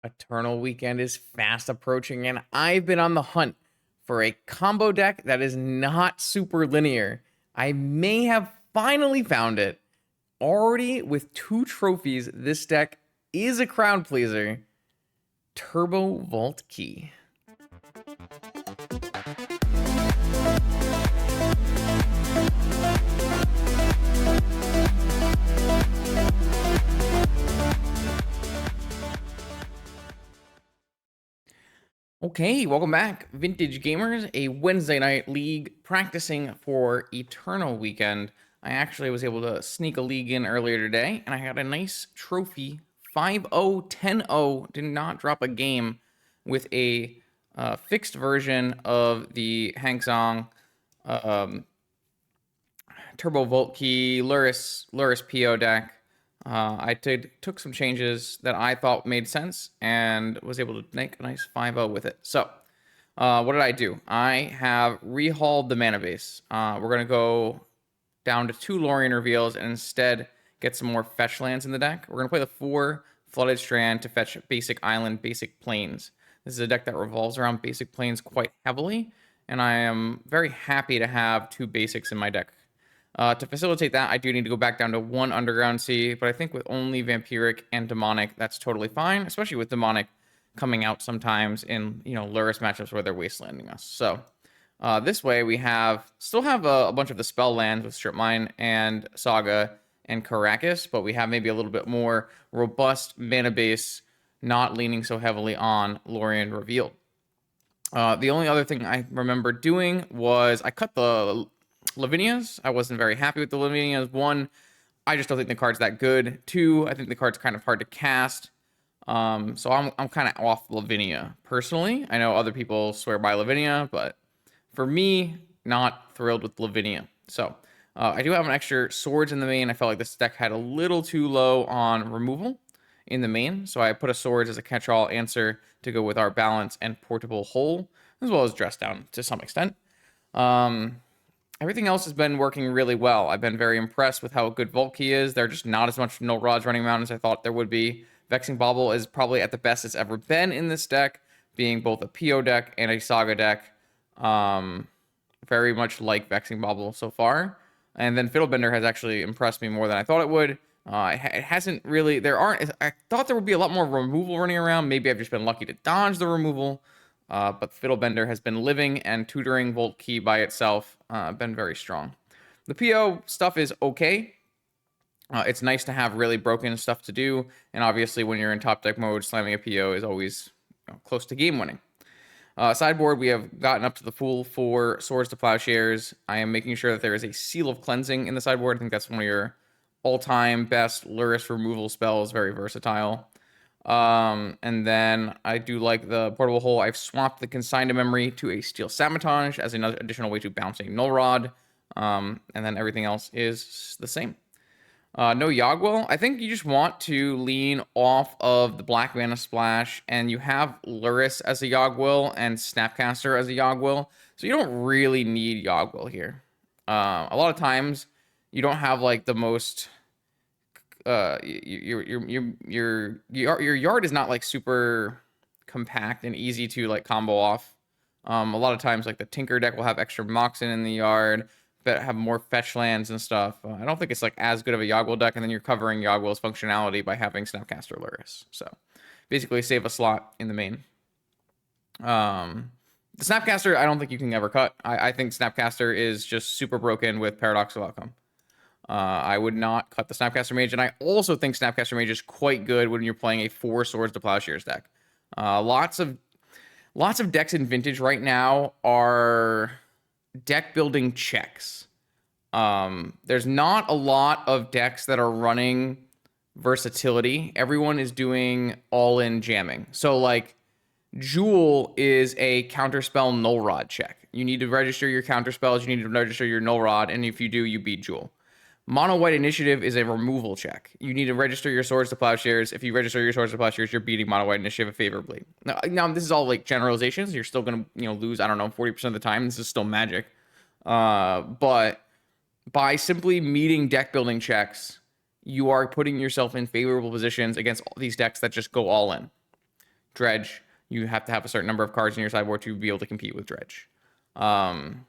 Eternal Weekend is fast approaching, and I've been on the hunt for a combo deck that is not super linear. I may have finally found it. Already with 2 trophies, this deck is a crowd pleaser. Turbo Vault Key. Okay, welcome back, Vintage Gamers, a Wednesday night league practicing for Eternal Weekend. I actually was able to sneak a league in earlier today, and I got a nice trophy, 5-0, 10-0, did not drop a game with a fixed version of the Hang Song Turbo Vault Key Lurrus PO deck. I took some changes that I thought made sense and was able to make a nice 5-0 with it. So, what did I do? I have rehauled the mana base. We're going to go down to 2 Lorien reveals and instead get some more fetch lands in the deck. We're going to play the 4 Flooded Strand to fetch basic island, basic plains. This is a deck that revolves around basic plains quite heavily, and I am very happy to have 2 basics in my deck. To facilitate that, I do need to go back down to 1 Underground Sea, but I think with only Vampiric and Demonic, that's totally fine, especially with Demonic coming out sometimes in, Lurrus matchups where they're wastelanding us. So, this way we still have a bunch of the spell lands with Strip Mine and Saga and Karakas, but we have maybe a little bit more robust mana base, not leaning so heavily on Lorien Revealed. The only other thing I remember doing was I cut the Lavinias. I wasn't very happy with the Lavinias. 1, I just don't think the card's that good. 2, I think the card's kind of hard to cast. So I'm kind of off Lavinia personally. I know other people swear by Lavinia, but for me, not thrilled with Lavinia. So I do have an extra swords in the main. I felt like this deck had a little too low on removal in the main, so I put a swords as a catch-all answer to go with our balance and portable hole, as well as dress down to some extent. Everything else has been working really well. I've been very impressed with how good Vault Key is. There are just not as much null rods running around as I thought there would be. Vexing Bauble is probably at the best it's ever been in this deck, being both a PO deck and a Saga deck. Very much like Vexing Bauble so far. And then Fiddlebender has actually impressed me more than I thought it would. It hasn't really... I thought there would be a lot more removal running around. Maybe I've just been lucky to dodge the removal. But Fiddlebender has been living and tutoring Vault Key by itself, been very strong. The PO stuff is okay. It's nice to have really broken stuff to do, and obviously when you're in top deck mode, slamming a PO is always close to game winning. Sideboard, we have gotten up to the full 4 Swords to Plowshares. I am making sure that there is a Seal of Cleansing in the sideboard. I think that's one of your all-time best Lurrus removal spells, very versatile. And then I do like the portable hole. I've swapped the Consign to Memory to a Steel Sabotage as another additional way to bounce a Null Rod. And then everything else is the same. No Yogwell. I think you just want to lean off of the Black Mana Splash, and you have Lurrus as a Yogwell and Snapcaster as a Yogwell, so you don't really need Yogwell here. A lot of times you don't have like the most... your yard is not like super compact and easy to like combo off. A lot of times like the Tinker deck will have extra Moxen in the yard, but have more fetch lands and stuff. I don't think it's like as good of a Yogwell deck, and then you're covering Yogwell's functionality by having Snapcaster Lurrus. So basically save a slot in the main. The Snapcaster, I don't think you can ever cut. I think Snapcaster is just super broken with Paradoxical Outcome. I would not cut the Snapcaster Mage, and I also think Snapcaster Mage is quite good when you're playing a 4 Swords to Plowshares deck. Lots of decks in Vintage right now are deck building checks. There's not a lot of decks that are running versatility. Everyone is doing all-in jamming. So like Jewel is a counterspell null rod check. You need to register your counterspells, you need to register your null rod, and if you do, you beat Jewel. Mono White Initiative is a removal check. You need to register your Swords to Plowshares. If you register your Swords to Plowshares, you're beating Mono White Initiative favorably. Now this is all like generalizations. You're still going to lose, I don't know, 40% of the time. This is still Magic. But by simply meeting deck building checks, you are putting yourself in favorable positions against all these decks that just go all in. Dredge, you have to have a certain number of cards in your sideboard to be able to compete with Dredge. And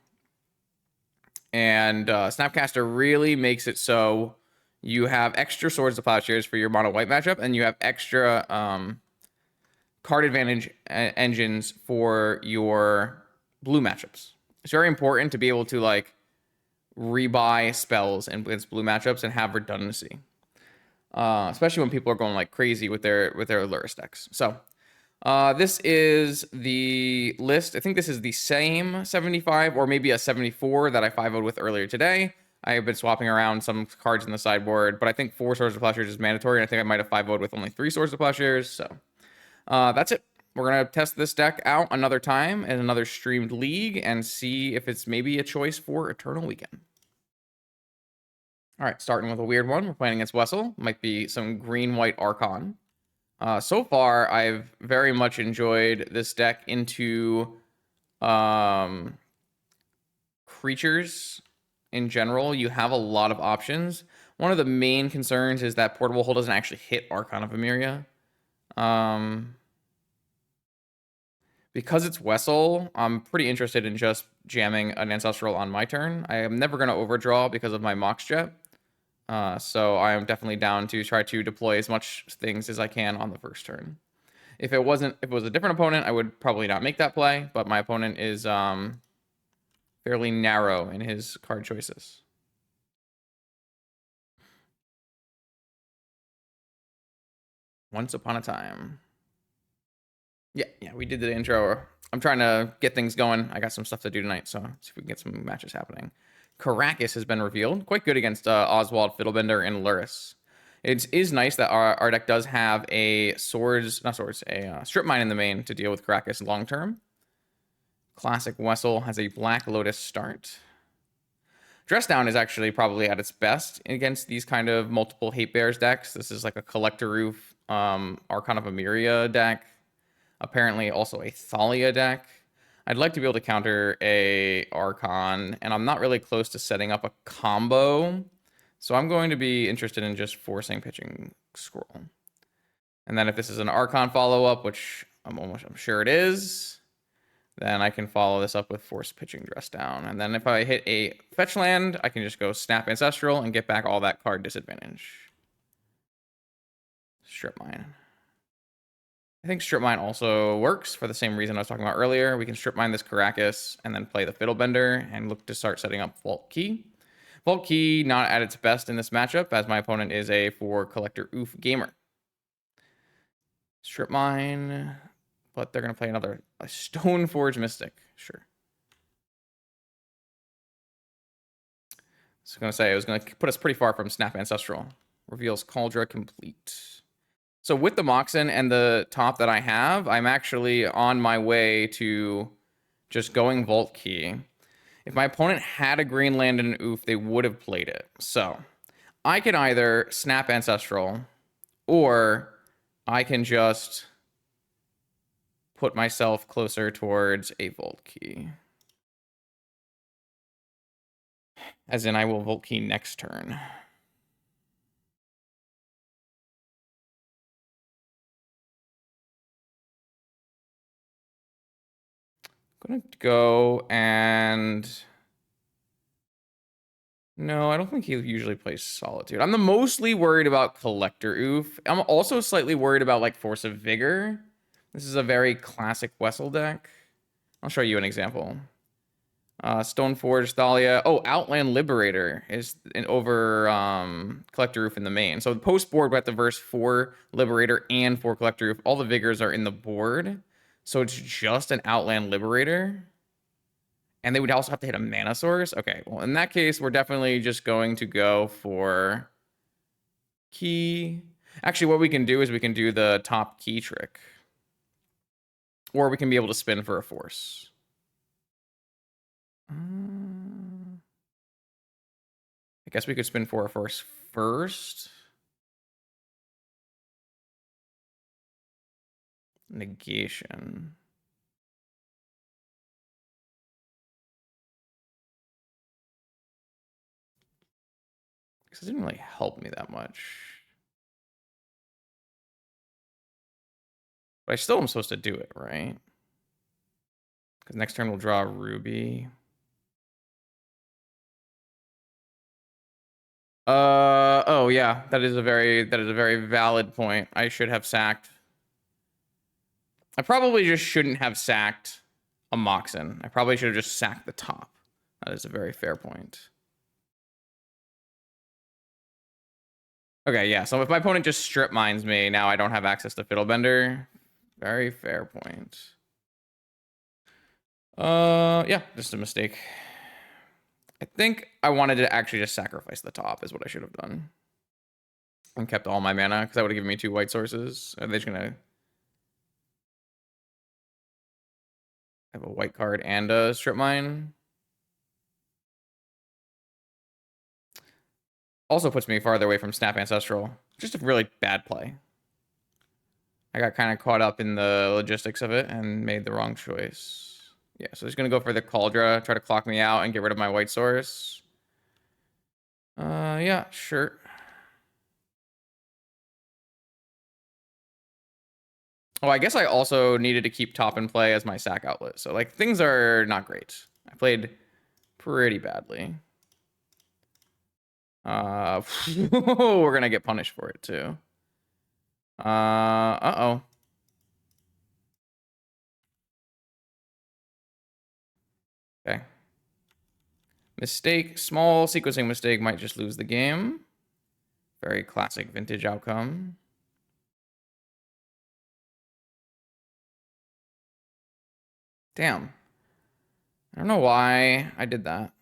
Snapcaster really makes it so you have extra Swords of Plowshares for your mono white matchup, and you have extra card advantage engines for your blue matchups. It's very important to be able to like rebuy spells against blue matchups and have redundancy, especially when people are going like crazy with their Lurrus decks. So this is the list. I think this is the same 75 or maybe a 74 that I 5-0'd with earlier today. I have been swapping around some cards in the sideboard, but I think 4 Swords of Plowshares is mandatory, and I think I might have 5-0'd with only 3 Swords of Plowshares. So that's it. We're going to test this deck out another time in another streamed league and see if it's maybe a choice for Eternal Weekend. All right, starting with a weird one. We're playing against Wessel. Might be some green-white Archon. So far, I've very much enjoyed this deck into creatures in general. You have a lot of options. One of the main concerns is that Portable Hole doesn't actually hit Archon of Emeria. Because it's Wessel, I'm pretty interested in just jamming an Ancestral on my turn. I am never going to overdraw because of my Mox Jet. So I am definitely down to try to deploy as much things as I can on the first turn. If it was a different opponent, I would probably not make that play, but my opponent is fairly narrow in his card choices. Once upon a time. Yeah, we did the intro. I'm trying to get things going. I got some stuff to do tonight, so see if we can get some matches happening. Caracas has been revealed. Quite good against Oswald, Fiddlebender, and Lurrus. It is nice that our deck does have a Strip Mine in the main to deal with Caracas long term. Classic Wessel has a Black Lotus start. Dress Down is actually probably at its best against these kind of multiple Hate Bears decks. This is like a Collector Roof, Archon of Emeria deck. Apparently also a Thalia deck. I'd like to be able to counter a Archon, and I'm not really close to setting up a combo. So I'm going to be interested in just forcing Pitching Scroll. And then if this is an Archon follow-up, which I'm sure it is, then I can follow this up with Force Pitching Dress Down. And then if I hit a fetch land, I can just go Snap Ancestral and get back all that card disadvantage. Strip Mine. I think Strip Mine also works for the same reason I was talking about earlier. We can Strip Mine this Caracas and then play the Fiddlebender and look to start setting up Vault Key. Vault Key not at its best in this matchup, as my opponent is a 4 Collector Oof gamer. Strip Mine, but they're going to play another Stoneforge Mystic. Sure. I was going to say, it was going to put us pretty far from Snap Ancestral. Reveals Cauldra complete. So with the Moxen and the top that I have, I'm actually on my way to just going Vault Key. If my opponent had a green land and an oof, they would have played it. So I can either Snap Ancestral, or I can just put myself closer towards a Vault Key. As in, I will Vault Key next turn. I'm gonna go and... No, I don't think he usually plays Solitude. I'm the mostly worried about Collector Oof. I'm also slightly worried about like Force of Vigor. This is a very classic Wessel deck. I'll show you an example. Stoneforge, Thalia. Oh, Outland Liberator is over Collector Roof in the main. So post board, we have to verse 4 Liberator and 4 Collector Roof. All the Vigors are in the board. So it's just an Outland Liberator. And they would also have to hit a mana source. Okay, well, in that case, we're definitely just going to go for key. Actually, what we can do is we can do the top key trick. Or we can be able to spin for a force. I guess we could spin for a force first. Negation. Because it didn't really help me that much. But I still am supposed to do it, right? Because next turn we'll draw Ruby. Oh yeah, that is a very valid point. I should have sacked. I probably just shouldn't have sacked a Moxen. I probably should have just sacked the top. That is a very fair point. Okay, yeah, so if my opponent just strip mines me, now I don't have access to Fiddlebender. Very fair point. Yeah, just a mistake. I think I wanted to actually just sacrifice the top is what I should have done. And kept all my mana, because that would have given me 2 white sources. Are they just gonna have a white card and a strip mine? Also puts me farther away from Snap Ancestral. Just a really bad play. I got kind of caught up in the logistics of it and made the wrong choice. Yeah, so he's going to go for the Cauldra, try to clock me out and get rid of my white source. Yeah, sure. Oh, I guess I also needed to keep top in play as my sack outlet. So, like, things are not great. I played pretty badly. We're going to get punished for it, too. Uh-oh. Okay. Mistake. Small sequencing mistake might just lose the game. Very classic vintage outcome. Damn. I don't know why I did that.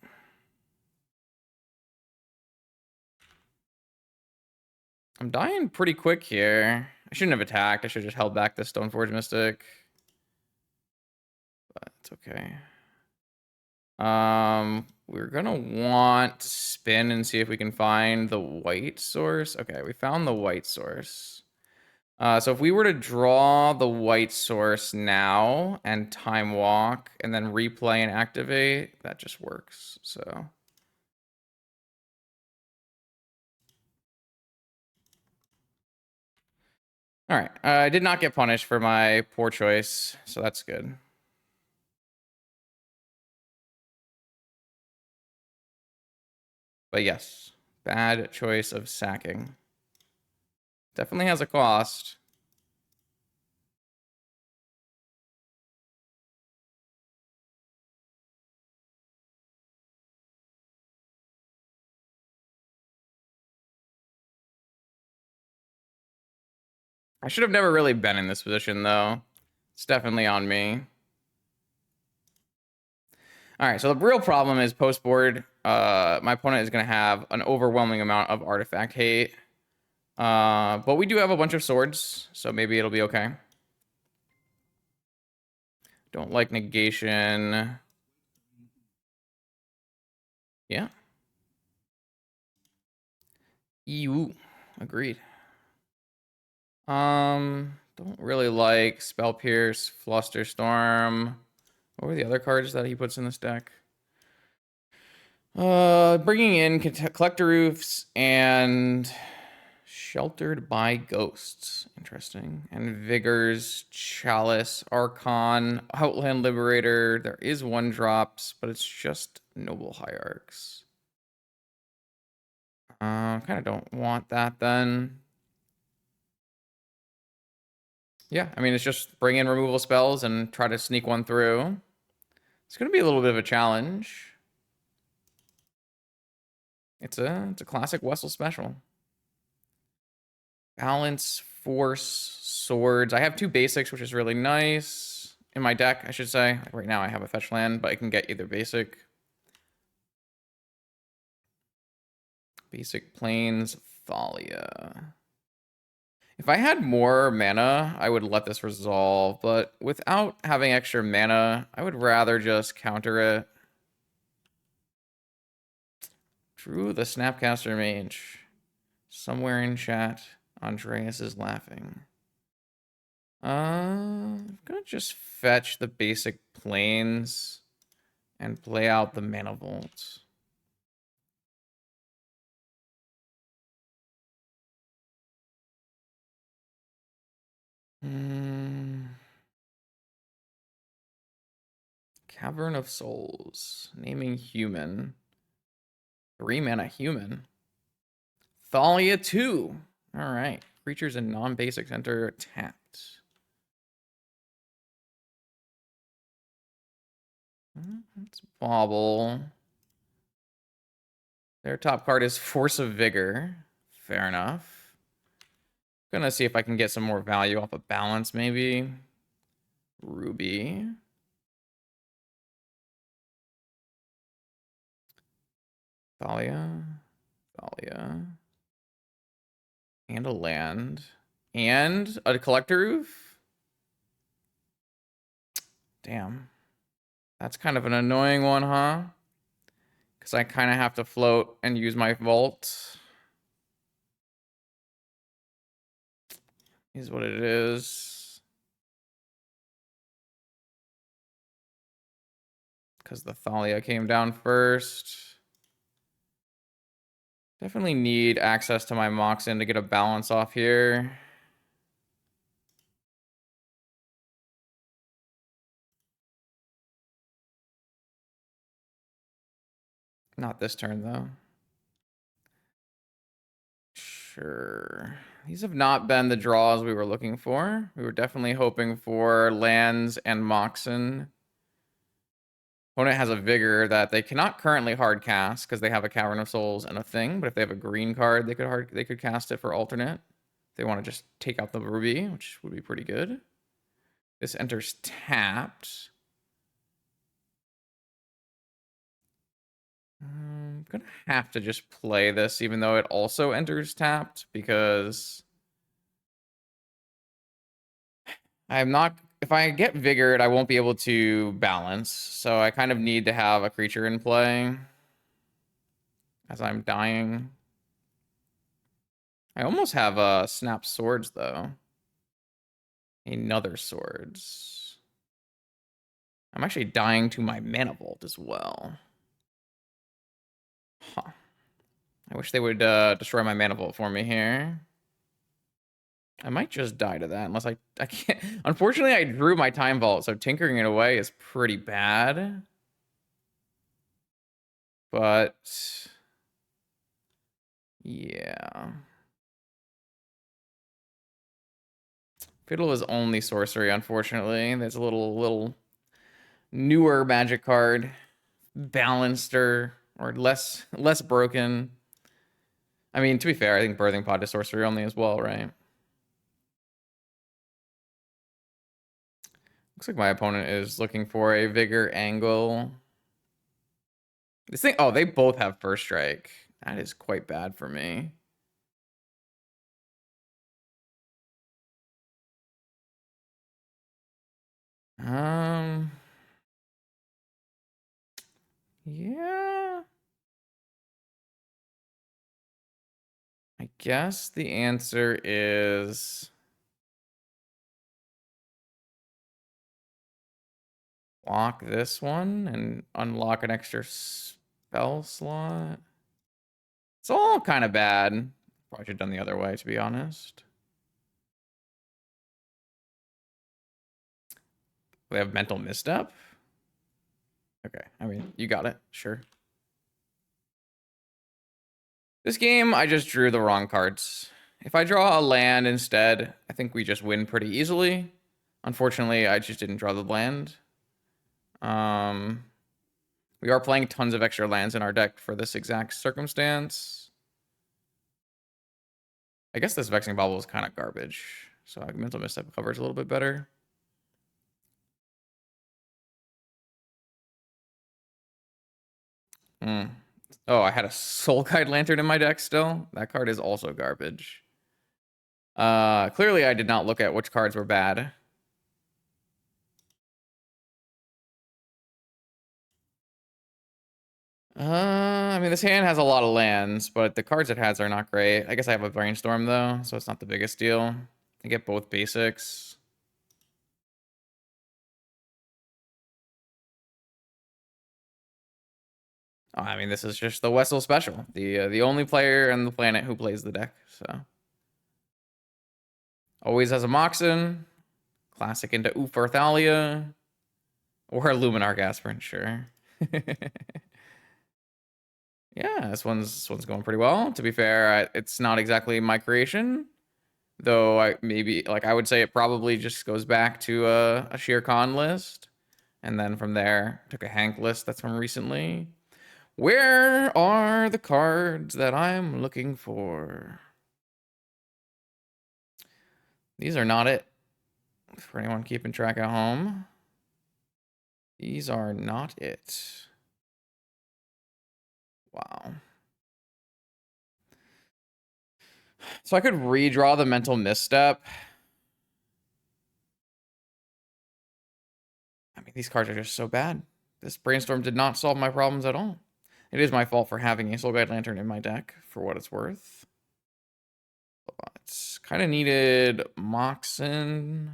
I'm dying pretty quick here. I shouldn't have attacked. I should have just held back the Stoneforge Mystic. But it's okay. We're gonna want to spin and see if we can find the white source. Okay, we found the white source. So if we were to draw the white source now and time walk and then replay and activate, that just works. So all right, I did not get punished for my poor choice, so that's good. But yes, bad choice of sacking. Definitely has a cost. I should have never really been in this position, though. It's definitely on me. All right, so the real problem is post-board. My opponent is going to have an overwhelming amount of artifact hate. But we do have a bunch of swords, so maybe it'll be okay. Don't like negation. Yeah. Ew. Agreed. Don't really like Spell Pierce, Flusterstorm. What were the other cards that he puts in this deck? Bringing in Collector Roofs and Sheltered by Ghosts. Interesting. And Vigors, Chalice, Archon, Outland Liberator. There is 1-drops, but it's just Noble Hierarchs. Kind of don't want that then. Yeah, I mean, it's just bring in removal spells and try to sneak one through. It's going to be a little bit of a challenge. It's a classic Wessel special. Balance, Force, Swords. I have 2 basics, which is really nice. In my deck, I should say. Like right now I have a fetch land, but I can get either basic. Basic Plains, Thalia. If I had more mana, I would let this resolve, but without having extra mana, I would rather just counter it. Drew the Snapcaster Mage. Somewhere in chat, Andreas is laughing. I'm gonna just fetch the basic planes and play out the Mana Vault. Cavern of Souls. Naming human. 3 mana human. Thalia 2. All right. Creatures and non-basics enter tapped. Let's bobble. Their top card is Force of Vigor. Fair enough. Gonna see if I can get some more value off of balance, maybe. Ruby. Thalia. Thalia. And a land. And a collector roof. Damn. That's kind of an annoying one, huh? Because I kind of have to float and use my vault. Is what it is. Because the Thalia came down first. Definitely need access to my Moxen to get a balance off here. Not this turn, though. Sure. These have not been the draws we were looking for. We were definitely hoping for lands and Moxen. Opponent has a Vigor that they cannot currently hard cast because they have a Cavern of Souls and a thing. But if they have a green card, they could cast it for alternate. If they want to just take out the Ruby, which would be pretty good. This enters tapped. I'm gonna have to just play this, even though it also enters tapped, because I'm not. If I get Vigored, I won't be able to balance. So I kind of need to have a creature in play as I'm dying. I almost have Snap Swords, though. Another Swords. I'm actually dying to my Mana Vault as well. Huh. I wish they would destroy my Mana Vault for me here. I might just die to that unless I can't. Unfortunately, I drew my Time Vault, so tinkering it away is pretty bad. But yeah. Fiddle is only sorcery, unfortunately. There's a little newer magic card. Balanced or less broken. I mean, to be fair, I think Birthing Pod is sorcery only as well, right? Looks like my opponent is looking for a Vigor angle. This thing, oh, they both have First Strike. That is quite bad for me. Yeah. I guess the answer is lock this one and unlock an extra spell slot. It's all kind of bad. Probably should have done the other way, to be honest. They have Mental Misstep? Okay, I mean, you got it. Sure. This game, I just drew the wrong cards. If I draw a land instead, I think we just win pretty easily. Unfortunately, I just didn't draw the land. We are playing tons of extra lands in our deck for this exact circumstance. I guess this Vexing Bauble is kind of garbage. So Mental Misstep covers a little bit better. Oh, I had a Soul Guide Lantern in my deck still. That card is also garbage. Clearly I did not look at which cards were bad. I mean, this hand has a lot of lands, but the cards it has are not great. I guess I have a Brainstorm, though, so it's not the biggest deal. I get both basics. Oh, I mean, this is just the Wessel special. The only player on the planet who plays the deck, so. Always has a Moxen. Classic into Ufarthalia. Or Luminar Gasprin, sure. Yeah, this one's going pretty well. To be fair, it's not exactly my creation, though. I would say it probably just goes back to a Shere Khan list, and then from there took a Hank list that's from recently. Where are the cards that I'm looking for? These are not it. For anyone keeping track at home, these are not it. Wow. So I could redraw the mental misstep. I mean, these cards are just so bad. This brainstorm did not solve my problems at all. It is my fault for having a Soul Guide Lantern in my deck, for what it's worth. But kind of needed Moxen.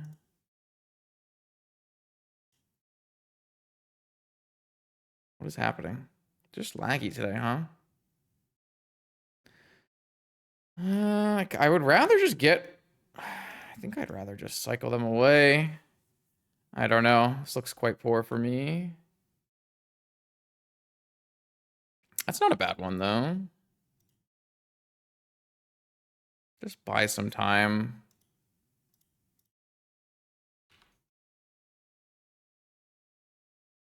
What is happening? Just laggy today, huh? I would rather just get... I think I'd rather just cycle them away. I don't know. This looks quite poor for me. That's not a bad one, though. Just buy some time.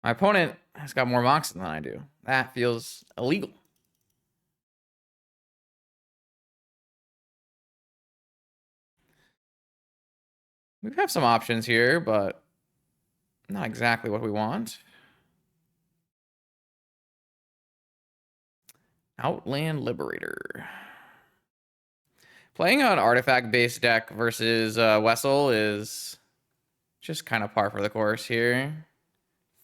My opponent has got more Moxen than I do. That feels illegal. We have some options here, but not exactly what we want. Outland Liberator. Playing an artifact-based deck versus Wessel is just kind of par for the course here.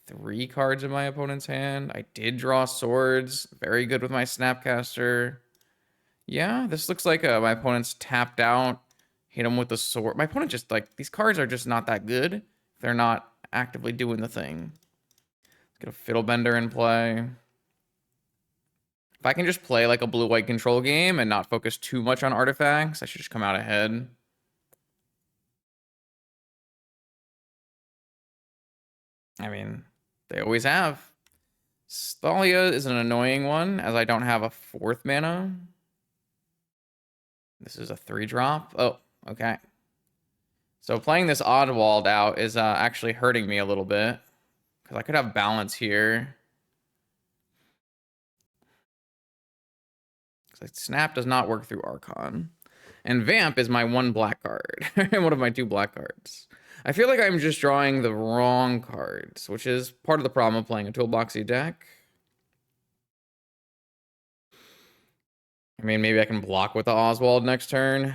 3 cards in my opponent's hand. I did draw swords. Very good with my Snapcaster. Yeah, this looks like my opponent's tapped out. Hit him with the sword. My opponent just, like, these cards are just not that good. They're not actively doing the thing. Let's get a Fiddlebender in play. If I can just play like a blue-white control game and not focus too much on artifacts, I should just come out ahead. I mean, they always have. Thalia is an annoying one, as I don't have a 4th mana. This is a 3-drop. Oh, okay. So playing this Oddwalled out is actually hurting me a little bit, because I could have balance here. Because Snap does not work through Archon. And Vamp is my 1 black card. One of my 2 black cards. I feel like I'm just drawing the wrong cards, which is part of the problem of playing a toolboxy deck. I mean, maybe I can block with the Oswald next turn.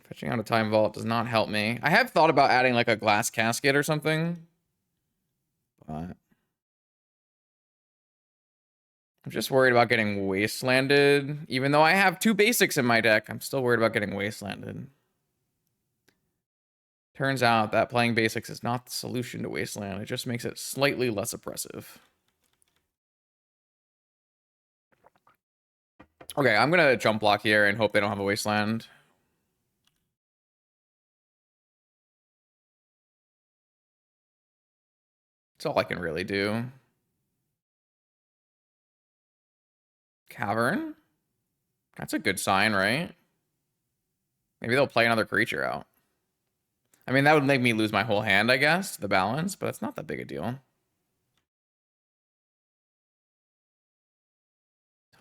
Fetching out a Time Vault does not help me. I have thought about adding like a Glass Casket or something. But I'm just worried about getting Wastelanded. Even though I have 2 basics in my deck, I'm still worried about getting Wastelanded. Turns out that playing basics is not the solution to Wasteland. It just makes it slightly less oppressive. Okay, I'm gonna jump block here and hope they don't have a Wasteland. That's all I can really do. Cavern? That's a good sign, right? Maybe they'll play another creature out. I mean, that would make me lose my whole hand, I guess, the balance, but it's not that big a deal.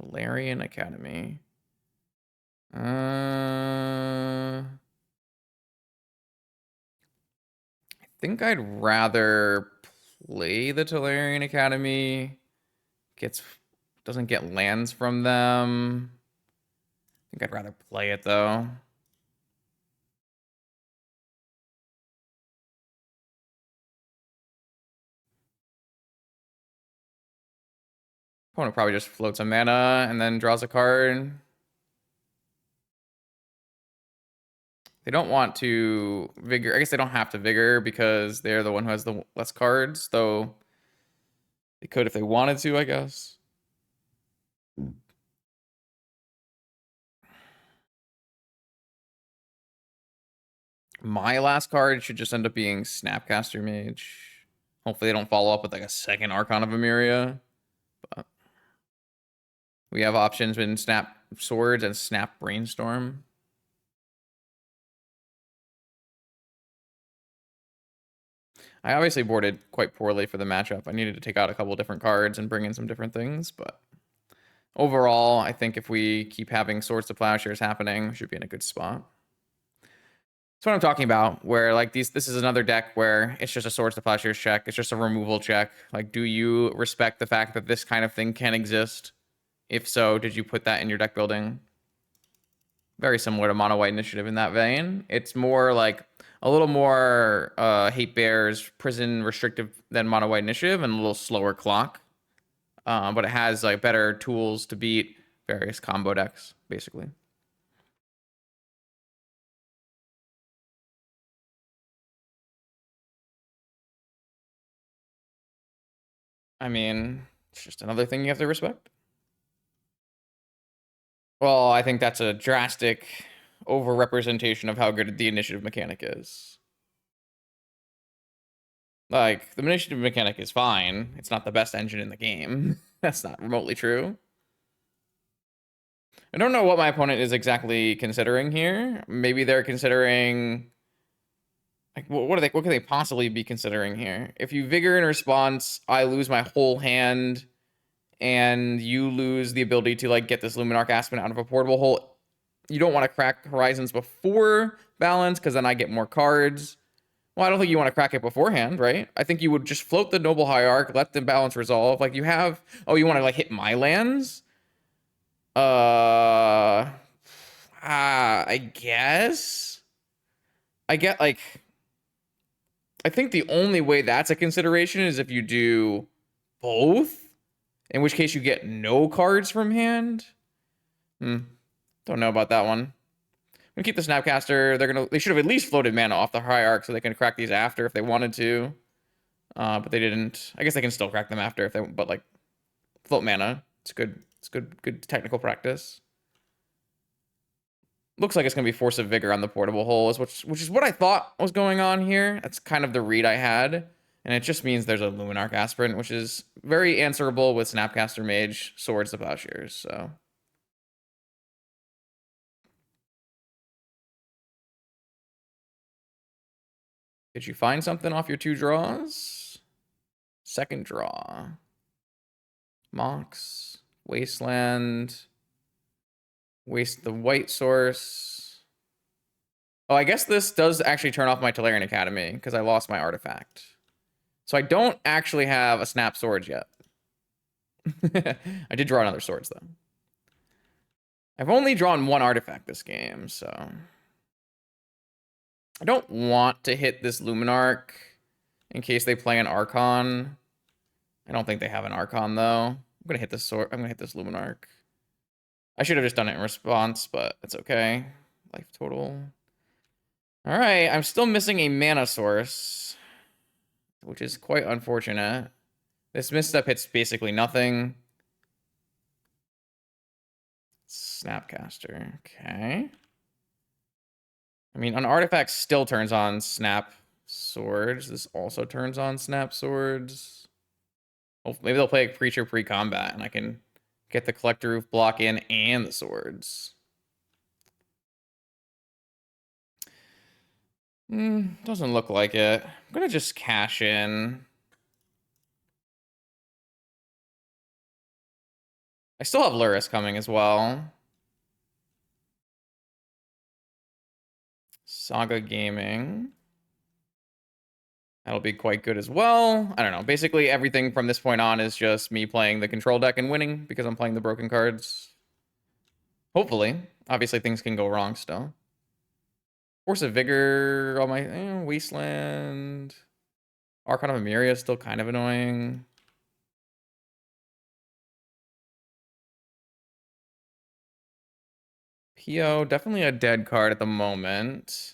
Tolarian Academy. I think I'd rather play the Tolarian Academy. Doesn't get lands from them. I think I'd rather play it though. Opponent probably just floats a mana and then draws a card. They don't want to Vigor. I guess they don't have to Vigor because they're the one who has the less cards, though they could if they wanted to, I guess. My last card should just end up being Snapcaster Mage. Hopefully they don't follow up with like a second Archon of Emeria. But we have options in Snap Swords and Snap Brainstorm. I obviously boarded quite poorly for the matchup. I needed to take out a couple different cards and bring in some different things, but overall, I think if we keep having Swords to Plowshares happening, we should be in a good spot. That's what I'm talking about, where like this is another deck where it's just a Swords to Plowshares check. It's just a removal check. Like, do you respect the fact that this kind of thing can exist? If so, did you put that in your deck building? Very similar to Mono White Initiative in that vein. It's more like a little more Hate Bears, Prison restrictive than Mono White Initiative, and a little slower clock. But it has like better tools to beat various combo decks, basically. I mean, it's just another thing you have to respect. Well, I think that's a drastic overrepresentation of how good the initiative mechanic is. Like, the initiative mechanic is fine. It's not the best engine in the game. That's not remotely true. I don't know what my opponent is exactly considering here. Maybe they're considering... Like, what can they possibly be considering here? If you Vigor in response, I lose my whole hand, and you lose the ability to, like, get this Luminarch Aspen out of a portable hole. You don't want to crack Horizons before balance, because then I get more cards. Well, I don't think you want to crack it beforehand, right? I think you would just float the Noble Hierarch, let the balance resolve. Like, you have... Oh, you want to, like, hit my lands? I guess? I get, like... I think the only way that's a consideration is if you do both, in which case you get no cards from hand. Don't know about that one. I'm gonna keep the Snapcaster. They should have at least floated mana off the Hierarch so they can crack these after if they wanted to. But they didn't. I guess they can still crack them after if they, but like float mana. It's good technical practice. Looks like it's going to be Force of Vigor on the portable hole, which is what I thought was going on here. That's kind of the read I had. And it just means there's a Luminarch Aspirant, which is very answerable with Snapcaster Mage, Swords to Plowshares, so... Did you find something off your 2 draws? Second draw. Mox. Wasteland. Waste the white source. Oh, I guess this does actually turn off my Tolarian Academy because I lost my artifact. So I don't actually have a Snap Swords yet. I did draw another Swords, though. I've only drawn 1 artifact this game, so... I don't want to hit this Luminarch in case they play an Archon. I don't think they have an Archon, though. I'm gonna hit this sword. I'm gonna hit this Luminarch. I should have just done it in response, but it's okay. Life total. All right, I'm still missing a mana source, which is quite unfortunate. This misstep hits basically nothing. Snapcaster, okay. I mean, an artifact still turns on Snap Swords. This also turns on Snap Swords. Oh, maybe they'll play a creature pre-combat, and I can get the Collector Roof block in and the Swords. Doesn't look like it. I'm gonna just cash in. I still have Lurrus coming as well. Saga Gaming. That'll be quite good as well. I don't know. Basically, everything from this point on is just me playing the control deck and winning because I'm playing the broken cards. Hopefully. Obviously, things can go wrong still. Force of Vigor on my Wasteland. Archon of Emeria is still kind of annoying. PO, definitely a dead card at the moment.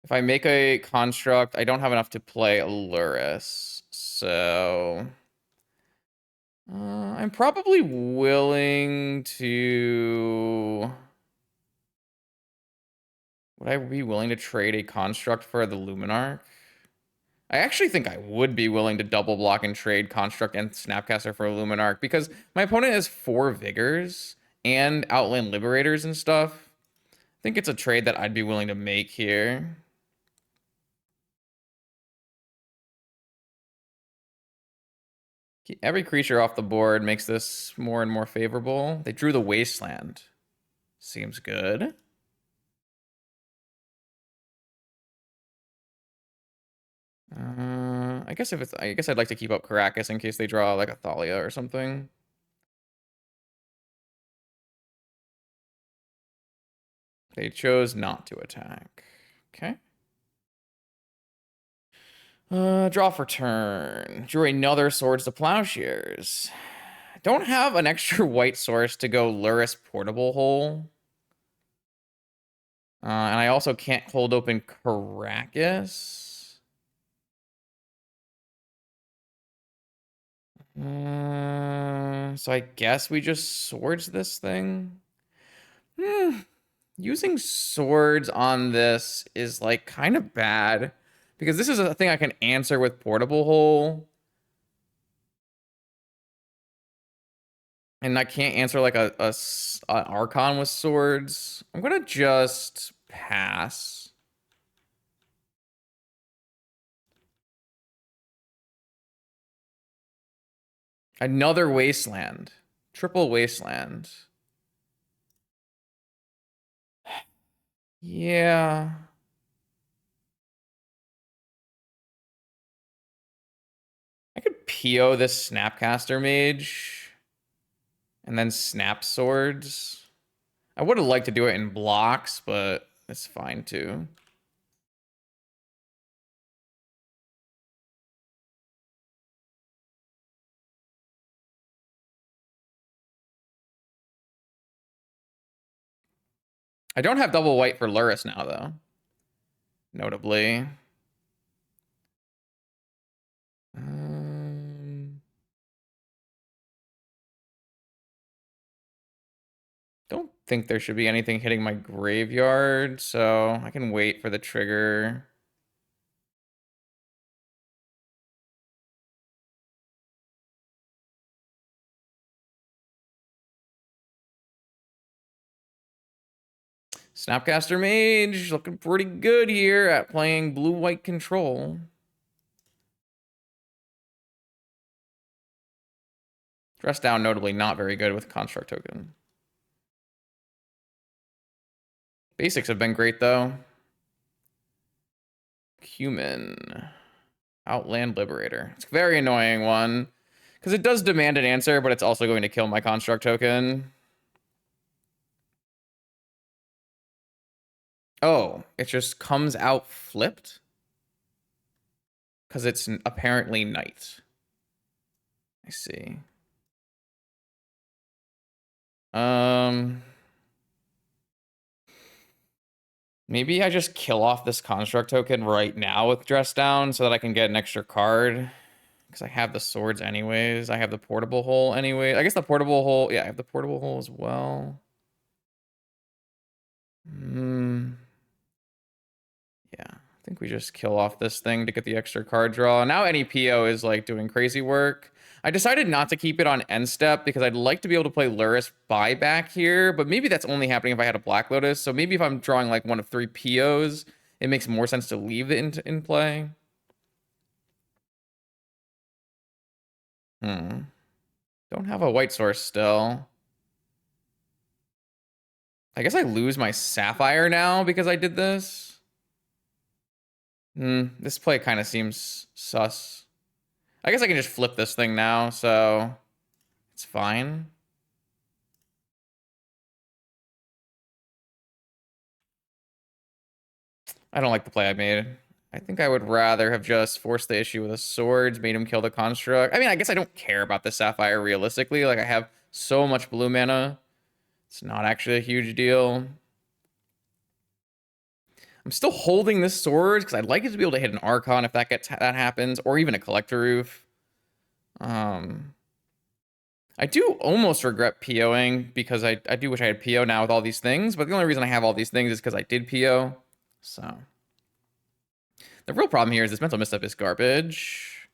If I make a construct, I don't have enough to play a Lurrus, so... I'm probably willing to... Would I be willing to trade a construct for the Luminarch? I actually think I would be willing to double block and trade construct and Snapcaster for a Luminarch because my opponent has 4 Vigors and Outland Liberators and stuff. I think it's a trade that I'd be willing to make here. Every creature off the board makes this more and more favorable. They drew the Wasteland. Seems good. I guess I'd like to keep up Caracas in case they draw like a Thalia or something. They chose not to attack. Okay. Draw for turn. Drew another Swords to Plowshares. Don't have an extra white source to go Lurrus Portable Hole. And I also can't hold open Caracas. So I guess we just swords this thing. Using swords on this is like kind of bad because this is a thing I can answer with Portable Hole. And I can't answer like an Archon with swords. I'm gonna just pass. Another Wasteland. Triple Wasteland. Yeah. I could PO this Snapcaster Mage and then snap swords. I would have liked to do it in blocks, but it's fine too. I don't have double white for Lurrus now, though. Notably. Don't think there should be anything hitting my graveyard, so I can wait for the trigger. Snapcaster Mage looking pretty good here at playing blue-white control. Dress down, notably not very good with Construct Token. Basics have been great, though. Human. Outland Liberator. It's a very annoying one. Because it does demand an answer, but it's also going to kill my Construct Token. Oh, it just comes out flipped? Because it's apparently night. I see. Maybe I just kill off this Construct Token right now with Dress Down so that I can get an extra card. Because I have the swords anyways. I have the Portable Hole anyway. I guess the Portable Hole... Yeah, I have the Portable Hole as well. Yeah, I think we just kill off this thing to get the extra card draw. Now any PO is like doing crazy work. I decided not to keep it on end step because I'd like to be able to play Lurrus buyback here, but maybe that's only happening if I had a Black Lotus. So maybe if I'm drawing like one of 3 POs, it makes more sense to leave it in play. Don't have a white source still. I guess I lose my Sapphire now because I did this. This play kind of seems sus. I guess I can just flip this thing now, so it's fine. I don't like the play I made. I think I would rather have just forced the issue with the swords, made him kill the construct. I mean, I guess I don't care about the Sapphire realistically. Like, I have so much blue mana. It's not actually a huge deal. I'm still holding this sword because I'd like it to be able to hit an Archon if that happens, or even a Collector Roof. I do almost regret POing because I do wish I had PO now with all these things, but the only reason I have all these things is because I did PO. So the real problem here is this mental misstep is garbage.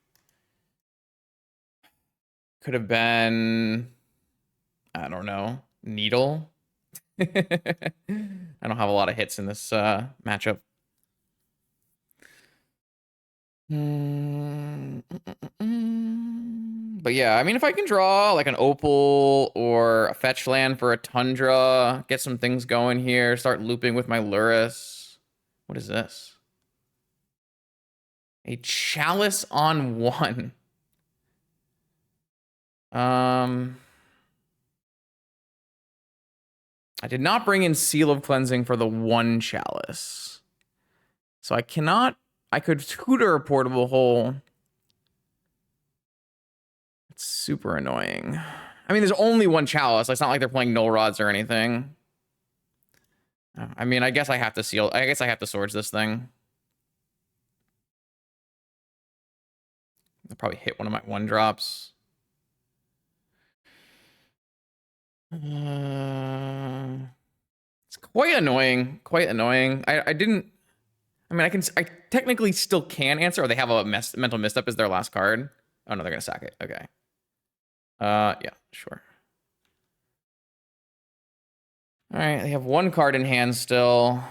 Could have been, I don't know, needle. I don't have a lot of hits in this matchup. But yeah, I mean, if I can draw like an opal or a fetch land for a tundra, get some things going here, start looping with my Lurrus. What is this? A chalice on 1. I did not bring in Seal of Cleansing for the 1 chalice. So I could tutor a portable hole. It's super annoying. I mean, there's only 1 chalice. It's not like they're playing null rods or anything. I mean, I guess I have to seal. I guess I have to swords this thing. I'll probably hit one of my 1-drops. It's quite annoying. Quite annoying. I technically still can answer, or they have a mental misstep as their last card. Oh no, they're gonna sack it. Okay. Yeah, sure. All right, they have 1 card in hand still.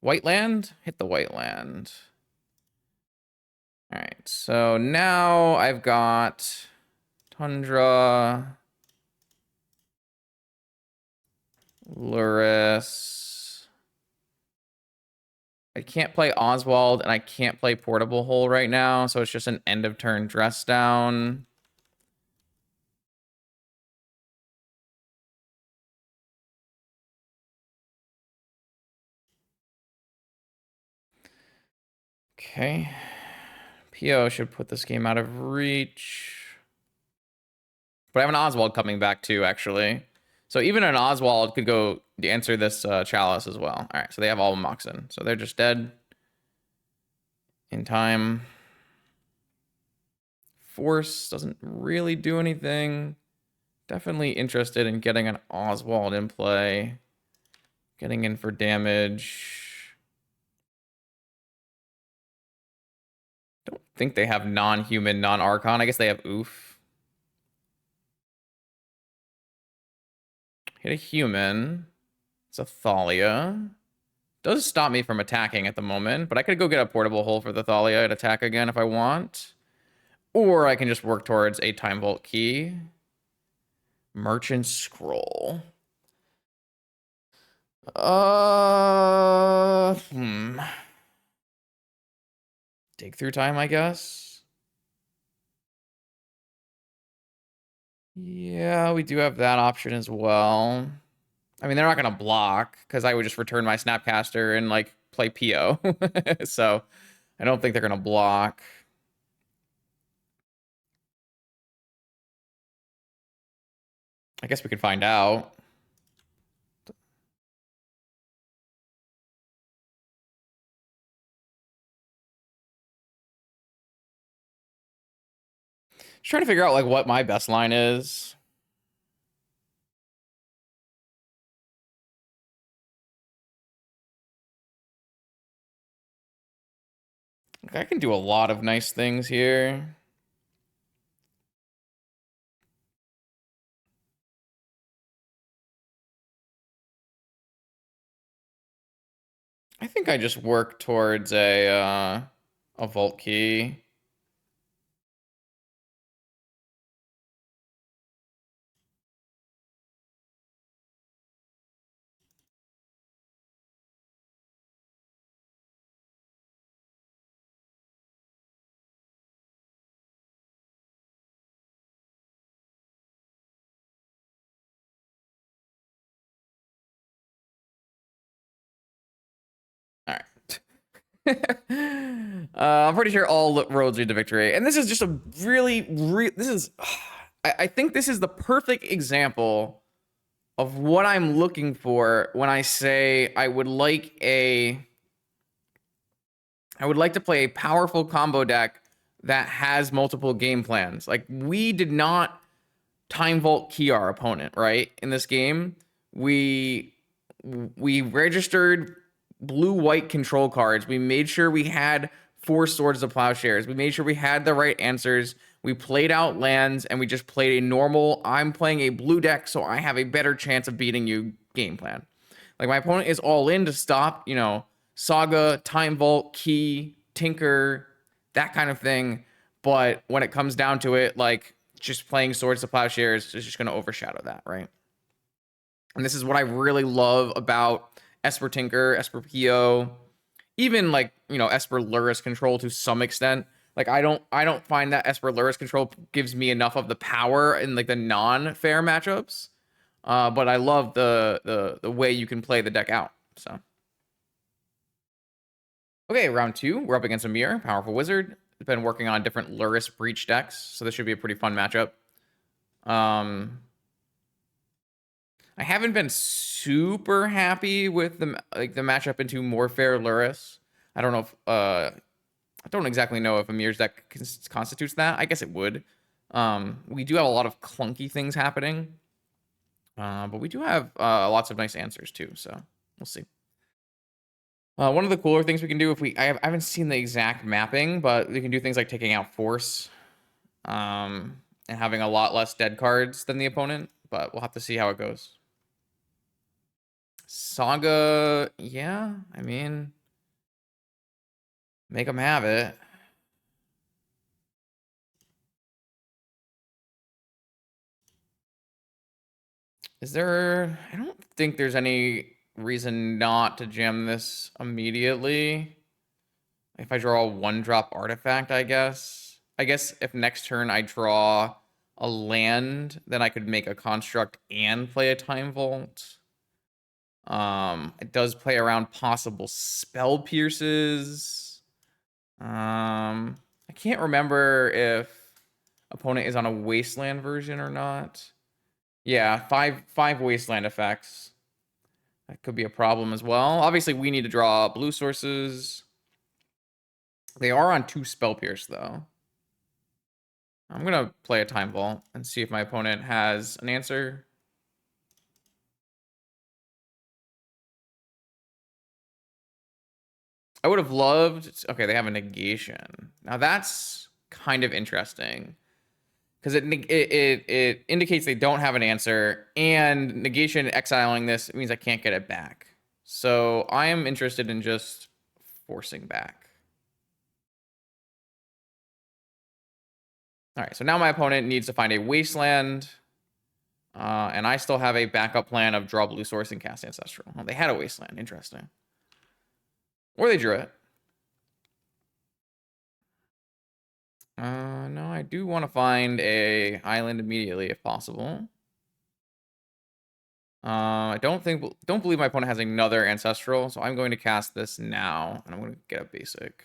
White land? Hit the white land. All right, so now I've got Tundra, Lurrus. I can't play Oswald, and I can't play Portable Hole right now, so it's just an end of turn dress down. Okay. PO should put this game out of reach. But I have an Oswald coming back too, actually. So even an Oswald could go answer this chalice as well. All right, so they have all Moxen. So they're just dead in time. Force doesn't really do anything. Definitely interested in getting an Oswald in play. Getting in for damage. Don't think they have non-human, non-archon. I guess they have oof. Hit a human. It's a Thalia. Does stop me from attacking at the moment, but I could go get a portable hole for the Thalia and attack again if I want. Or I can just work towards a Time Vault key. Merchant Scroll. Dig through time, I guess. Yeah, we do have that option as well. I mean, they're not going to block because I would just return my Snapcaster and like play PO. So I don't think they're going to block. I guess we could find out. Just trying to figure out like what my best line is. I can do a lot of nice things here. I think I just work towards a vault key. All right. I'm pretty sure all roads lead to victory. And this is just a I think this is the perfect example of what I'm looking for when I say I would like to play a powerful combo deck that has multiple game plans. Like, we did not Time Vault key our opponent, right? In this game, we registered blue-white control cards. We made sure we had 4 Swords of Plowshares. We made sure we had the right answers. We played out lands, and we just played a normal, I'm playing a blue deck, so I have a better chance of beating you game plan. Like, my opponent is all in to stop, you know, Saga, Time Vault, Key, Tinker, that kind of thing. But when it comes down to it, like, just playing Swords of Plowshares is just going to overshadow that, right? And this is what I really love about Esper Tinker, Esper PO, even like, you know, Esper Lurrus control to some extent. Like, I don't find that Esper Lurrus control gives me enough of the power in like the non-fair matchups. But I love the way you can play the deck out. So okay, round 2, we're up against Amir, powerful wizard. Been working on different Lurrus breach decks, so this should be a pretty fun matchup. I haven't been super happy with the matchup into more fair Lurrus. I don't know if I don't exactly know if Amir's deck constitutes that. I guess it would. We do have a lot of clunky things happening, but we do have lots of nice answers too. So we'll see. One of the cooler things we can do if I haven't seen the exact mapping, but we can do things like taking out Force, and having a lot less dead cards than the opponent. But we'll have to see how it goes. Saga, yeah, I mean, make them have it. Is there, I don't think there's any reason not to jam this immediately. If I draw a 1-drop artifact, I guess. I guess if next turn I draw a land, then I could make a construct and play a Time Vault. It does play around possible spell pierces. I can't remember if opponent is on a wasteland version or not. Yeah, five wasteland effects. That could be a problem as well. Obviously, we need to draw blue sources. They are on 2 spell pierce though. I'm gonna play a Time Vault and see if my opponent has an answer. I would have loved... Okay, they have a negation. Now that's kind of interesting. Because it indicates they don't have an answer, and negation exiling this means I can't get it back. So I am interested in just forcing back. All right, so now my opponent needs to find a wasteland. And I still have a backup plan of draw blue source and cast Ancestral. Well, they had a wasteland. Interesting. Or they drew it. No, I do want to find a island immediately if possible. I don't believe my opponent has another Ancestral, so I'm going to cast this now, and I'm going to get a basic.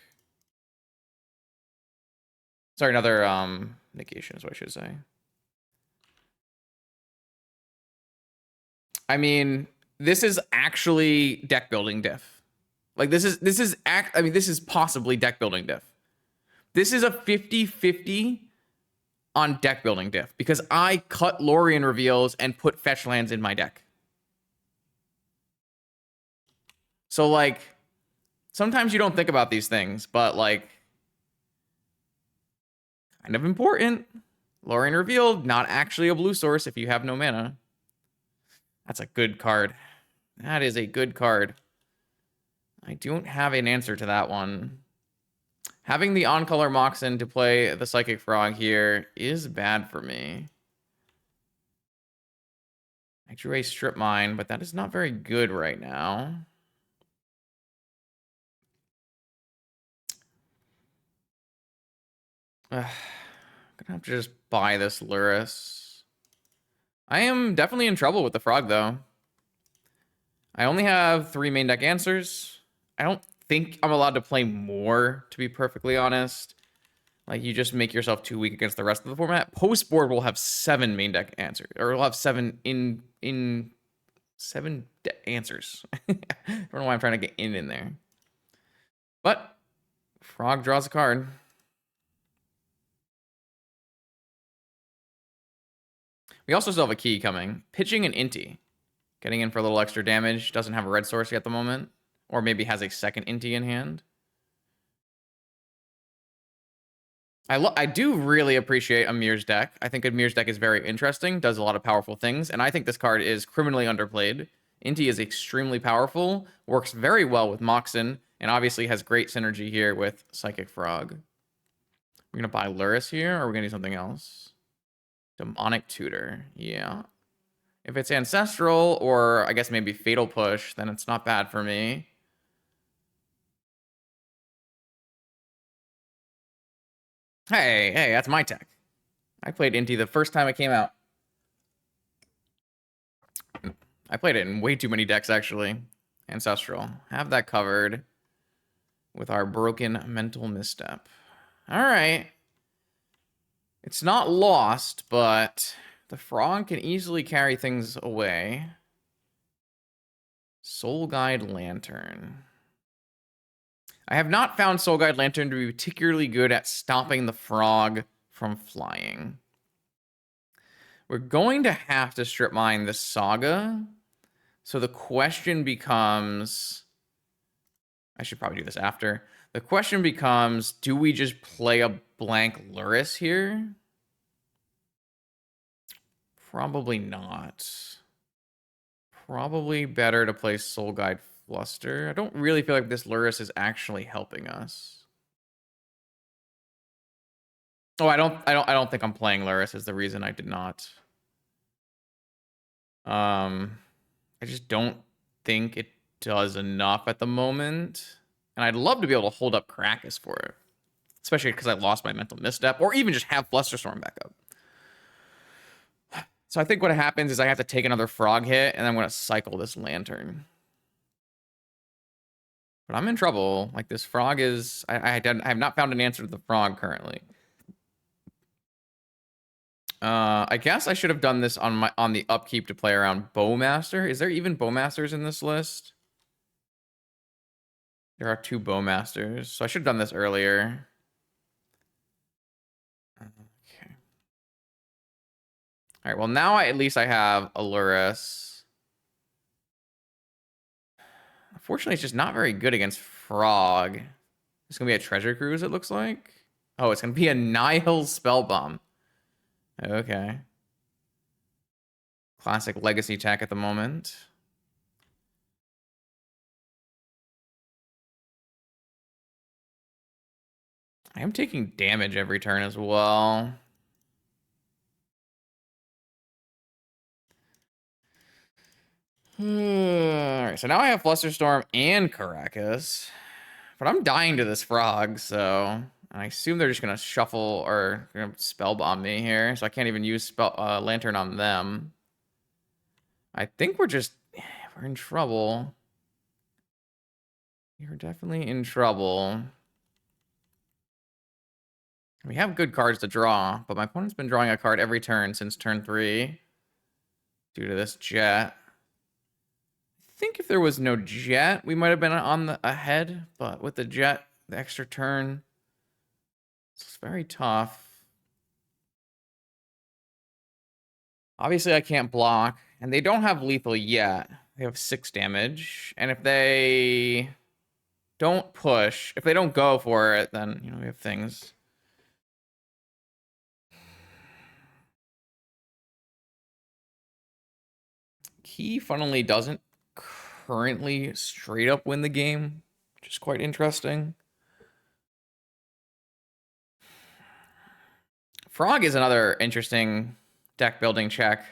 Sorry, another negation is what I should say. I mean, this is actually deck building diff. Like this is possibly deck building diff. This is a 50-50 on deck building diff because I cut Lorien reveals and put fetch lands in my deck. So like sometimes you don't think about these things, but like kind of important. Lorien revealed, not actually a blue source if you have no mana. That's a good card. That is a good card. I don't have an answer to that one. Having the on-color Moxen to play the Psychic Frog here is bad for me. I drew a Strip Mine, but that is not very good right now. I'm gonna have to just buy this Lurrus. I am definitely in trouble with the frog, though. I only have 3 main deck answers. I don't think I'm allowed to play more, to be perfectly honest. Like, you just make yourself too weak against the rest of the format. Post board will have 7 main deck answers, or we'll have 7 answers. I don't know why I'm trying to get in there. But frog draws a card. We also still have a key coming. Pitching an Inti. Getting in for a little extra damage. Doesn't have a red source yet at the moment. Or maybe has a second Inti in hand. I do really appreciate Amir's deck. I think Amir's deck is very interesting, does a lot of powerful things, and I think this card is criminally underplayed. Inti is extremely powerful, works very well with Moxen, and obviously has great synergy here with Psychic Frog. We're going to buy Lurrus here, or are we going to do something else? Demonic Tutor. Yeah. If it's Ancestral, or I guess maybe Fatal Push, then it's not bad for me. Hey, that's my tech. I played Inti the first time it came out. I played it in way too many decks, actually. Ancestral. Have that covered with our broken mental misstep. All right. It's not lost, but the frog can easily carry things away. Soul Guide Lantern. I have not found Soul Guide Lantern to be particularly good at stopping the frog from flying. We're going to have to strip mine the Saga. So the question becomes... I should probably do this after. The question becomes, do we just play a blank Lurrus here? Probably not. Probably better to play Soul Guide Fluster. I don't really feel like this Lurrus is actually helping us. Oh, I don't think I'm playing Lurrus is the reason I did not. I just don't think it does enough at the moment. And I'd love to be able to hold up Caracas for it. Especially because I lost my mental misstep. Or even just have Flusterstorm back up. So I think what happens is I have to take another frog hit, and I'm going to cycle this Lantern. But I'm in trouble. Like, this frog is... I have not found an answer to the frog currently. I guess I should have done this on the upkeep to play around Bowmaster. Is there even Bowmasters in this list? There are 2 Bowmasters, so I should have done this earlier. Okay. All right, well, now at least I have a Lurrus. Unfortunately, it's just not very good against Frog. It's going to be a Treasure Cruise, it looks like. Oh, it's going to be a Nihil Spellbomb. Okay. Classic legacy tech at the moment. I am taking damage every turn as well. Alright, so now I have Flusterstorm and Caracas. But I'm dying to this frog, so... I assume they're just going to shuffle or Spellbomb me here, so I can't even use Lantern on them. I think we're in trouble. We're definitely in trouble. We have good cards to draw, but my opponent's been drawing a card every turn since turn 3 due to this jet. I think if there was no jet, we might have been on the ahead, but with the jet, the extra turn, it's very tough. Obviously, I can't block, and they don't have lethal yet. They have 6 damage, and if they don't push, if they don't go for it, then, you know, we have things. He, funnily, doesn't currently straight up win the game, which is quite interesting. Frog is another interesting deck building check.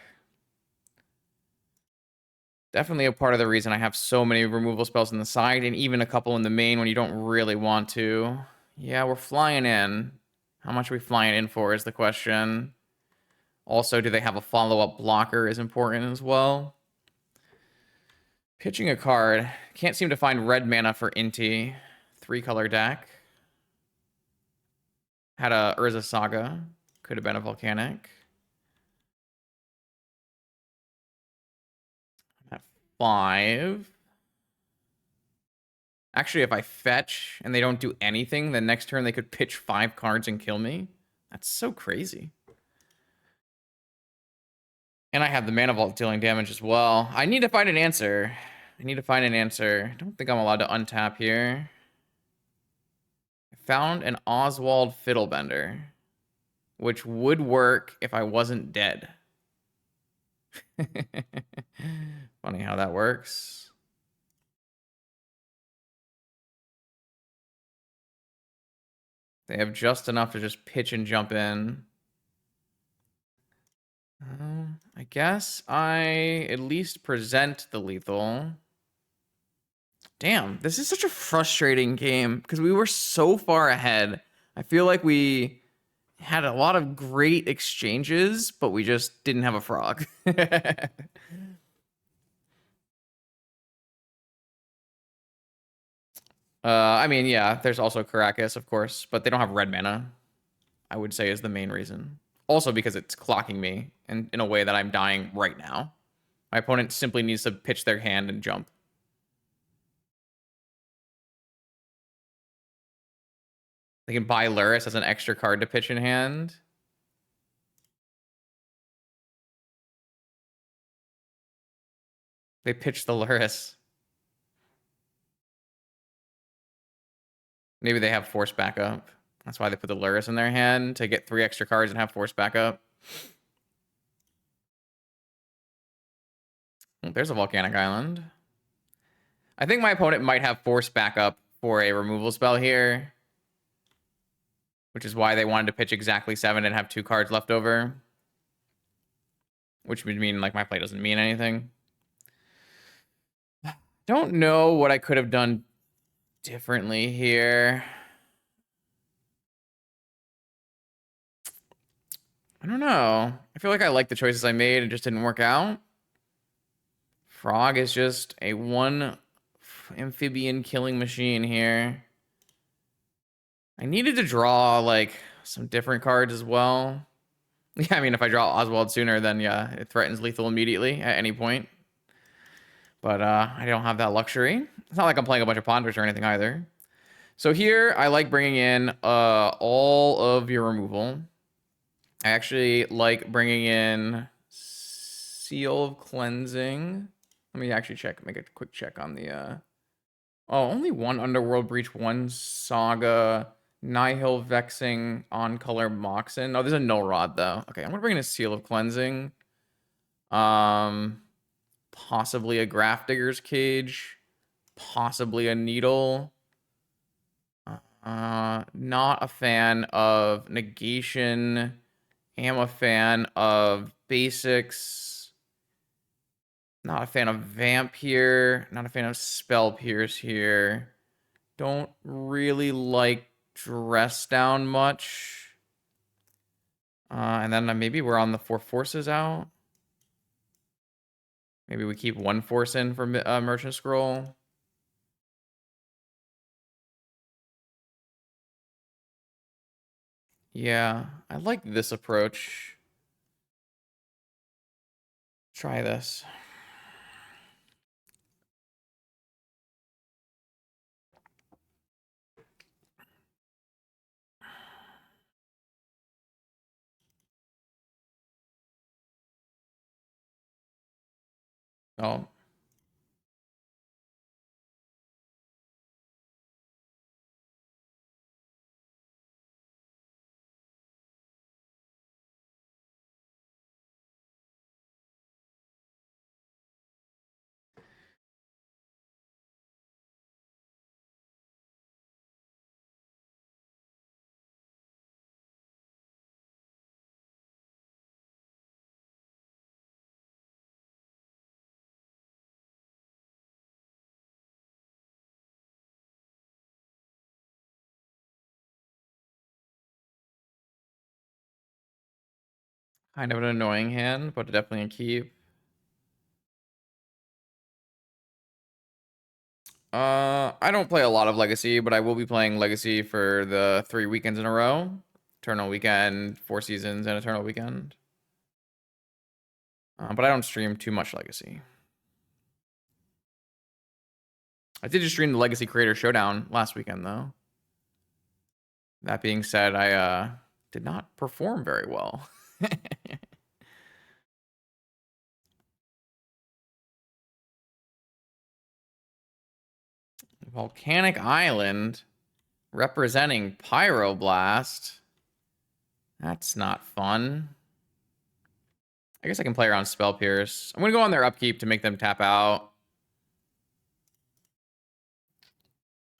Definitely a part of the reason I have so many removal spells on the side and even a couple in the main when you don't really want to. Yeah, we're flying in. How much are we flying in for is the question. Also, do they have a follow-up blocker is important as well. Pitching a card. Can't seem to find red mana for Inti. 3-color deck. Had a Urza Saga. Could have been a Volcanic. At 5. Actually, if I fetch and they don't do anything, then next turn they could pitch 5 cards and kill me. That's so crazy. And I have the Mana Vault dealing damage as well. I need to find an answer. I need to find an answer. I don't think I'm allowed to untap here. I found an Oswald Fiddlebender, which would work if I wasn't dead. Funny how that works. They have just enough to just pitch and jump in. I guess I at least present the lethal. Damn, this is such a frustrating game because we were so far ahead. I feel like we had a lot of great exchanges, but we just didn't have a frog. I mean, yeah, there's also Caracas, of course, but they don't have red mana, I would say is the main reason. Also because it's clocking me in a way that I'm dying right now. My opponent simply needs to pitch their hand and jump. They can buy Lurrus as an extra card to pitch in hand. They pitch the Lurrus. Maybe they have force backup. That's why they put the Lurrus in their hand, to get 3 extra cards and have force backup. There's a volcanic island. I think my opponent might have force backup for a removal spell here, which is why they wanted to pitch exactly 7 and have 2 cards left over, which would mean like my play doesn't mean anything. Don't know what I could have done differently here. I don't know. I feel like I like the choices I made. It just didn't work out. Frog is just a 1 amphibian killing machine here. I needed to draw like some different cards as well. Yeah, I mean, if I draw Oswald sooner, then yeah, it threatens lethal immediately at any point. But I don't have that luxury. It's not like I'm playing a bunch of Ponders or anything either. So here, I like bringing in all of your removal. I actually like bringing in Seal of Cleansing. Let me actually check, make a quick check on the... Oh, only 1 Underworld Breach, 1 Saga, Nihil Vexing, On Color Moxen. Oh, there's a Null Rod, though. Okay, I'm going to bring in a Seal of Cleansing. Possibly a Grafdigger's Cage. Possibly a Needle. Not a fan of Negation. Am a fan of Basics. Not a fan of Vamp here. Not a fan of Spell Pierce here. Don't really like Dress Down much. And then maybe we're on the 4 forces out. Maybe we keep 1 force in for Merchant Scroll. Yeah, I like this approach. Try this. Oh. Kind of an annoying hand, but definitely a keep. I don't play a lot of Legacy, but I will be playing Legacy for the 3 weekends in a row. Eternal Weekend, 4 Seasons, and Eternal Weekend. But I don't stream too much Legacy. I did just stream the Legacy Creator Showdown last weekend, though. That being said, I did not perform very well. Volcanic Island representing Pyroblast. That's not fun. I guess I can play around Spell Pierce. I'm going to go on their upkeep to make them tap out.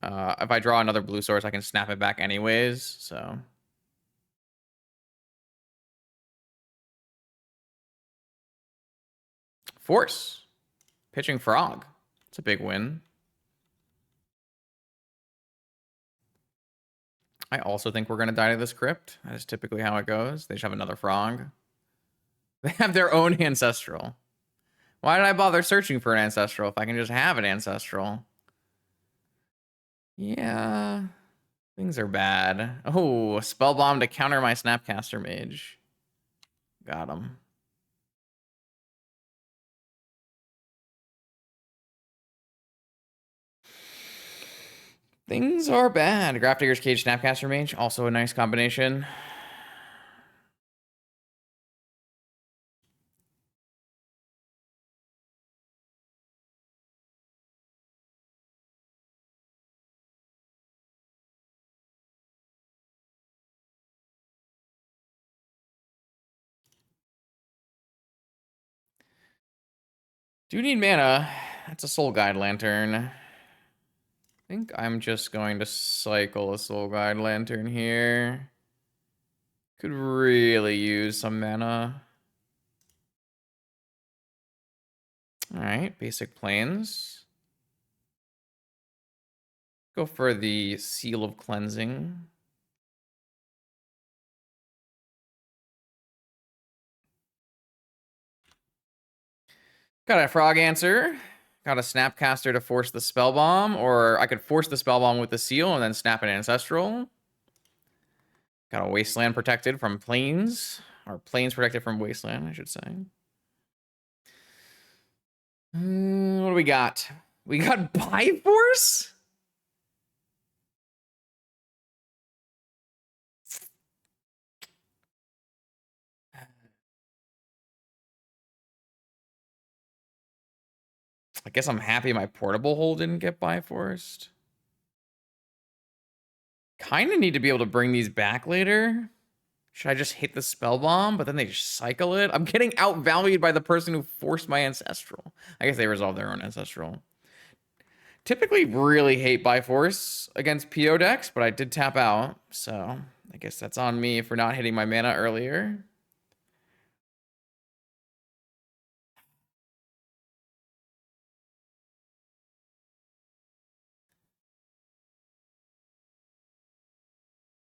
If I draw another blue source, I can snap it back anyways, so... Force. Pitching Frog. It's a big win. I also think we're going to die to this crypt. That is typically how it goes. They just have another frog. They have their own ancestral. Why did I bother searching for an ancestral if I can just have an ancestral? Yeah. Things are bad. Oh, spell bomb to counter my Snapcaster Mage. Got him. Things are bad. Grafdigger's Cage, Snapcaster Mage, also a nice combination. Do need mana. That's a Soul Guide Lantern. I think I'm just going to cycle a Soul Guide Lantern here. Could really use some mana. Alright, basic planes. Go for the Seal of Cleansing. Got a Frog Answer. Got a Snapcaster to force the Spell Bomb, or I could force the Spell Bomb with the Seal and then snap an Ancestral. Got a Wasteland protected from Plains, or Plains protected from Wasteland, I should say. What do we got? We got Bifrost? I guess I'm happy my portable hole didn't get Bifrost. Kind of need to be able to bring these back later. Should I just hit the spell bomb, but then they just cycle it? I'm getting outvalued by the person who forced my ancestral. I guess they resolve their own ancestral. Typically really hate Bifrost against PO decks, but I did tap out, so I guess that's on me for not hitting my mana earlier.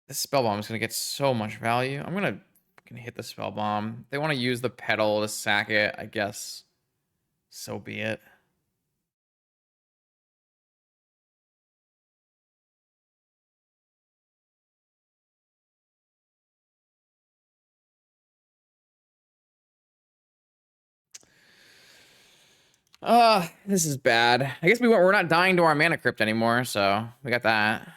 This spell bomb is going to get so much value. I'm going to hit the spell bomb. They want to use the pedal to sack it, I guess. So be it. This is bad. I guess we're not dying to our mana crypt anymore, so we got that.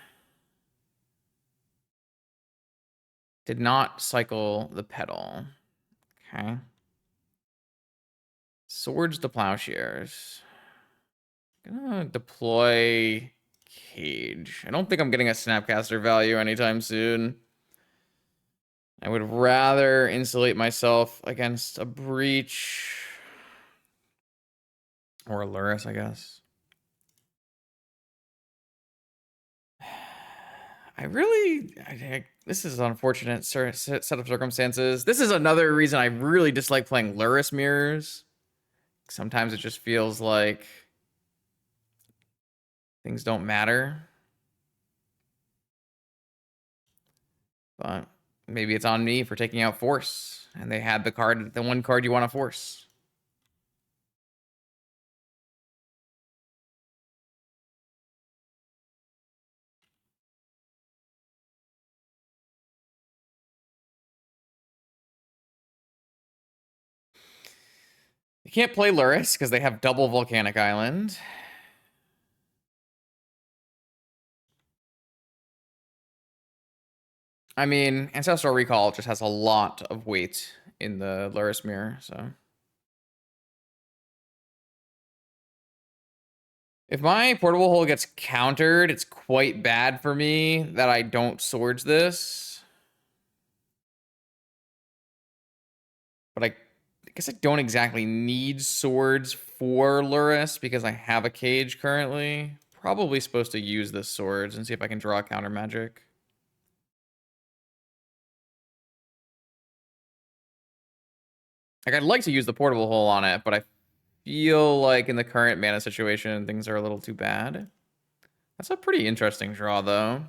Did not cycle the pedal. Okay. Swords to Plowshares. Gonna deploy Cage. I don't think I'm getting a Snapcaster value anytime soon. I would rather insulate myself against a Breach. Or a Lurrus, I guess. This is an unfortunate set of circumstances. This is another reason I really dislike playing Lurrus mirrors. Sometimes it just feels like things don't matter. But maybe it's on me for taking out Force. And they had the one card you want to force. You can't play Lurrus because they have double Volcanic Island. I mean, Ancestral Recall just has a lot of weight in the Lurrus mirror, so. If my portable hole gets countered, it's quite bad for me that I don't swords this. But I guess I don't exactly need swords for Lurrus because I have a cage currently. Probably supposed to use the swords and see if I can draw counter magic. Like, I'd like to use the portable hole on it, but I feel like in the current mana situation, things are a little too bad. That's a pretty interesting draw, though.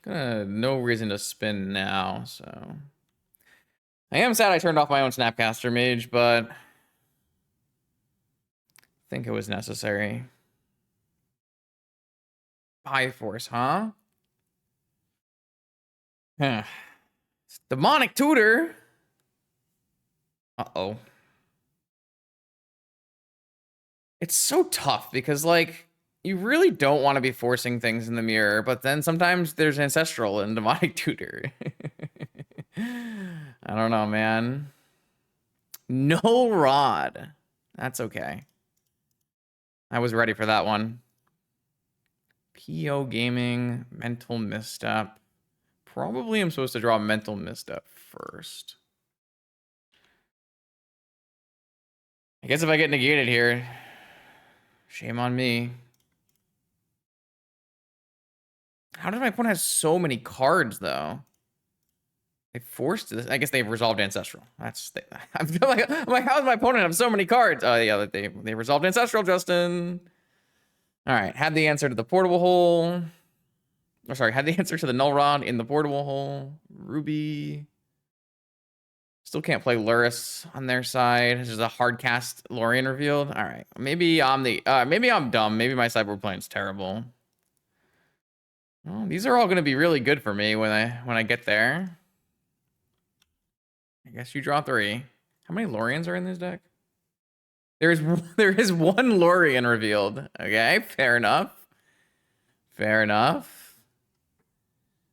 No reason to spin now, so... I am sad I turned off my own Snapcaster Mage, but... I think it was necessary. High Force, huh? Demonic Tutor? Uh-oh. It's so tough because, like, you really don't want to be forcing things in the mirror, but then sometimes there's Ancestral and Demonic Tutor. I don't know, man. No Rod. That's okay. I was ready for that one. PO Gaming, Mental Misstep. Probably I'm supposed to draw Mental Misstep first. I guess if I get negated here, shame on me. How did my opponent have so many cards, though? They forced this. I guess they've resolved Ancestral. I'm like, how does my opponent have so many cards? Oh, yeah, they resolved Ancestral, Justin. All right, had the answer to the portable hole. Oh, sorry, had the answer to the Null Rod in the portable hole. Ruby. Still can't play Lurrus on their side. This is a hard cast Lorien revealed. All right, maybe I'm dumb. Maybe my sideboard plan's terrible. Well, these are all going to be really good for me when I get there. I guess you draw 3. How many Loriens are in this deck? There is one Lorien revealed. Okay, fair enough. Fair enough.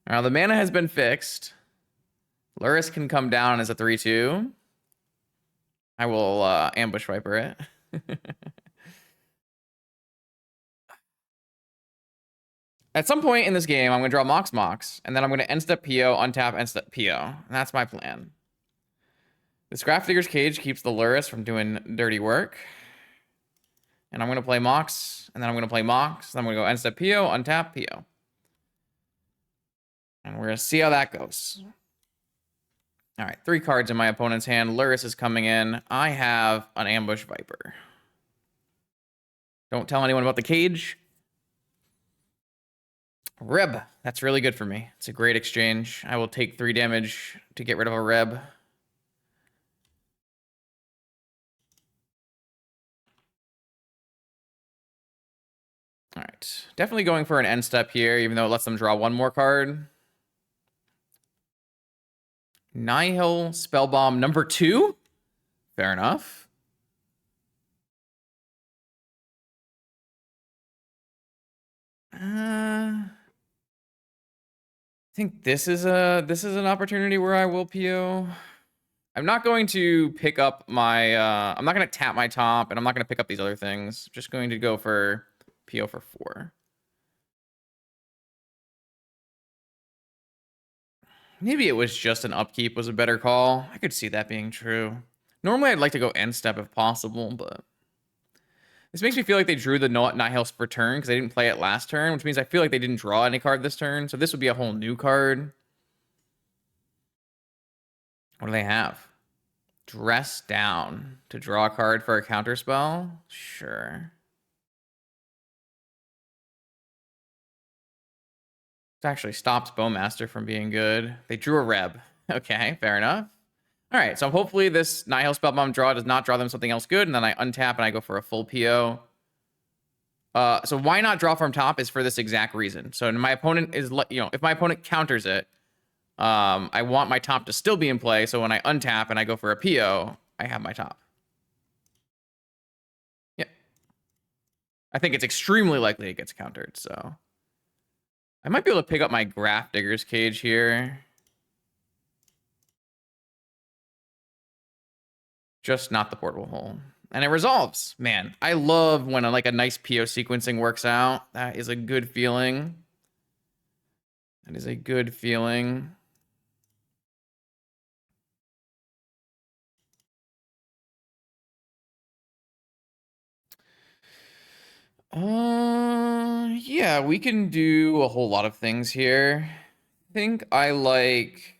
Now the mana has been fixed. Lurrus can come down as a 3/2. I will ambush Viper it. At some point in this game, I'm going to draw Mox, and then I'm going to end step PO, untap, end step PO. And that's my plan. This Graph Digger's Cage keeps the Lurrus from doing dirty work. And I'm going to play Mox, and then I'm going to play Mox, then I'm going to go end step PO, untap, PO. And we're going to see how that goes. All right, 3 cards in my opponent's hand. Lurrus is coming in. I have an Ambush Viper. Don't tell anyone about the cage. Reb. That's really good for me. It's a great exchange. I will take 3 damage to get rid of a Reb. All right. Definitely going for an end step here, even though it lets them draw 1 more card. Nihil Spellbomb number 2? Fair enough. I think this is an opportunity where I will PO. I'm not going to pick up my I'm not going to tap my top, and I'm not going to pick up these other things. I'm just going to go for PO for 4. Maybe it was just an upkeep was a better call. I could see that being true. Normally, I'd like to go end step if possible, but this makes me feel like they drew the Nihil's for turn because they didn't play it last turn, which means I feel like they didn't draw any card this turn. So this would be a whole new card. What do they have? Dress Down to draw a card for a counter spell? Sure. It actually stops Bowmaster from being good. They drew a Reb. Okay, fair enough. All right, so hopefully this Nihil Spellbomb draw does not draw them something else good, and then I untap and I go for a full PO. So why not draw from top is for this exact reason. So my opponent is, if my opponent counters it, I want my top to still be in play. So when I untap and I go for a PO, I have my top. Yeah. I think it's extremely likely it gets countered, so. I might be able to pick up my Graph Digger's Cage here. Just not the portable hole. And it resolves. Man, I love when like a nice PO sequencing works out. That is a good feeling. That is a good feeling. Yeah, we can do a whole lot of things here. I think I like...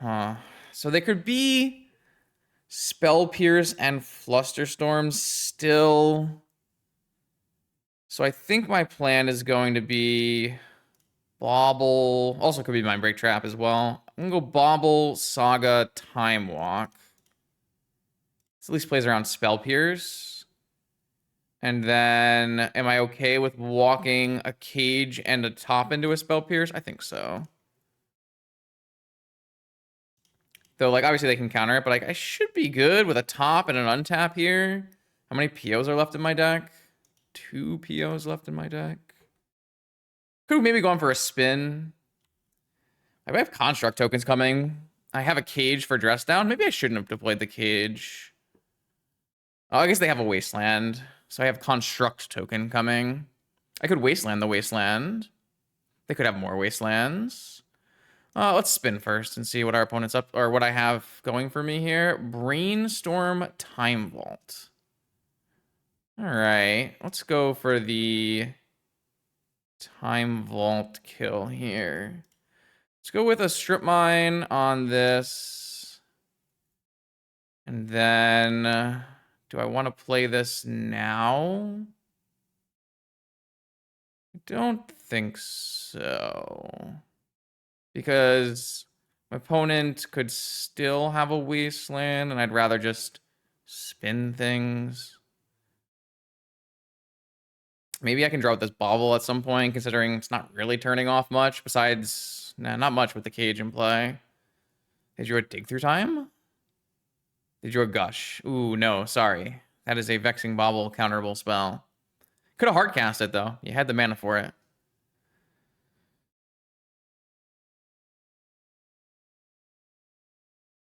So they could be Spell Pierce and Flusterstorm still. So I think my plan is going to be Bobble. Also could be Mind Break Trap as well. I'm gonna go Bobble, Saga, Time Walk. This at least plays around Spell Pierce. And then, am I okay with walking a Cage and a top into a Spell Pierce? I think so. Though, like, obviously they can counter it, but like, I should be good with a top and an untap here. How many POs are left in my deck? 2 POs left in my deck. Could maybe go on for a spin. I have construct tokens coming. I have a Cage for dress down. Maybe I shouldn't have deployed the Cage. Oh, I guess they have a Wasteland. So I have construct token coming. I could Wasteland the Wasteland. They could have more Wastelands. Let's spin first and see what our opponent's up, or what I have going for me here. Brainstorm Time Vault. All right, let's go for the Time Vault kill here. Let's go with a Strip Mine on this. And then, do I want to play this now? I don't think so. Because my opponent could still have a Wasteland, and I'd rather just spin things. Maybe I can draw with this Bobble at some point, considering it's not really turning off much, besides, nah, not much with the Cage in play. Did you a Dig Through Time? Did you a Gush? Ooh, no, sorry. That is a Vexing Bobble counterable spell. Could have hardcast it, though. You had the mana for it.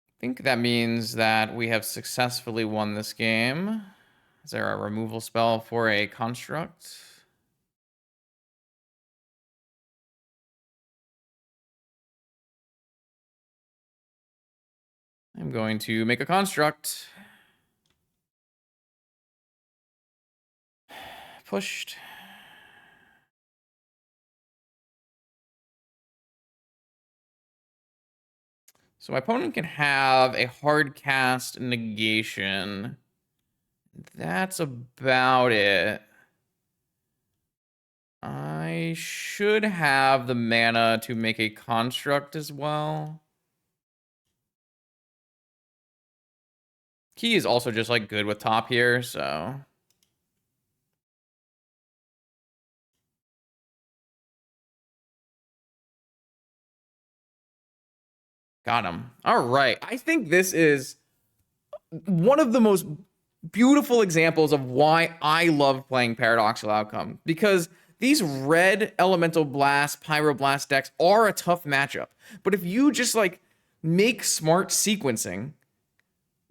I think that means that we have successfully won this game. Is there a removal spell for a construct? I'm going to make a construct. Pushed. So my opponent can have a hard cast negation. That's about it. I should have the mana to make a construct as well. Key is also just like good with top here, so. Got him. All right. I think this is one of the most beautiful examples of why I love playing Paradoxical Outcome, because these red Elemental Blast, Pyroblast decks are a tough matchup. But if you just like make smart sequencing,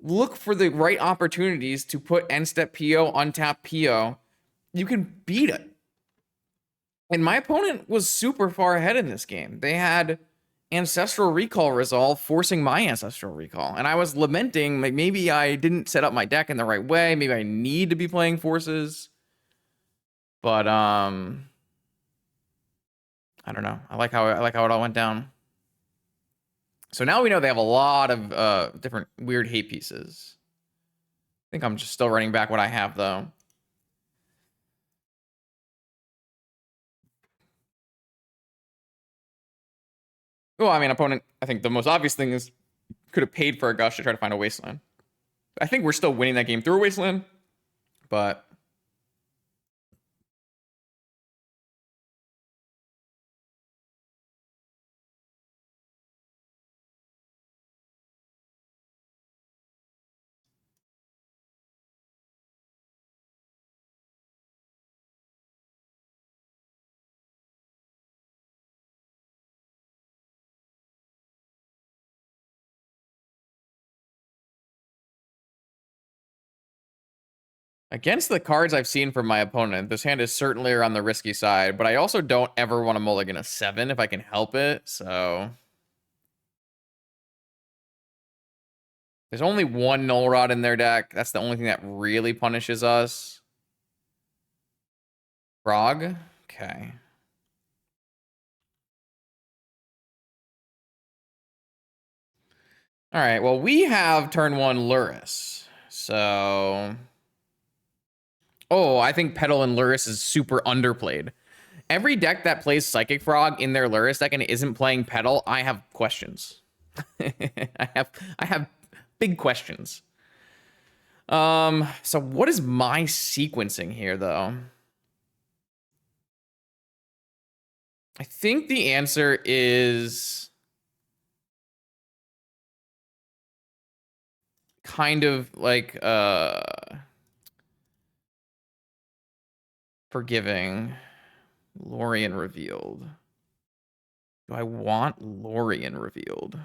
look for the right opportunities to put end step PO, untap PO, you can beat it. And my opponent was super far ahead in this game. They had Ancestral Recall resolve, forcing my Ancestral Recall. And I was lamenting, like, maybe I didn't set up my deck in the right way. Maybe I need to be playing forces. But I don't know. I like how it all went down. So now we know they have a lot of different weird hate pieces. I think I'm just still running back what I have, though. Well, I mean, opponent, I think the most obvious thing is could have paid for a Gush to try to find a Wasteland. I think we're still winning that game through a Wasteland, but Against the cards I've seen from my opponent, this hand is certainly on the risky side, but I also don't ever want to mulligan a 7 if I can help it, so... There's only one Null Rod in their deck. That's the only thing that really punishes us. Frog? Okay. Alright, well, we have turn 1 Lurrus. So... Oh, I think Petal and Lurrus is super underplayed. Every deck that plays Psychic Frog in their Lurrus deck and isn't playing Petal, I have questions. I have big questions. So what is my sequencing here, though? I think the answer is kind of like forgiving. Lorien revealed. Do I want Lorien revealed?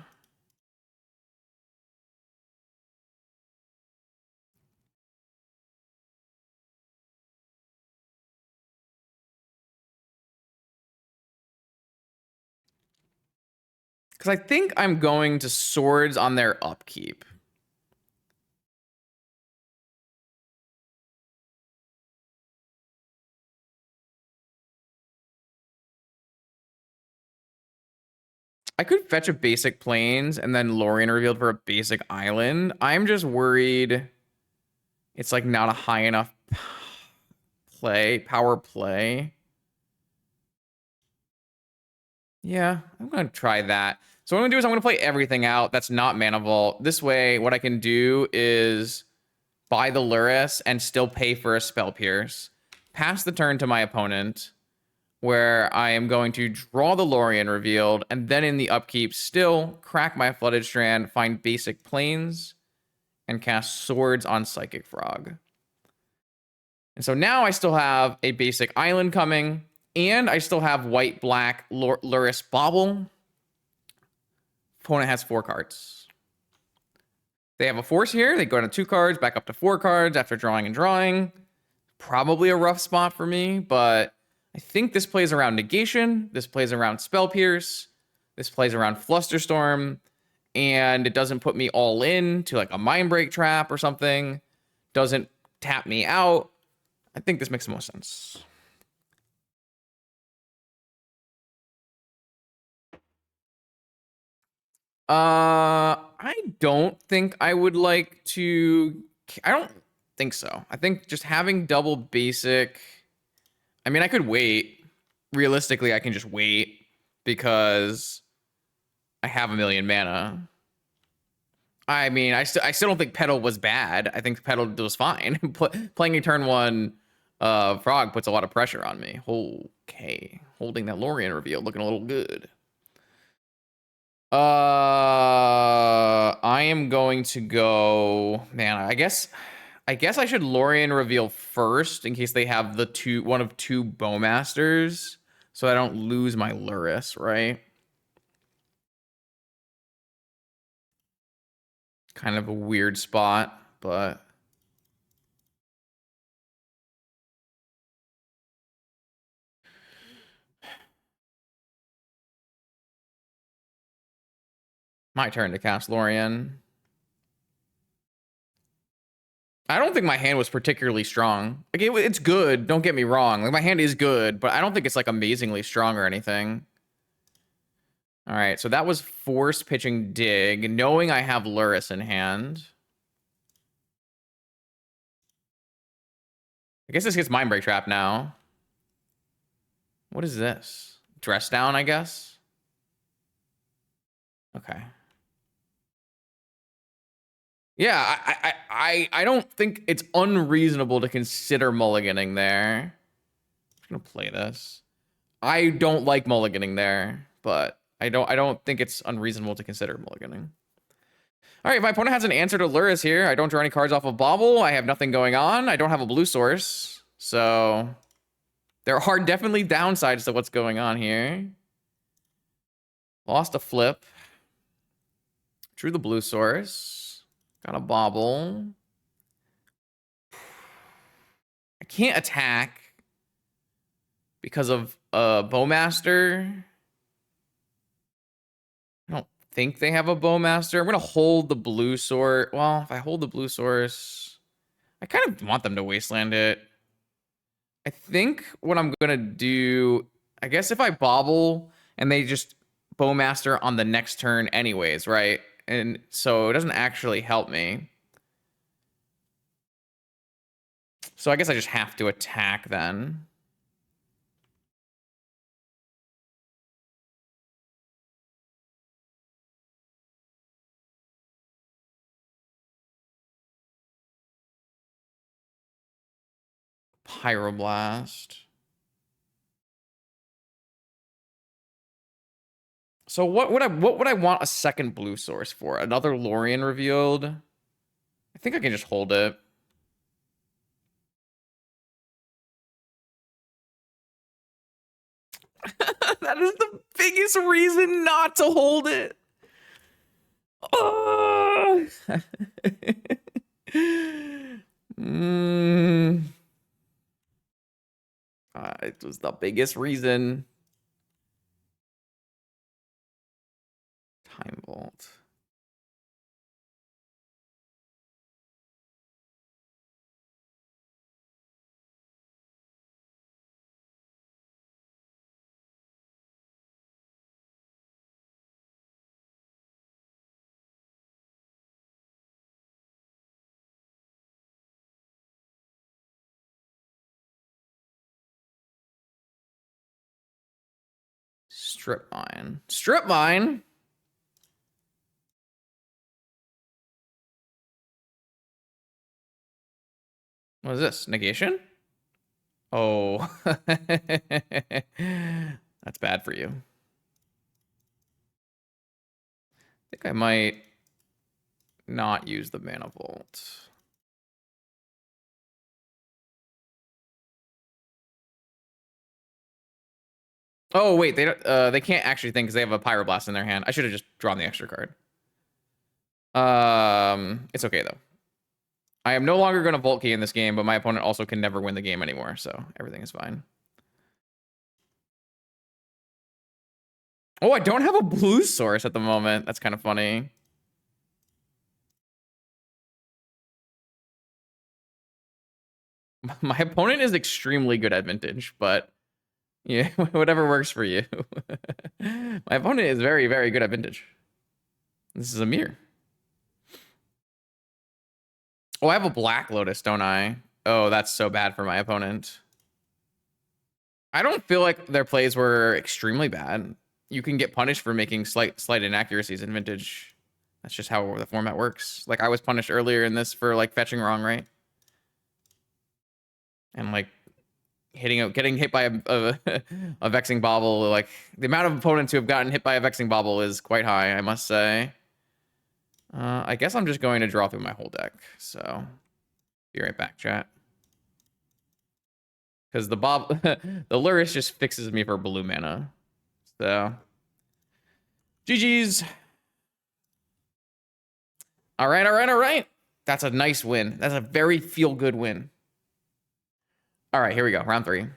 Because I think I'm going to Swords on their upkeep. I could fetch a basic Plains and then Lorien revealed for a basic island. I'm just worried it's like not a high enough power play. Yeah, I'm going to try that. So what I'm going to do is I'm going to play everything out that's not Mana Vault. This way, what I can do is buy the Lurrus and still pay for a Spell Pierce. Pass the turn to my opponent, where I am going to draw the Lorien revealed, and then in the upkeep, still crack my Flooded Strand, find basic Plains, and cast Swords on Psychic Frog. And so now I still have a basic island coming, and I still have white-black Lurrus Bauble. Opponent has 4 cards. They have a force here. They go down to 2 cards, back up to 4 cards after drawing and drawing. Probably a rough spot for me, but I think this plays around Negation. This plays around Spell Pierce. This plays around Flusterstorm. And it doesn't put me all in to like a Mindbreak trap or something. Doesn't tap me out. I think this makes the most sense. I don't think I would like to... I don't think so. I think just having double basic... I mean, I could wait. Realistically, I can just wait because I have a million mana. I mean, I still don't think Petal was bad. I think Petal was fine. Playing a turn 1 Frog puts a lot of pressure on me. Okay. Holding that Lorien reveal, looking a little good. I am going to go... Man, I guess I should Lorien reveal first in case they have the one of 2 Bowmasters, so I don't lose my Lurrus, right? Kind of a weird spot, but... My turn to cast Lorien. I don't think my hand was particularly strong. Like, it's good, don't get me wrong. Like, my hand is good, but I don't think it's, like, amazingly strong or anything. All right, so that was force pitching dig, knowing I have Lurrus in hand. I guess this gets Mindbreak Trap now. What is this? Dress down, I guess? Okay. Yeah, I don't think it's unreasonable to consider mulliganing there. I'm gonna play this. I don't like mulliganing there, but I don't think it's unreasonable to consider mulliganing. All right, my opponent has an answer to Lurrus here. I don't draw any cards off of Bauble. I have nothing going on. I don't have a blue source, so there are definitely downsides to what's going on here. Lost a flip. Drew the blue source. Got a Bauble. can't attack because of Bowmaster. I don't think they have a Bowmaster. I'm gonna hold the blue source. Well, if I hold the blue source, I kind of want them to wasteland it. I think what I'm gonna do, I guess if I bobble and they just Bowmaster on the next turn anyways, right? And so it doesn't actually help me. So I guess I just have to attack then. Pyroblast. So what would I want a second blue source for? Another Lorien revealed? I think I can just hold it. That is the biggest reason not to hold it. Oh. It was the biggest reason. Time Vault. Strip Mine. Strip Mine? What is this? Negation? Oh. That's bad for you. I think I might not use the Mana Vault. Oh wait, they can't actually think because they have a Pyroblast in their hand. I should have just drawn the extra card. It's okay though. I am no longer going to Vault Key in this game, but my opponent also can never win the game anymore, so everything is fine. Oh, I don't have a blue source at the moment. That's kind of funny. My opponent is extremely good at Vintage, but yeah, whatever works for you. My opponent is very, very good at Vintage. This is a mirror. Oh, I have a Black Lotus, don't I? Oh, that's so bad for my opponent. I don't feel like their plays were extremely bad. You can get punished for making slight inaccuracies in Vintage. That's just how the format works. Like I was punished earlier in this for like fetching wrong, right? And like getting hit by a Vexing Bauble. Like the amount of opponents who have gotten hit by a Vexing Bauble is quite high, I must say. I guess I'm just going to draw through my whole deck. So be right back, chat. Because the Lurrus just fixes me for blue mana. So GG's. All right, all right, all right. That's a nice win. That's a very feel-good win. All right, here we go. Round 3.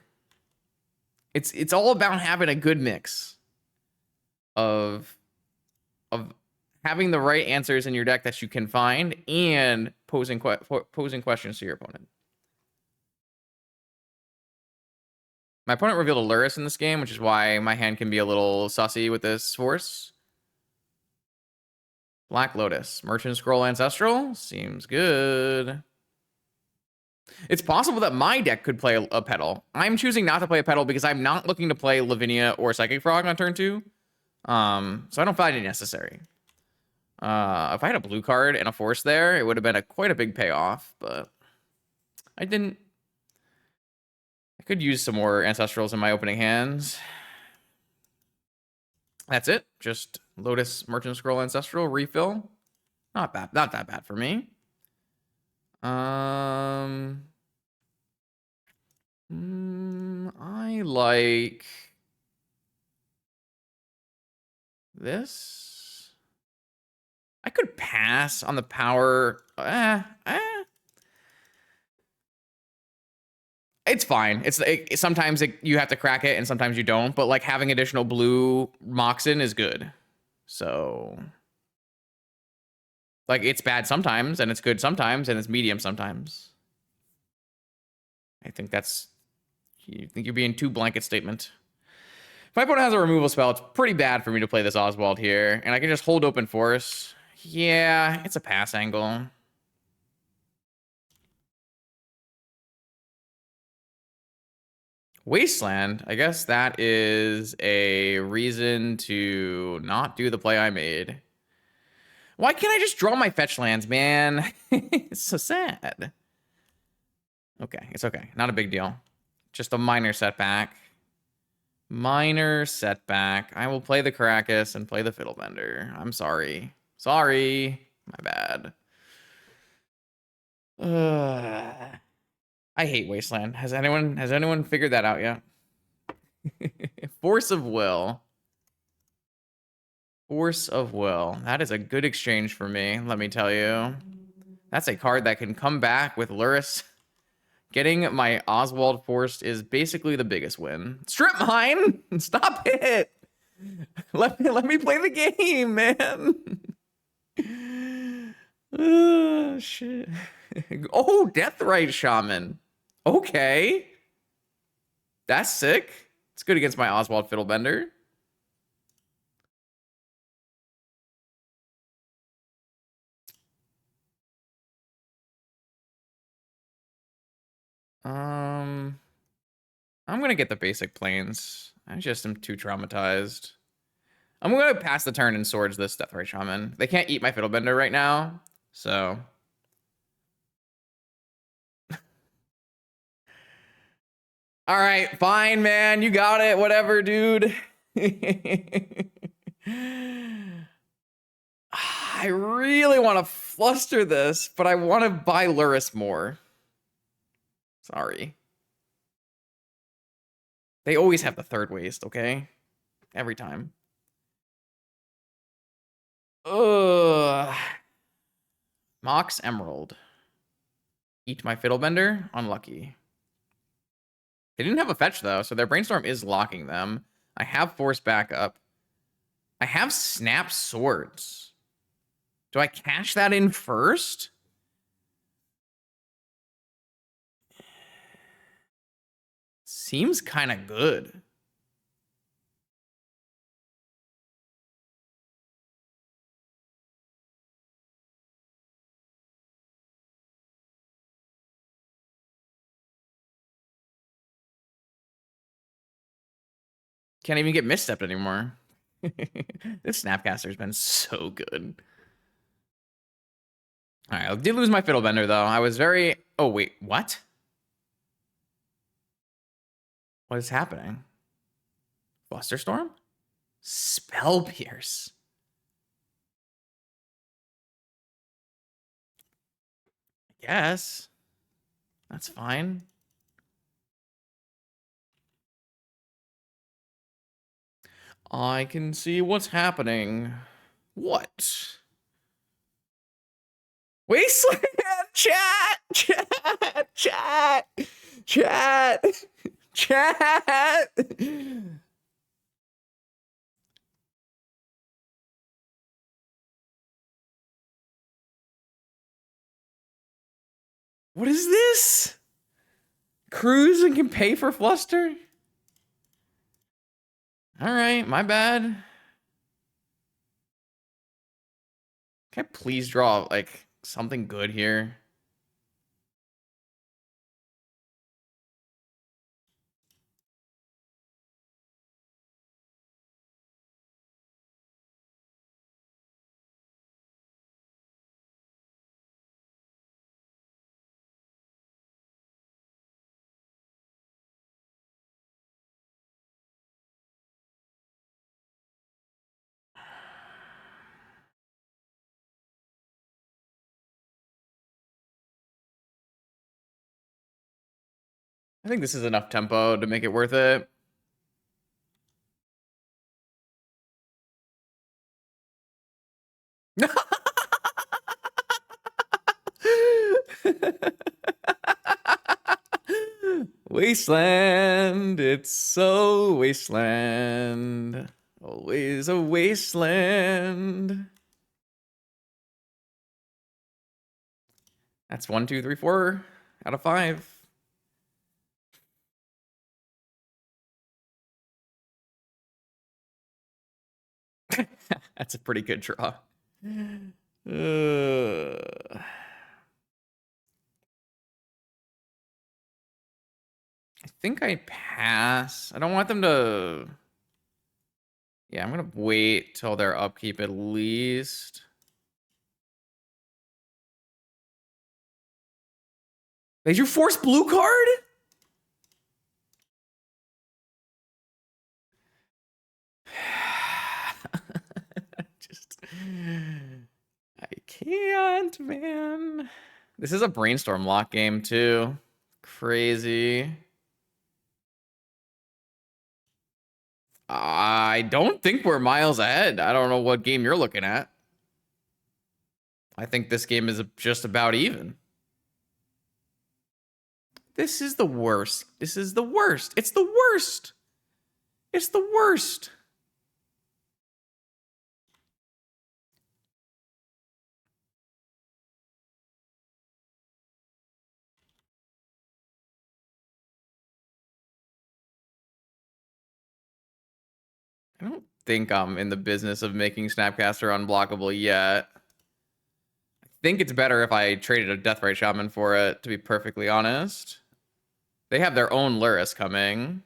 It's all about having a good mix of having the right answers in your deck that you can find and posing questions to your opponent. My opponent revealed a Lurrus in this game, which is why my hand can be a little sussy with this force. Black Lotus. Merchant Scroll Ancestral. Seems good. It's possible that my deck could play a Petal. I'm choosing not to play a Petal because I'm not looking to play Lavinia or Psychic Frog on turn 2. So I don't find it necessary. If I had a blue card and a force there, it would have been quite a big payoff, but I didn't. I could use some more Ancestrals in my opening hands. That's it. Just Lotus Merchant Scroll Ancestral refill. Not bad. Not that bad for me. I like this. I could pass on the power. It's fine. Sometimes you have to crack it and sometimes you don't, but like having additional blue Moxen is good. So like it's bad sometimes and it's good sometimes and it's medium sometimes. I think you think you're being too blanket statement. If my opponent has a removal spell, it's pretty bad for me to play this Oswald here, and I can just hold open force. Yeah, it's a pass angle. Wasteland, I guess that is a reason to not do the play I made. Why can't I just draw my fetch lands, man? It's so sad. Okay, it's okay. Not a big deal. Just a minor setback. Minor setback. I will play the Caracas and play the Fiddlebender. I'm sorry. Sorry. My bad. I hate Wasteland. Has anyone figured that out yet? Force of Will. Force of Will. That is a good exchange for me, let me tell you. That's a card that can come back with Lurrus. Getting my Oswald forced is basically the biggest win. Strip mine! Stop it! Let me play the game, man. Oh, shit. Oh, Deathrite Shaman. Okay. That's sick. It's good against my Oswald Fiddlebender. I'm gonna get the basic planes. I just am too traumatized. I'm gonna pass the turn and swords this Deathrite Shaman. They can't eat my Fiddlebender right now, so. All right, fine, man. You got it. Whatever, dude. I really want to fluster this, but I want to buy Lurrus more. Sorry. They always have the third waste, okay? Every time. Ugh. Mox Emerald. Eat my Fiddlebender? Unlucky. They didn't have a fetch, though, so their Brainstorm is locking them. I have Force backup. I have Snap Swords. Do I cash that in first? Seems kind of good. Can't even get misstepped anymore. This Snapcaster's been so good. All right, I did lose my Fiddlebender, though. I was very... Oh, wait, what? What is happening? Flusterstorm? Spell Pierce. I guess. That's fine. I can see what's happening. What? Wasteland! Chat! Chat! Chat! Chat! Chat! What is this? Cruise and can pay for Fluster? All right, my bad. Can I please draw, like, something good here? I think this is enough tempo to make it worth it. Wasteland, it's so wasteland. Always a wasteland. That's 1, 2, 3, 4 out of 5. That's a pretty good draw. I think I pass. I don't want them to... Yeah, I'm going to wait till their upkeep at least. They drew force blue card? Just... I can't, man. This is a brainstorm lock game, too. Crazy. I don't think we're miles ahead. I don't know what game you're looking at. I think this game is just about even. This is the worst. This is the worst. It's the worst. It's the worst. I don't think I'm in the business of making Snapcaster unblockable yet. I think it's better if I traded a Deathrite Shaman for it, to be perfectly honest. They have their own Lurrus coming.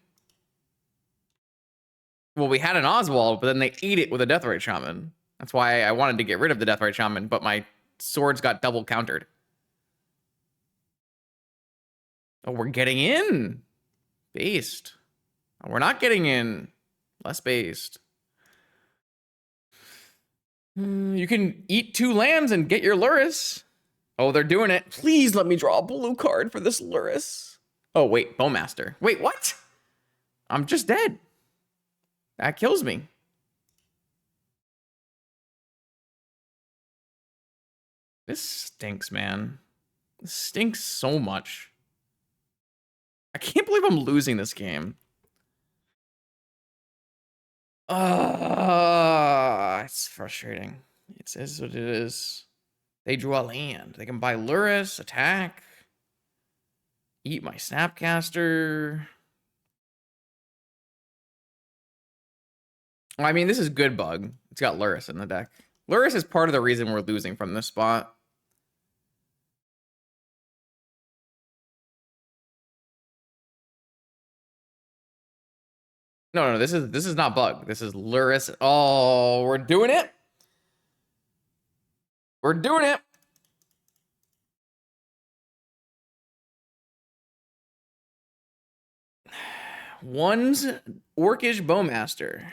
Well, we had an Oswald, but then they ate it with a Deathrite Shaman. That's why I wanted to get rid of the Deathrite Shaman, but my swords got double countered. Oh, we're getting in. Based. Oh, we're not getting in. Less based. You can eat 2 lands and get your Lurrus. Oh, they're doing it. Please let me draw a blue card for this Lurrus. Oh, wait. Bowmaster. Wait, what? I'm just dead. That kills me. This stinks, man. This stinks so much. I can't believe I'm losing this game. It's frustrating. It is what it is. They drew a land. They can buy Lurrus, attack, eat my Snapcaster. I mean, this is good bug. It's got Lurrus in the deck. Lurrus is part of the reason we're losing from this spot. No, this is not bug. This is Lurrus. Oh, we're doing it. We're doing it. One's Orcish Bowmaster.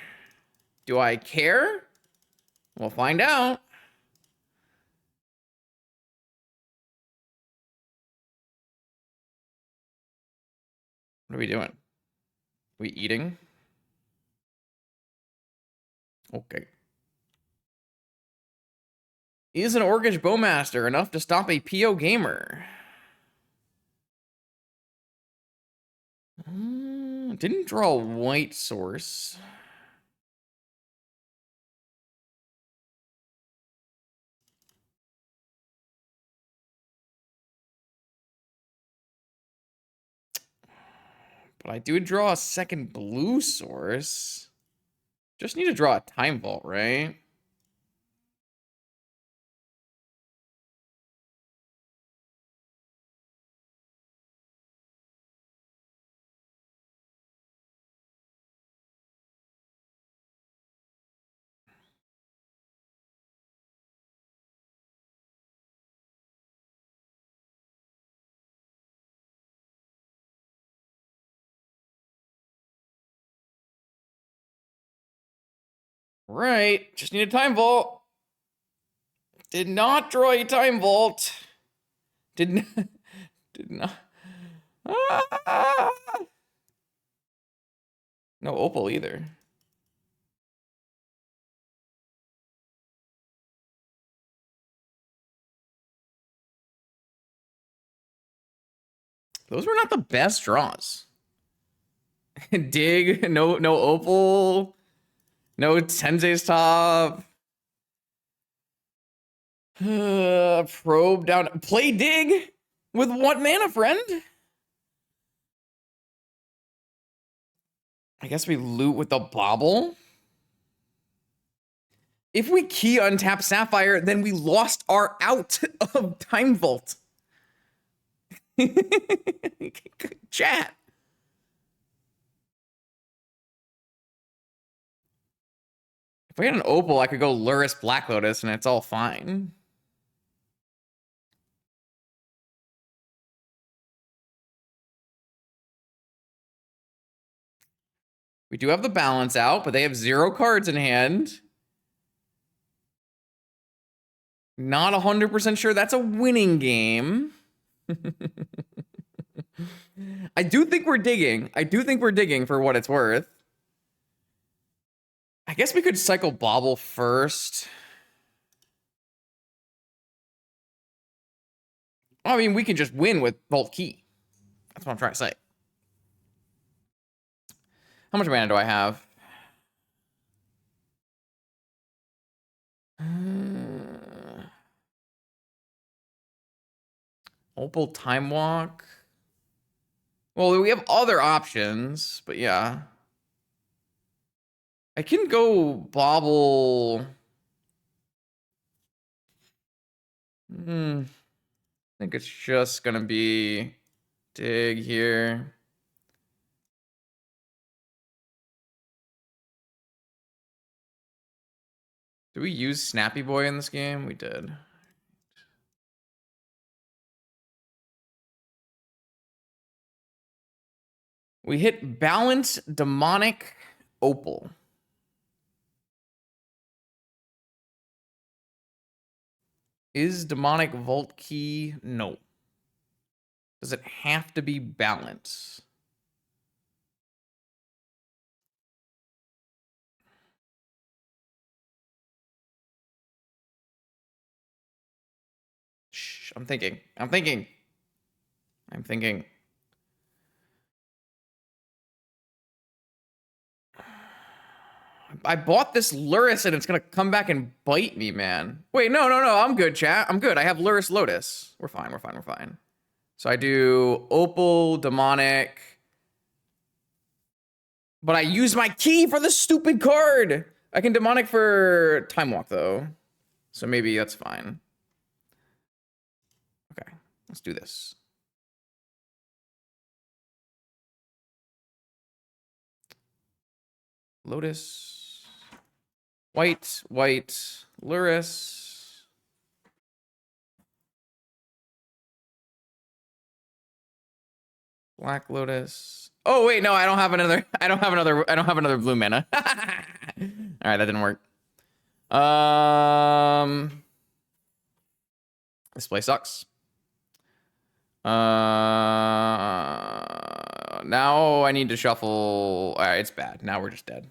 Do I care? We'll find out. What are we doing? We eating? Okay. Is an Orcish Bowmaster enough to stop a PO gamer? Didn't draw a white source. But I do draw a second blue source. Just need to draw a Time Vault, right? Right. Just need a Time Vault. Did not draw a Time Vault. Did not. Did not. Ah! No Opal either. Those were not the best draws. Dig, no Opal, no Tensei's Top. Probe down. Play Dig with 1 mana, friend. I guess we loot with the Bobble. If we key untap Sapphire, then we lost our out of Time Vault. Chat. If we had an Opal, I could go Lurrus Black Lotus and it's all fine. We do have the balance out, but they have 0 cards in hand. Not 100% sure that's a winning game. I do think we're digging. I do think we're digging for what it's worth. I guess we could cycle Bobble first. I mean, we can just win with Vault Key. That's what I'm trying to say. How much mana do I have? Opal Time Walk. Well, we have other options, but yeah. I can go Bobble. I think it's just gonna be Dig here. Did we use Snappy Boy in this game? We did. We hit Balance Demonic Opal. Is Demonic Vault Key? No. Does it have to be Balance? Shh, I'm thinking. I bought this Lurrus and it's gonna come back and bite me, man. Wait, no. I'm good, chat. I'm good. I have Lurrus Lotus. We're fine. So I do Opal, Demonic. But I use my key for the stupid card. I can Demonic for Time Walk, though. So maybe that's fine. Okay, let's do this. Lotus. White, Lurrus. Black Lotus. Oh wait, no, I don't have another blue mana. All right, that didn't work. This play sucks. Now I need to shuffle. All right, it's bad. Now we're just dead.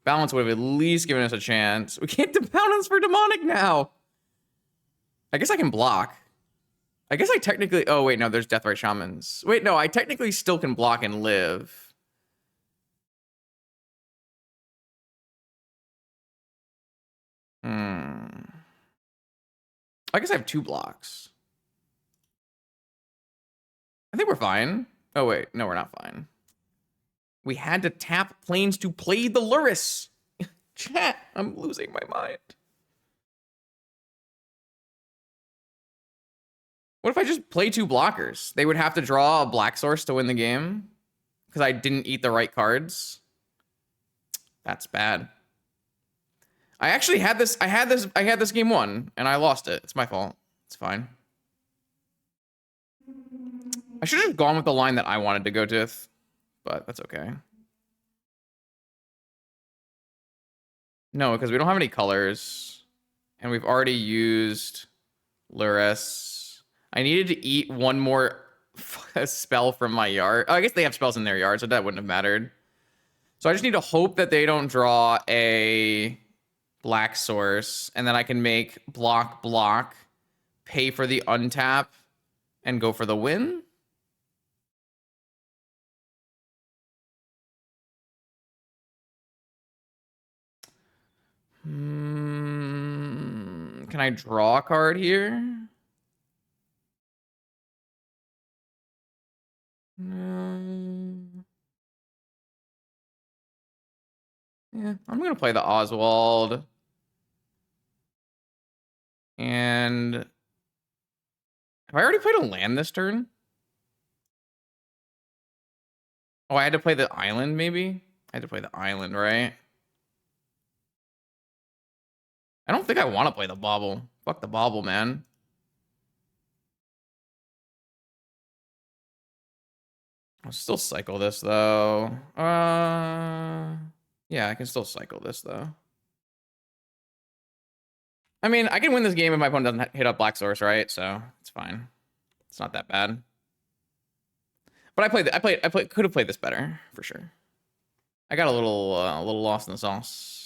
Balance would have at least given us a chance. We can't balance for Demonic now. I guess I can block. I guess I technically... Oh, wait, no, there's Deathrite Shamans. Wait, no, I technically still can block and live. I guess I have 2 blocks. I think we're fine. Oh, wait, no, we're not fine. We had to tap planes to play the Lurrus. Chat, I'm losing my mind. What if I just play 2 blockers? They would have to draw a black source to win the game because I didn't eat the right cards. That's bad. I actually had this. I had this game 1 and I lost it. It's my fault. It's fine. I should have gone with the line that I wanted to go with, but that's okay. No, because we don't have any colors and we've already used Lurrus. I needed to eat 1 more spell from my yard. Oh, I guess they have spells in their yard, so that wouldn't have mattered. So I just need to hope that they don't draw a black source, and then I can make block, pay for the untap, and go for the win. Can I draw a card here? No. Yeah, I'm gonna play the Oswald. And have I already played a land this turn? Oh, I had to play the island, maybe? I had to play the island, right? I don't think I want to play the bauble. Fuck the bauble, man. I'll still cycle this, though. Yeah, I can still cycle this, though. I mean, I can win this game if my opponent doesn't hit up Black Source, right? So it's fine. It's not that bad. But I could have played this better, for sure. I got a little lost in the sauce.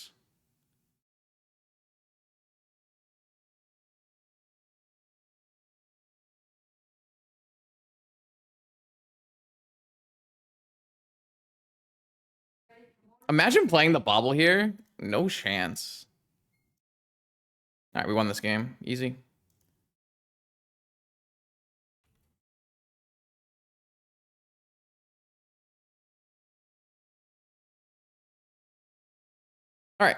Imagine playing the bauble here. No chance. All right, we won this game. Easy. All right.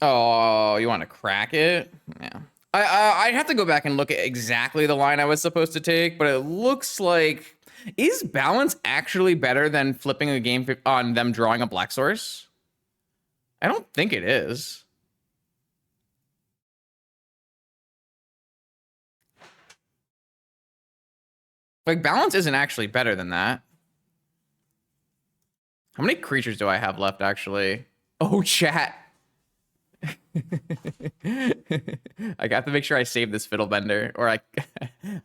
Oh, you want to crack it? Yeah. I'd have to go back and look at exactly the line I was supposed to take, but it looks like... Is balance actually better than flipping a game on them drawing a Black Source? I don't think it is. Like, balance isn't actually better than that. How many creatures do I have left, actually? Oh, chat. I got to make sure I save this Fiddlebender, or I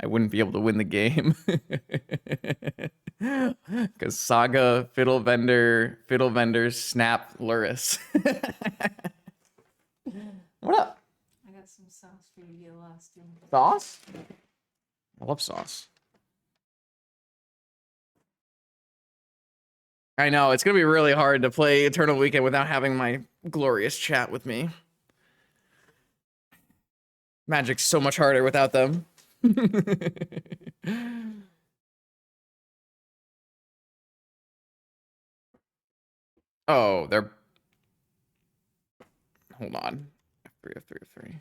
wouldn't be able to win the game. Because Saga, Fiddlebender, Snap, Lurrus. What up? I got some sauce for you to get lost in. Sauce? I love sauce. I know, it's going to be really hard to play Eternal Weekend without having my glorious chat with me. Magic's so much harder without them. Oh, they're... Hold on. F3, F3, F3.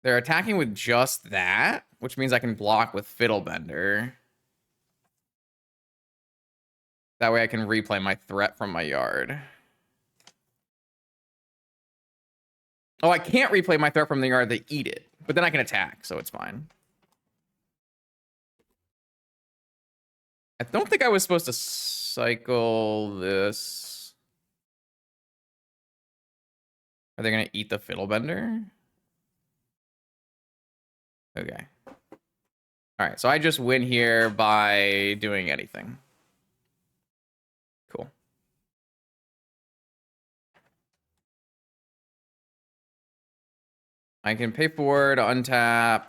They're attacking with just that, which means I can block with Fiddlebender. That way I can replay my threat from my yard. Oh, I can't replay my threat from the yard. They eat it. But then I can attack, so it's fine. I don't think I was supposed to cycle this. Are they going to eat the Fiddlebender? Okay. All right, so I just win here by doing anything. Cool. I can pay forward, untap,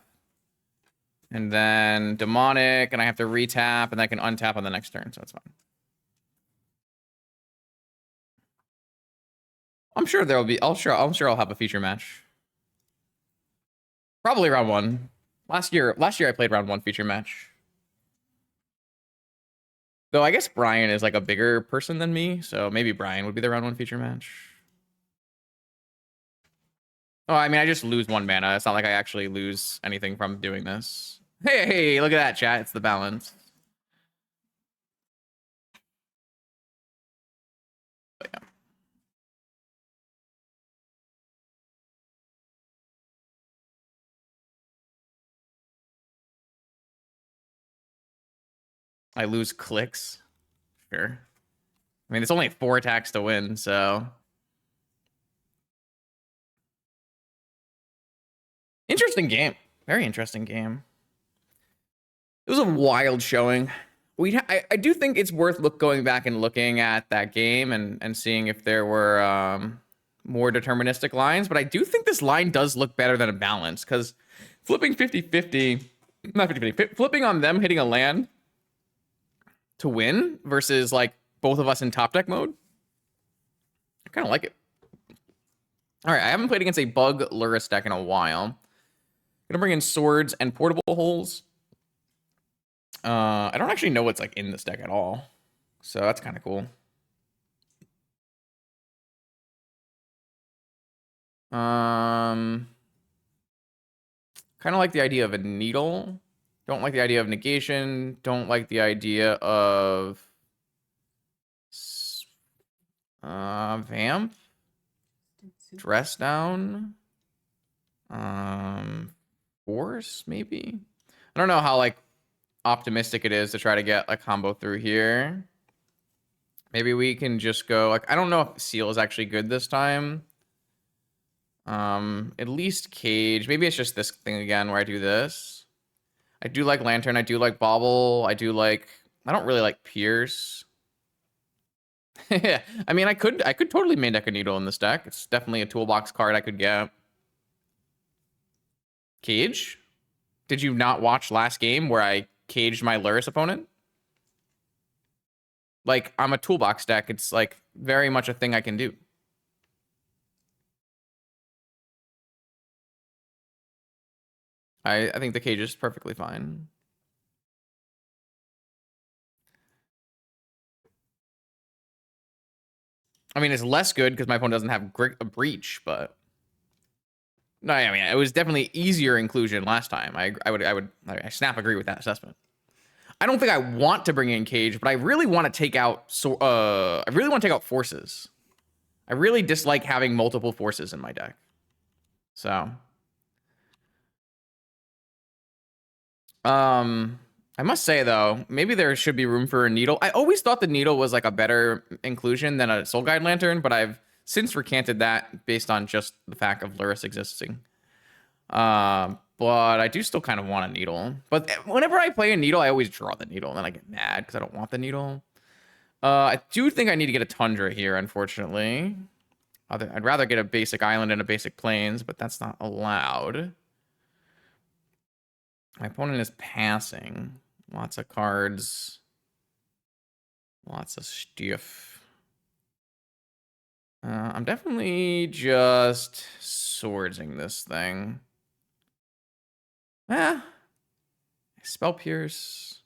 and then demonic, and I have to retap, and I can untap on the next turn, so it's fine. I'm sure there'll be. I'm sure I'll have a feature match. Probably round 1. Last year I played round 1 feature match. Though I guess Brian is like a bigger person than me, so maybe Brian would be the round 1 feature match. Oh, I mean, I just lose 1 mana. It's not like I actually lose anything from doing this. Hey, look at that, chat. It's the balance. But yeah. I lose clicks. Sure. I mean, it's only 4 attacks to win, so... Interesting game. Very interesting game. It was a wild showing. I do think it's worth going back and looking at that game and seeing if there were more deterministic lines, but I do think this line does look better than a balance, because Flipping 50-50, not 50-50, flipping on them hitting a land to win versus like both of us in top deck mode. I kind of like it. All right, I haven't played against a bug Lurrus deck in a while. Gonna bring in swords and portable holes. I don't actually know what's like in this deck at all, so that's kind of cool. Kind of like the idea of a needle. Don't like the idea of negation. Don't like the idea of vamp. Dress down. Force maybe. I don't know how like optimistic it is to try to get a combo through here. Maybe we can just go like, I don't know if seal is actually good this time. At least cage. Maybe it's just this thing again where I do this. I do like lantern. I do like bobble. I don't really like pierce. Yeah, I mean, I could totally main deck a needle in this deck. It's definitely a toolbox card I could get. Cage? Did you not watch last game where I caged my Lurrus opponent? Like, I'm a toolbox deck. It's like very much a thing I can do. I think the cage is perfectly fine. I mean, it's less good because my opponent doesn't have a breach, but no, I mean, it was definitely easier inclusion last time. I snap agree with that assessment. I don't think I want to bring in cage, but I really want to take out forces. I really dislike having multiple forces in my deck. So, I must say though, maybe there should be room for a needle. I always thought the needle was like a better inclusion than a Soul Guide Lantern, but I've since recanted that based on just the fact of Lurrus existing. But I do still kind of want a needle. But whenever I play a needle, I always draw the needle, and then I get mad because I don't want the needle. I do think I need to get a Tundra here, unfortunately. I'd rather get a basic island and a basic plains, but that's not allowed. My opponent is passing. Lots of cards. Lots of stuff. I'm definitely just swordsing this thing. Spell pierce.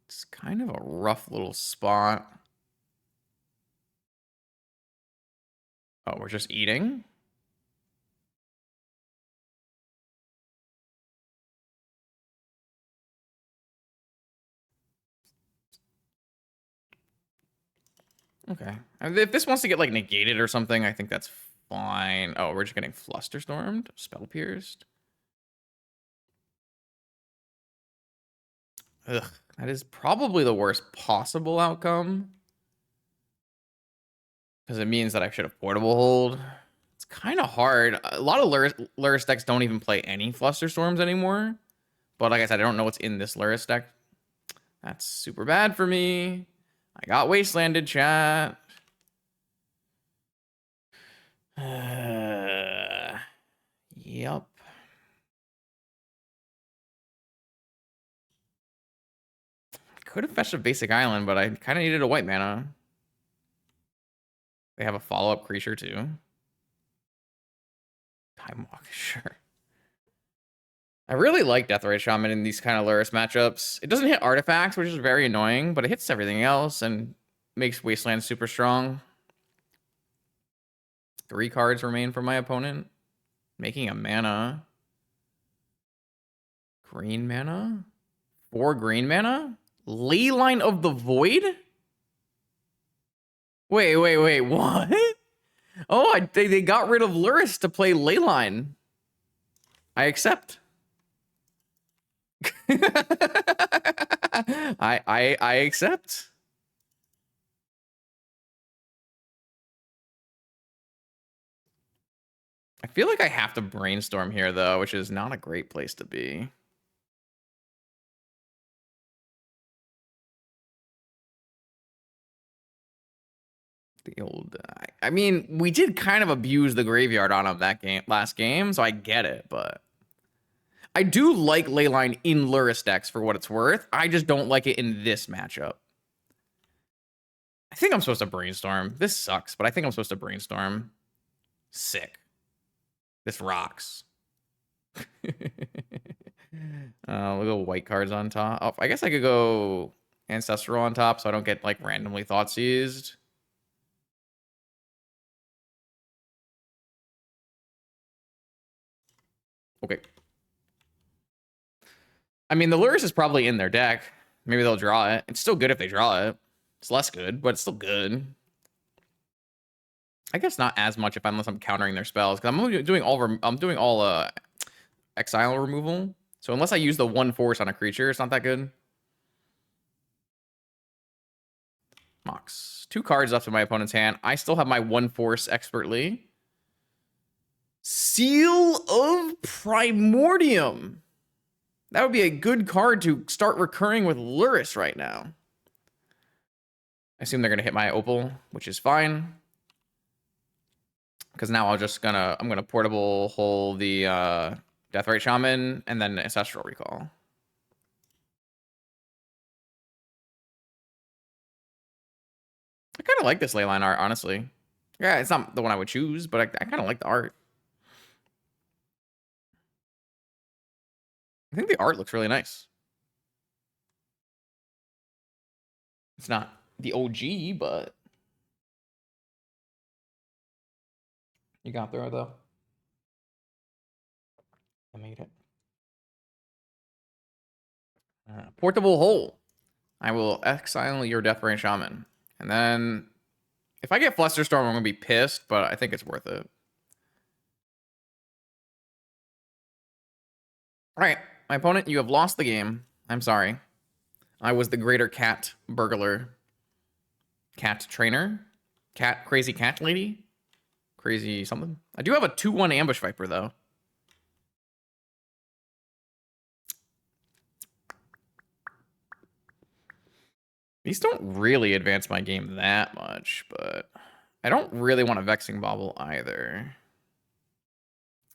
It's kind of a rough little spot. Oh, we're just eating? Okay. I mean, if this wants to get like negated or something, I think that's fine. Oh, we're just getting flusterstormed, spell pierced. Ugh, that is probably the worst possible outcome. Because it means that I should have portable hold. It's kind of hard. A lot of Lurrus decks don't even play any flusterstorms anymore. But like I said, I don't know what's in this Lurrus deck. That's super bad for me. I got wastelanded, chat. Yep. Could have fetched a basic island, but I kind of needed a white mana. They have a follow-up creature too. Time Walk, sure. I really like Deathrite Shaman in these kind of Lurrus matchups. It doesn't hit artifacts, which is very annoying, but it hits everything else and makes Wasteland super strong. 3 cards remain for my opponent. Making a mana. Green mana? 4 green mana? Leyline of the Void? Wait, what? Oh, they got rid of Lurrus to play Leyline. I accept. I accept. I feel like I have to brainstorm here though, which is not a great place to be. The old, I mean, we did kind of abuse the graveyard on him that last game, so I get it, but I do like Leyline in Lurrus decks for what it's worth. I just don't like it in this matchup. I think I'm supposed to brainstorm. This sucks, but I think I'm supposed to brainstorm. Sick. This rocks. We'll go white cards on top. Oh, I guess I could go Ancestral on top so I don't get like randomly thought seized. Okay. I mean, the Lurrus is probably in their deck. Maybe they'll draw it. It's still good if they draw it. It's less good, but it's still good. I guess not as much unless I'm countering their spells, because I'm doing all exile removal. So unless I use the 1 force on a creature, it's not that good. Mox. 2 cards left in my opponent's hand. I still have my 1 force expertly. Seal of Primordium. That would be a good card to start recurring with Lurrus right now. I assume they're gonna hit my Opal, which is fine. Because now I'm gonna portable hole the Deathrite Shaman and then Ancestral Recall. I kind of like this Leyline art, honestly. Yeah, it's not the one I would choose, but I kind of like the art. I think the art looks really nice. It's not the OG, but you got there, though. I made it. Portable hole. I will exile your Deathrite Shaman. And then if I get Flusterstorm, I'm going to be pissed, but I think it's worth it. All right, my opponent, you have lost the game. I'm sorry. I was the greater cat burglar. Cat trainer. Crazy cat lady. Crazy something. I do have a 2/1 Ambush Viper, though. These don't really advance my game that much, but I don't really want a Vexing Bauble either.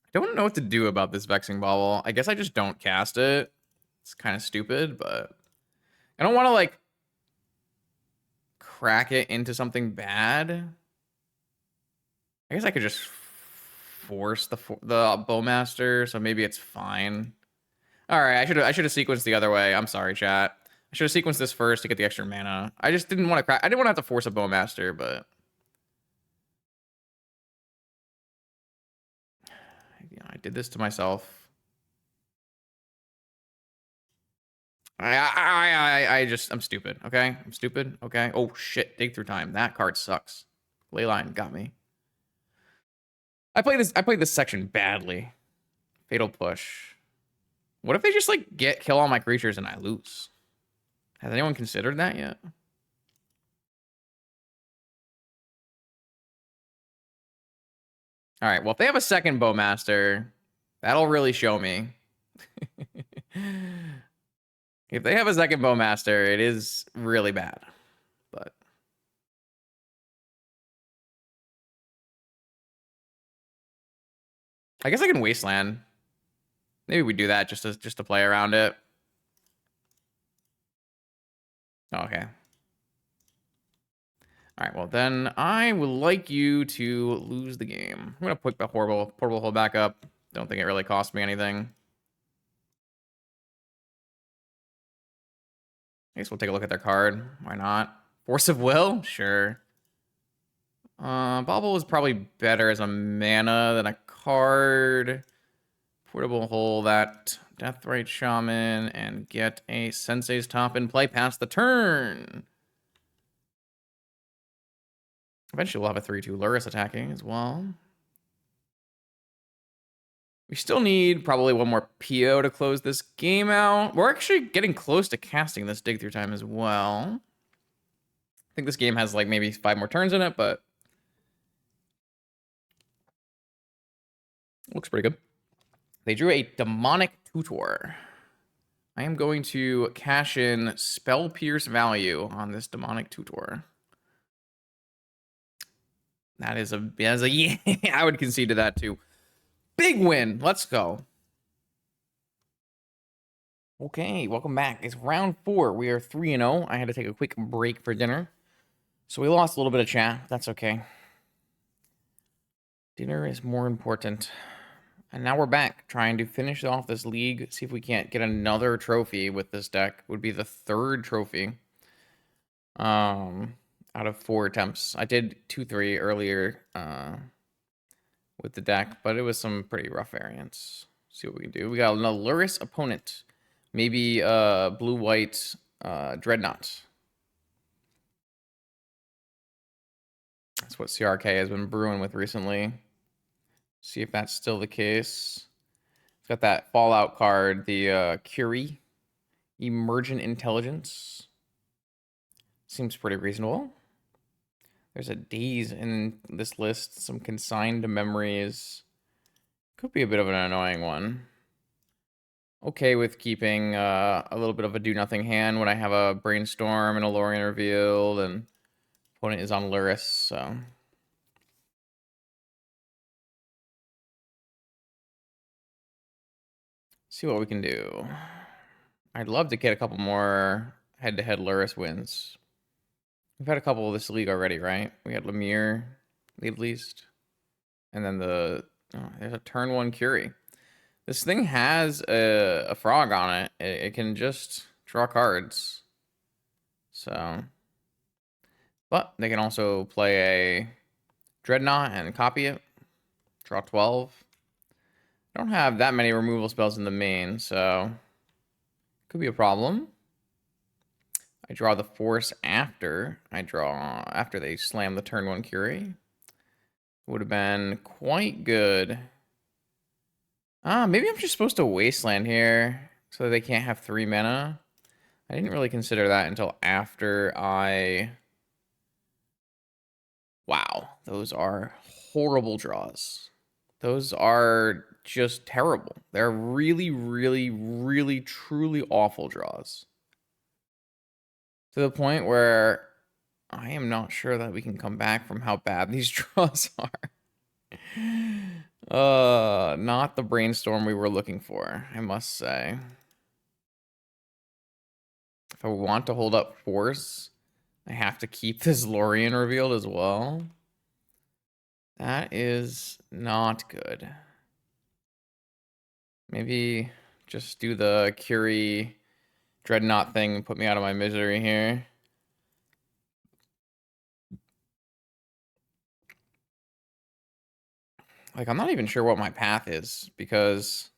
I don't know what to do about this Vexing Bauble. I guess I just don't cast it. It's kind of stupid, but I don't want to, like, crack it into something bad. I guess I could just force the Bowmaster, so maybe it's fine. All right, I should have sequenced the other way. I'm sorry, chat. I should have sequenced this first to get the extra mana. I just didn't want to crack. I didn't want to have to force a Bowmaster, but I did this to myself. I'm stupid. Okay, I'm stupid. Okay. Oh shit! Dig through time. That card sucks. Leyline got me. I played this section badly. Fatal push. What if they just like kill all my creatures and I lose? Has anyone considered that yet? All right. Well, if they have a second Bowmaster, that'll really show me. If they have a second Bowmaster, it is really bad. But I guess I can Wasteland. Maybe we do that just to play around it. Okay. All right, well, then I would like you to lose the game. I'm going to put the portable hole back up. Don't think it really cost me anything. I guess we'll take a look at their card. Why not? Force of Will? Sure. Bauble is probably better as a mana than a card. Portable hole that Deathrite Shaman and get a Sensei's Top and play past the turn. Eventually we'll have a 3/2 Lurrus attacking as well. We still need probably one more PO to close this game out. We're actually getting close to casting this Dig Through Time as well. I think this game has like maybe 5 more turns in it, but looks pretty good. They drew a Demonic Tutor. I am going to cash in Spell Pierce value on this Demonic Tutor. That is a yeah. I would concede to that too. Big win. Let's go. Okay, welcome back. It's round 4. We are 3-0. I had to take a quick break for dinner. So we lost a little bit of chat. That's okay. Dinner is more important. And now we're back trying to finish off this league. See if we can't get another trophy with this deck. Would be the 3rd trophy. Out of 4 attempts. I did 2-3 earlier with the deck, but it was some pretty rough variants. See what we can do. We got another Lurrus opponent. Maybe blue-white Dreadnought. That's what CRK has been brewing with recently. See if that's still the case. It's got that Fallout card, the Curie. Emergent Intelligence. Seems pretty reasonable. There's a Daze in this list. Some Consigned Memories. Could be a bit of an annoying one. Okay with keeping a little bit of a do-nothing hand when I have a Brainstorm and a Lorien Revealed, and opponent is on Lurrus, so... See what we can do. I'd love to get a couple more head-to-head Lurrus wins. We've had a couple of this league already, right? We had Lemire, at least. And then there's a turn 1 Curie. This thing has a frog on it. It can just draw cards. So, but they can also play a Dreadnought and copy it. Draw 12. I don't have that many removal spells in the main, so could be a problem. I draw the Force after after they slam the turn 1 Curie. Would have been quite good. Maybe I'm just supposed to Wasteland here so they can't have 3 mana. I didn't really consider that until after I... Wow, those are horrible draws. Those are just terrible. They're really, really, really, truly awful draws. To the point where I am not sure that we can come back from how bad these draws are. Not the Brainstorm we were looking for, I must say. If I want to hold up Force, I have to keep this Lorien revealed as well. That is not good. Maybe just do the Curie Dreadnought thing and put me out of my misery here. Like, I'm not even sure what my path is, because...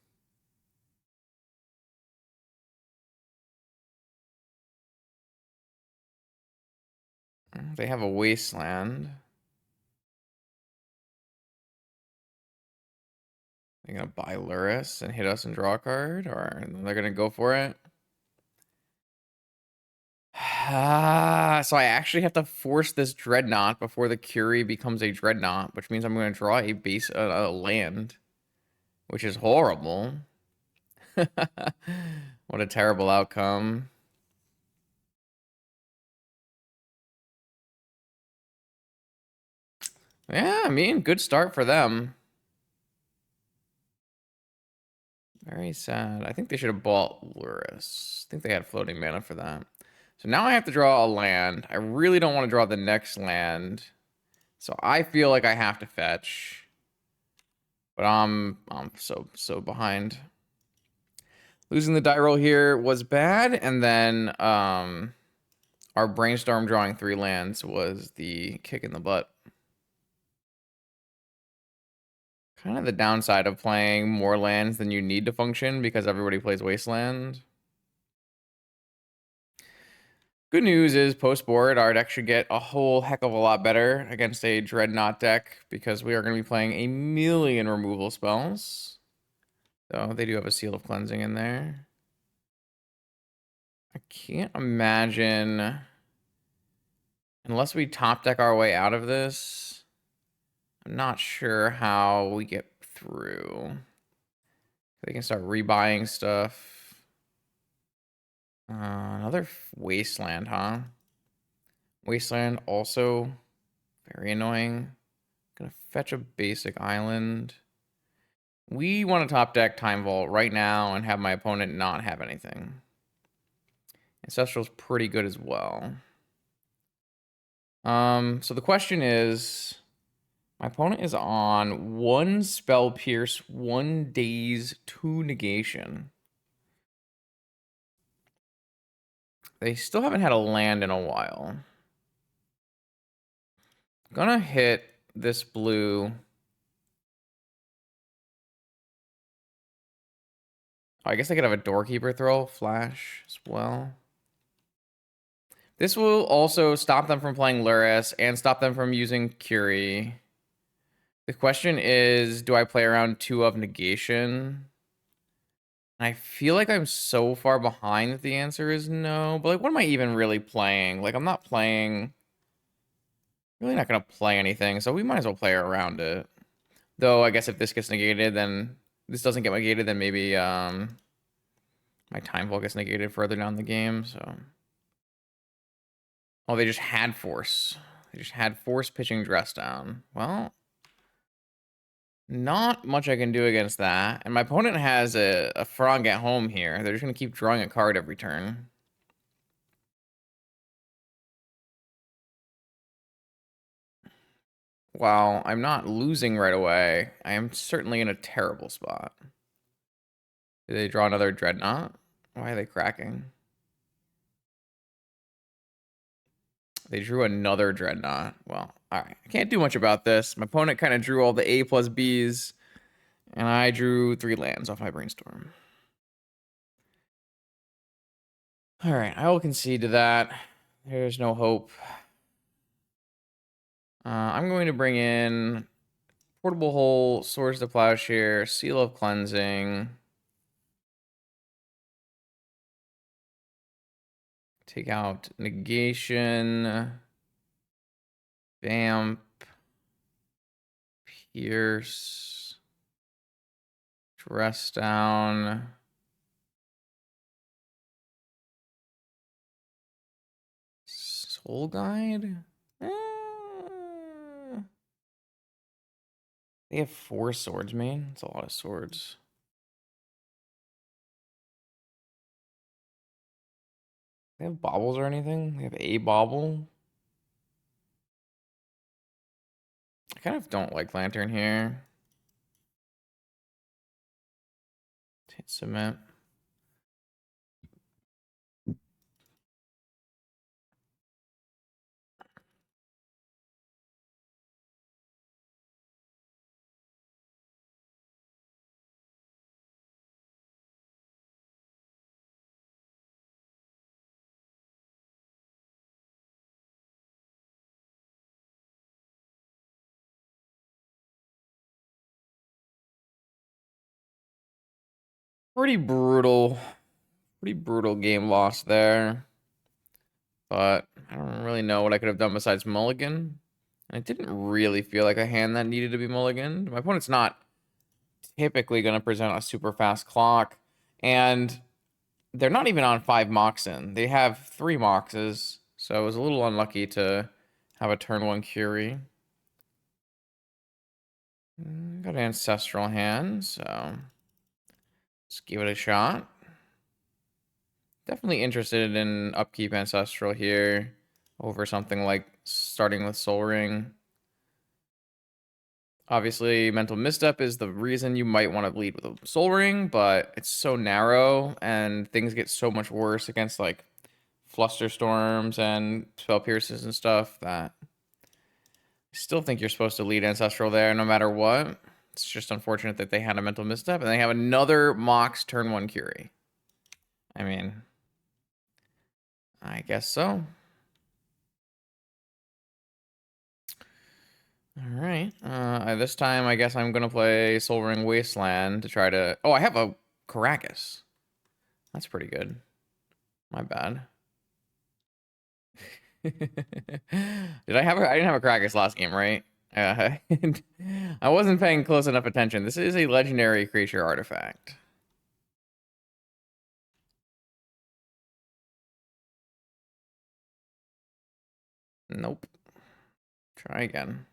they have a Wasteland. They're going to buy Lurrus and hit us and draw a card, or they're going to go for it. So I actually have to force this Dreadnought before the Curie becomes a Dreadnought, which means I'm going to draw a base a land, which is horrible. What a terrible outcome. Yeah, I mean, good start for them. Very sad. I think they should have bought Lurrus. I think they had floating mana for that. So now I have to draw a land. I really don't want to draw the next land. So I feel like I have to fetch. But I'm so behind. Losing the die roll here was bad, and then our Brainstorm drawing 3 lands was the kick in the butt. Kind of the downside of playing more lands than you need to function because everybody plays Wasteland. Good news is post-board, our deck should get a whole heck of a lot better against a Dreadnought deck because we are going to be playing a million removal spells. So they do have a Seal of Cleansing in there. I can't imagine, unless we top deck our way out of this, I'm not sure how we get through. They can start rebuying stuff. Another Wasteland, huh? Wasteland also very annoying. Gonna fetch a basic island. We want to top deck Time Vault right now and have my opponent not have anything. Ancestral's pretty good as well. So the question is, my opponent is on 1 Spell Pierce, 1 Daze, 2 Negation. They still haven't had a land in a while. Gonna hit this blue. Oh, I guess I could have a Doorkeeper throw, flash as well. This will also stop them from playing Lurrus and stop them from using Curie. The question is, do I play around 2 of Negation? I feel like I'm so far behind that the answer is no. But like, what am I even really playing? Like, I'm not playing... Really not going to play anything, so we might as well play around it. Though, I guess if this gets negated, then... This doesn't get negated, then maybe my Time Vault gets negated further down the game, so... Oh, they just had Force. They just had Force pitching Dress down. Well... Not much I can do against that. And my opponent has a frog at home here. They're just going to keep drawing a card every turn. While I'm not losing right away, I am certainly in a terrible spot. Did they draw another Dreadnought? Why are they cracking? They drew another Dreadnought. Well, alright. I can't do much about this. My opponent kind of drew all the A plus Bs. And I drew 3 lands off my Brainstorm. Alright, I will concede to that. There's no hope. I'm going to bring in Portable Hole, Swords to Plowshare, Seal of Cleansing. Take out Negation. Vamp. Pierce. Dress down. Soul Guide? They have 4 swords, man. That's a lot of swords. They have baubles or anything? They have a bauble? I kind of don't like Lantern here. Hit cement. Pretty brutal game lost there. But I don't really know what I could have done besides mulligan. And it didn't really feel like a hand that needed to be mulliganed. My opponent's not typically going to present a super fast clock. And they're not even on 5 Moxen. They have 3 Moxes. So I was a little unlucky to have a turn 1 Curie. Got an Ancestral hand, so let's give it a shot. Definitely interested in upkeep Ancestral here over something like starting with Soul Ring. Obviously, Mental Misstep is the reason you might want to lead with a Soul Ring, but it's so narrow and things get so much worse against like Flusterstorms and Spell Pierces and stuff that I still think you're supposed to lead Ancestral there no matter what. It's just unfortunate that they had a Mental Misstep and they have another Mox turn 1 Curie. I mean, I guess so. All right. This time, I guess I'm gonna play Soul Ring Wasteland to try to. Oh, I have a Caracas. That's pretty good. My bad. Did I have a? I didn't have a Caracas last game, right? I wasn't paying close enough attention. This is a legendary creature artifact. Nope. Try again.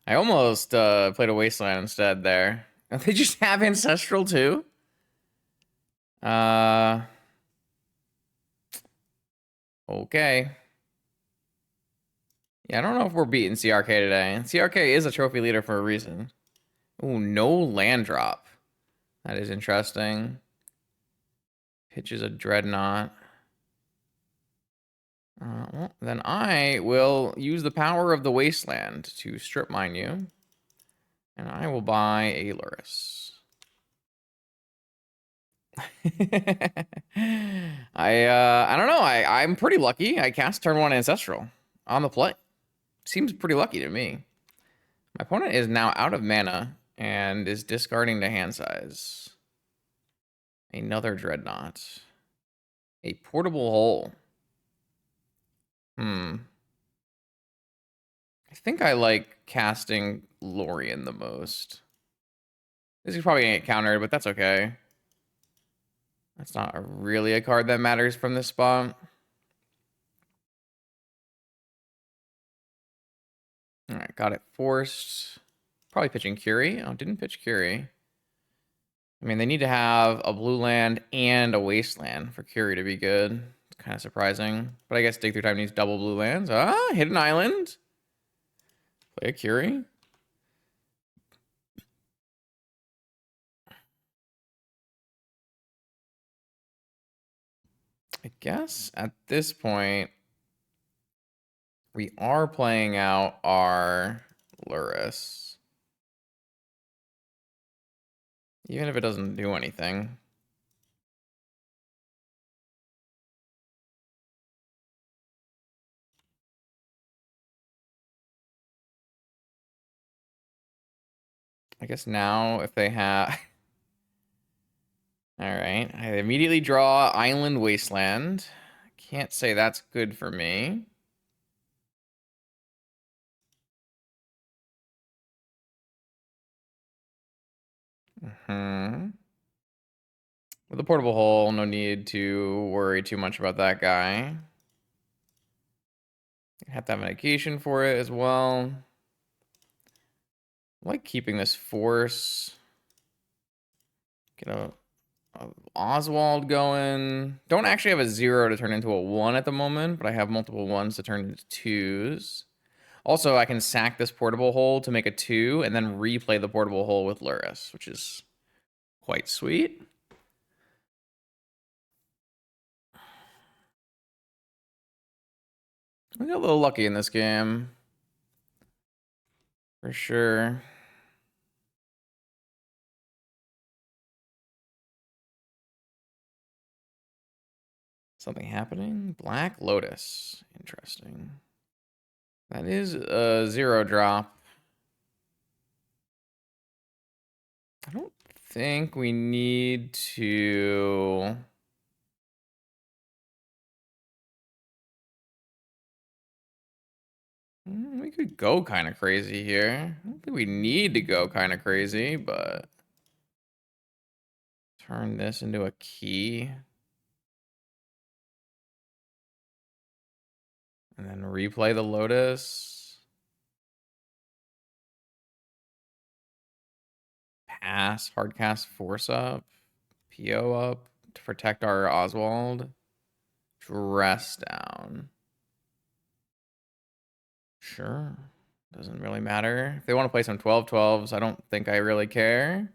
I almost played a Wasteland instead there. They just have Ancestral too? Okay. Yeah, I don't know if we're beating CRK today. CRK is a trophy leader for a reason. Ooh, no land drop. That is interesting. Pitches a Dreadnought. Well, then I will use the power of the Wasteland to strip mine you. And I will buy a Lurrus. I don't know. I'm pretty lucky. I cast turn 1 Ancestral on the play. Seems pretty lucky to me. My opponent is now out of mana and is discarding the hand size. Another Dreadnought. A portable hole. I think I like casting Lorien the most. This is probably gonna get countered, but that's okay. That's not really a card that matters from this spot. All right, got it forced. Probably pitching Curie. Oh, didn't pitch Curie. I mean, they need to have a blue land and a wasteland for Curie to be good. It's kind of surprising. But I guess Dig Through Time needs double blue lands. Ah, Hidden Island. Play a Curie. I guess at this point, we are playing out our Lurrus. Even if it doesn't do anything. I guess now if they have... All right, I immediately draw Island Wasteland. Can't say that's good for me. With a portable hole, no need to worry too much about that guy. Have to have an negation for it as well. I like keeping this force. Get a Oswald going. Don't actually have a 0 to turn into a 1 at the moment, but I have multiple 1s to turn into 2s. Also, I can sack this portable hole to make a 2 and then replay the portable hole with Lurrus, which is quite sweet. We got a little lucky in this game. For sure. Something happening? Black Lotus. Interesting. That is a 0 drop. I don't think we need to... We could go kind of crazy here. I don't think we need to go kind of crazy, but... Turn this into a key. And then replay the Lotus. Pass, hardcast, force up. PO up to protect our Oswald. Dress down. Sure. Doesn't really matter. If they want to play some 12-12s, I don't think I really care.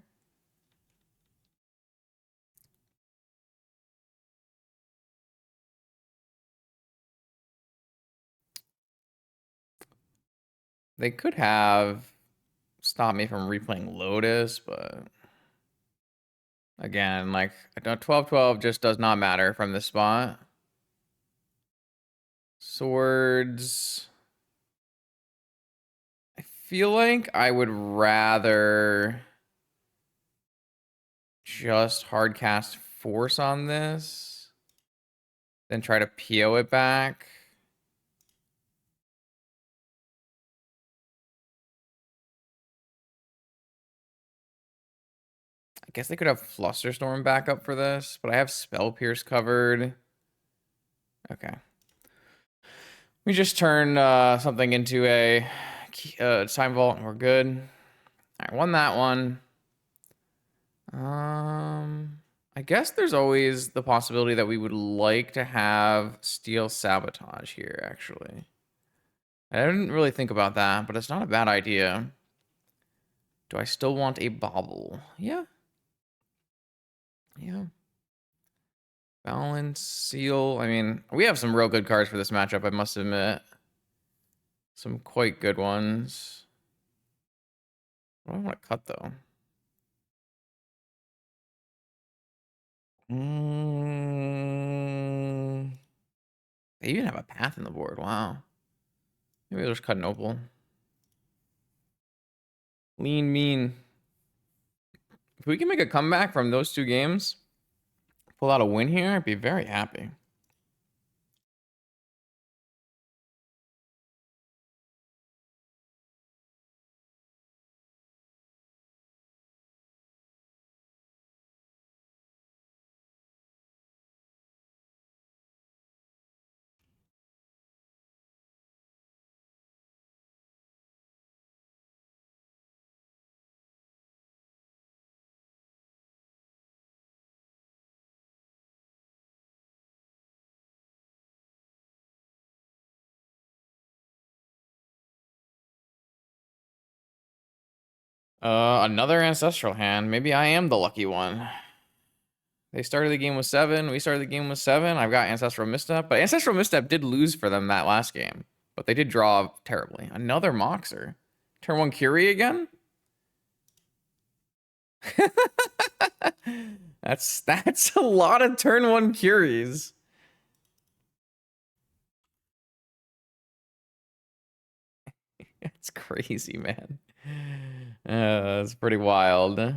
They could have stopped me from replaying Lotus, but again, like 12-12 just does not matter from this spot. Swords. I feel like I would rather just hardcast force on this than try to PO it back. I guess they could have Flusterstorm back up for this, but I have Spell Pierce covered. Okay. We just turn something into a Time Vault, we're good. I won that one. I guess there's always the possibility that we would like to have Steel Sabotage here, actually. I didn't really think about that, but it's not a bad idea. Do I still want a Bobble? Yeah. Yeah. Balance, Seal. I mean, we have some real good cards for this matchup, I must admit. Some quite good ones. What do I want to cut, though? They even have a path in the board. Wow. Maybe they'll just cut an opal. Lean mean. If we can make a comeback from those two games, pull out a win here, I'd be very happy. Another ancestral hand. Maybe I am the lucky one. They started the game with 7. We started the game with 7. I've got Ancestral Misstep, but Ancestral Misstep did lose for them that last game. But they did draw terribly. Another Moxer. Turn 1 Curie again? That's a lot of turn 1 Curies. It's crazy, man. That's pretty wild. I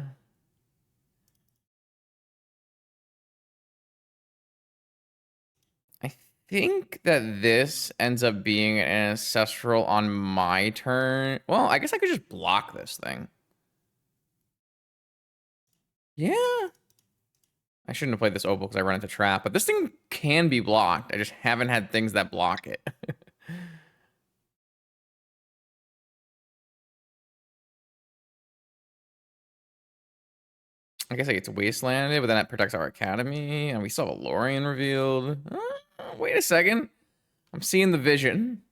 think that this ends up being an ancestral on my turn. Well, I guess I could just block this thing. Yeah. I shouldn't have played this opal because I run into trap, but this thing can be blocked. I just haven't had things that block it. I guess I get to wasteland it, but then that protects our academy, and we still have a Lorien revealed. Wait a second. I'm seeing the vision.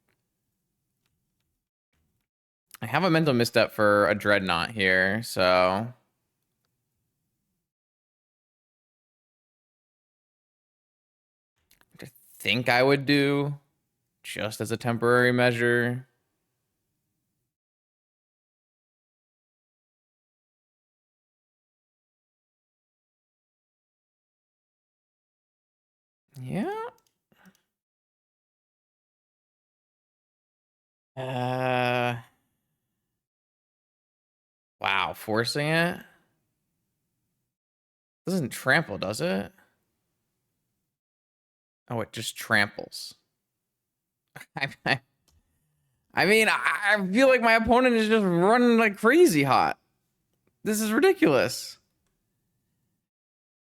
I have a mental misstep for a Dreadnought here, so... I think I would do, just as a temporary measure. Yeah. Wow, forcing it? Doesn't trample, does it? Oh, it just tramples. I mean, I feel like my opponent is just running like crazy hot. This is ridiculous.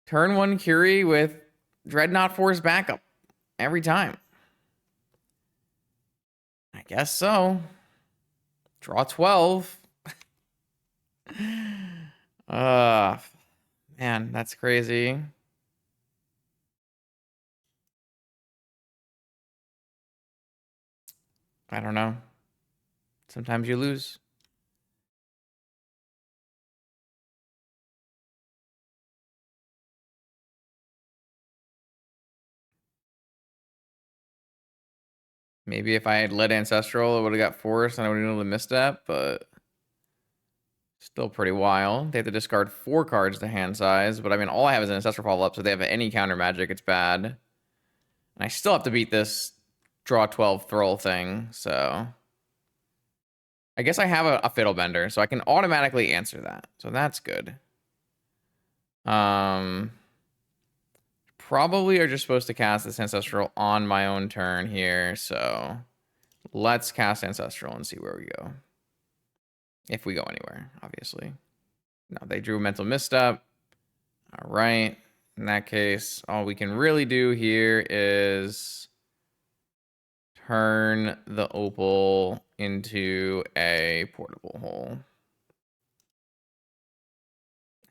Turn 1 Curie with Dreadnought Force backup every time. I guess so. Draw 12. Man, that's crazy. I don't know. Sometimes you lose. Maybe if I had led Ancestral, it would have got forced and I would have been able to miss that, but still pretty wild. They have to discard 4 cards to hand size, but I mean, all I have is an Ancestral follow-up, so if they have any counter magic, it's bad. And I still have to beat this draw 12 Thrall thing, so... I guess I have a Fiddle Bender, so I can automatically answer that. So that's good. Probably are just supposed to cast this Ancestral on my own turn here, so let's cast Ancestral and see where we go. If we go anywhere, obviously. No, they drew a Mental Misstep. All right. In that case, all we can really do here is turn the opal into a portable hole.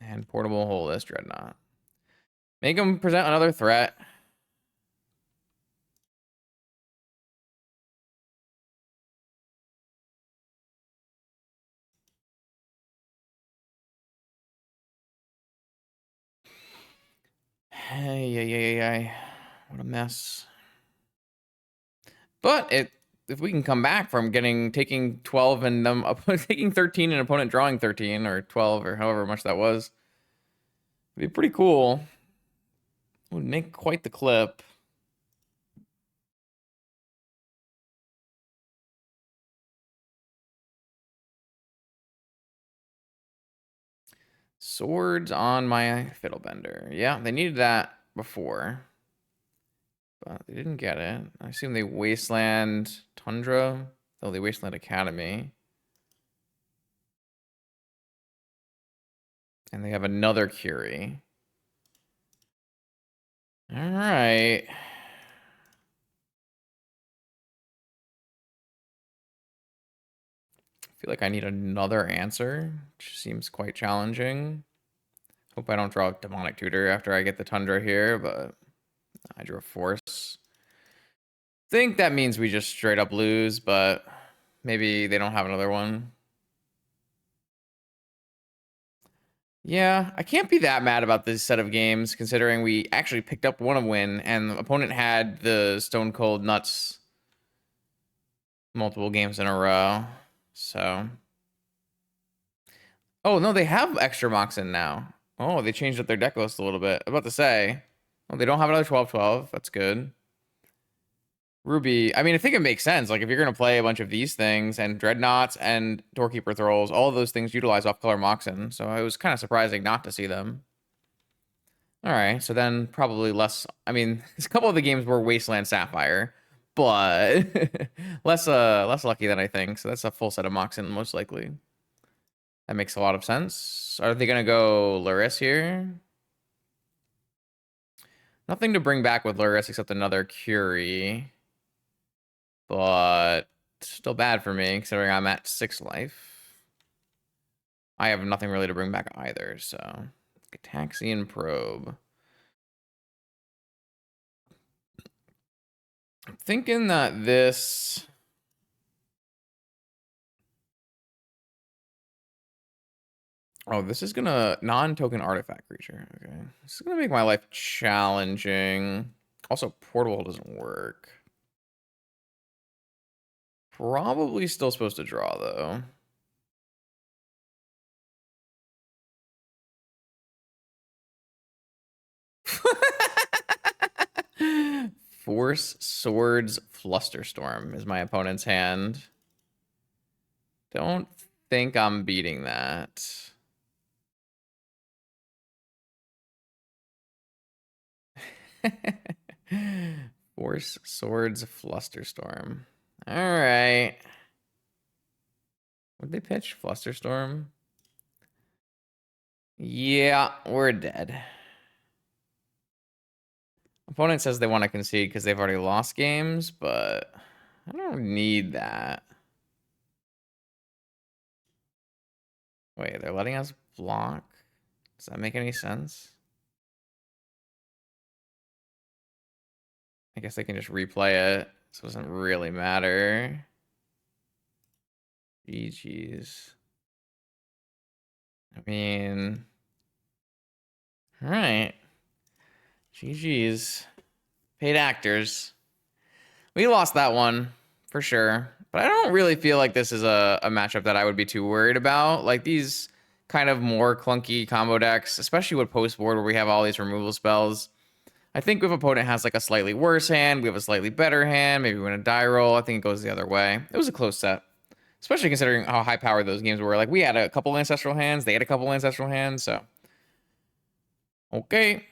And portable hole this Dreadnought. Make him present another threat. Hey, what a mess. But if we can come back from taking 12 and them taking 13 and opponent drawing 13 or 12 or however much that was, it'd be pretty cool. It would make quite the clip. Swords on my Fiddlebender. Yeah, they needed that before. But they didn't get it. I assume they Wasteland Tundra. Oh, they Wasteland Academy. And they have another Curie. All right. I feel like I need another answer, which seems quite challenging. Hope I don't draw a Demonic Tutor after I get the Tundra here, but I drew a Force. Think that means we just straight up lose, but maybe they don't have another one. Yeah, I can't be that mad about this set of games, considering we actually picked up one win, and the opponent had the Stone Cold Nuts multiple games in a row. So, oh no, they have extra Moxen now. Oh, they changed up their deck list a little bit. I'm about to say, oh, they don't have another 12/12. That's good. Ruby, I mean, I think it makes sense. Like, if you're going to play a bunch of these things and Dreadnoughts and Doorkeeper Thralls, all of those things utilize off-color Moxen. So it was kind of surprising not to see them. All right, so then probably less. I mean, a couple of the games were Wasteland Sapphire, but less lucky than I think. So that's a full set of Moxen, most likely. That makes a lot of sense. Are they going to go Lurrus here? Nothing to bring back with Lurrus except another Curie. But still bad for me, considering I'm at 6 life. I have nothing really to bring back either, so... Gataxian Probe. I'm thinking that this... Oh, this is gonna... Non-token artifact creature. Okay. This is gonna make my life challenging. Also, Portable doesn't work. Probably still supposed to draw, though. Force Swords Flusterstorm is my opponent's hand. Don't think I'm beating that. Force Swords Flusterstorm. All right. Would they pitch Flusterstorm? Yeah, we're dead. Opponent says they want to concede because they've already lost games, but I don't need that. Wait, they're letting us block? Does that make any sense? I guess they can just replay it, so it doesn't really matter. GG's. I mean, all right. GG's. Paid actors. We lost that one, for sure. But I don't really feel like this is a matchup that I would be too worried about. Like, these kind of more clunky combo decks, especially with post-board where we have all these removal spells. I think if opponent has, like, a slightly worse hand, we have a slightly better hand, maybe we win a die roll, I think it goes the other way. It was a close set. Especially considering how high-powered those games were. Like, we had a couple Ancestral hands, they had a couple Ancestral hands, so... Okay.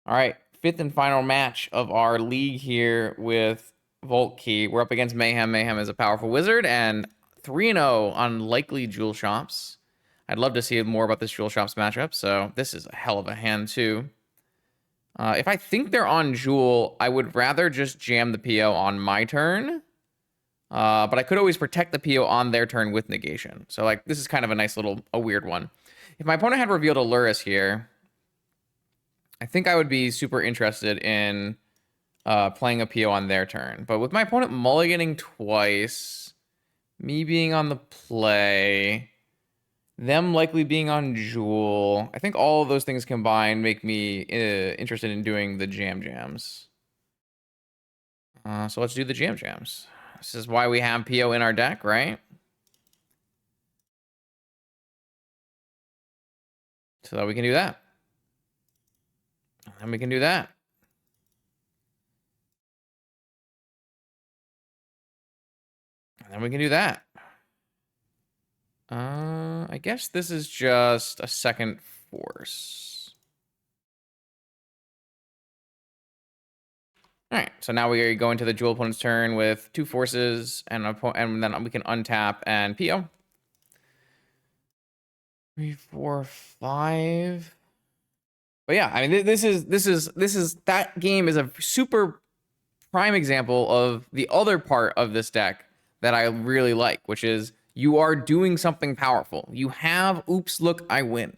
All right, 5th and final match of our league here with Vault Key. We're up against Mayhem. Mayhem is a powerful wizard, and 3-0 on likely Jewel Shops. I'd love to see more about this Jewel Shops matchup, so this is a hell of a hand, too. If I think they're on Jewel, I would rather just jam the PO on my turn. But I could always protect the PO on their turn with negation. So like this is kind of a nice little, a weird one. If my opponent had revealed a Lurrus here, I think I would be super interested in playing a PO on their turn. But with my opponent mulliganing twice, me being on the play, them likely being on Jewel, I think all of those things combined make me interested in doing the jams. So let's do the jams. This is why we have PO in our deck, right? So that we can do that. And we can do that. And then we can do that. I guess this is just a second force. All right, so now we go into the dual opponent's turn with 2 forces, and then we can untap and PO. 3, 4, 5. But yeah, I mean, this is that game is a super prime example of the other part of this deck that I really like, which is you are doing something powerful. You have, oops, look, I win.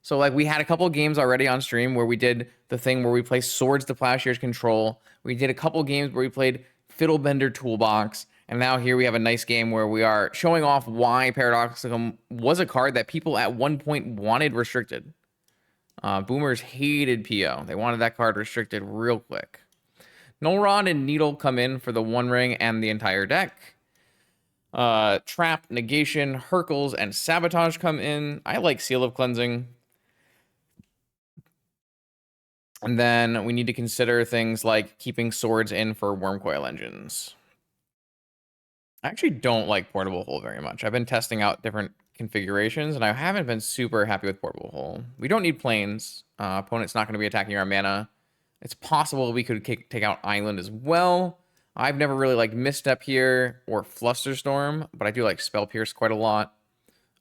So like we had a couple of games already on stream where we did the thing where we play Swords to Plowshares Control. We did a couple of games where we played Fiddlebender Toolbox. And now here we have a nice game where we are showing off why Paradoxicum was a card that people at one point wanted restricted. Boomers hated PO. They wanted that card restricted real quick. Null Rod and Needle come in for the 1 ring and the entire deck. Trap, Negation, Hercles, and Sabotage come in. I like Seal of Cleansing. And then we need to consider things like keeping swords in for Wormcoil Engines. I actually don't like Portable Hole very much. I've been testing out different configurations, and I haven't been super happy with Portable Hole. We don't need planes. Opponent's not going to be attacking our mana. It's possible we could take out Island as well. I've never really liked Misstep here or Flusterstorm, but I do like Spell Pierce quite a lot.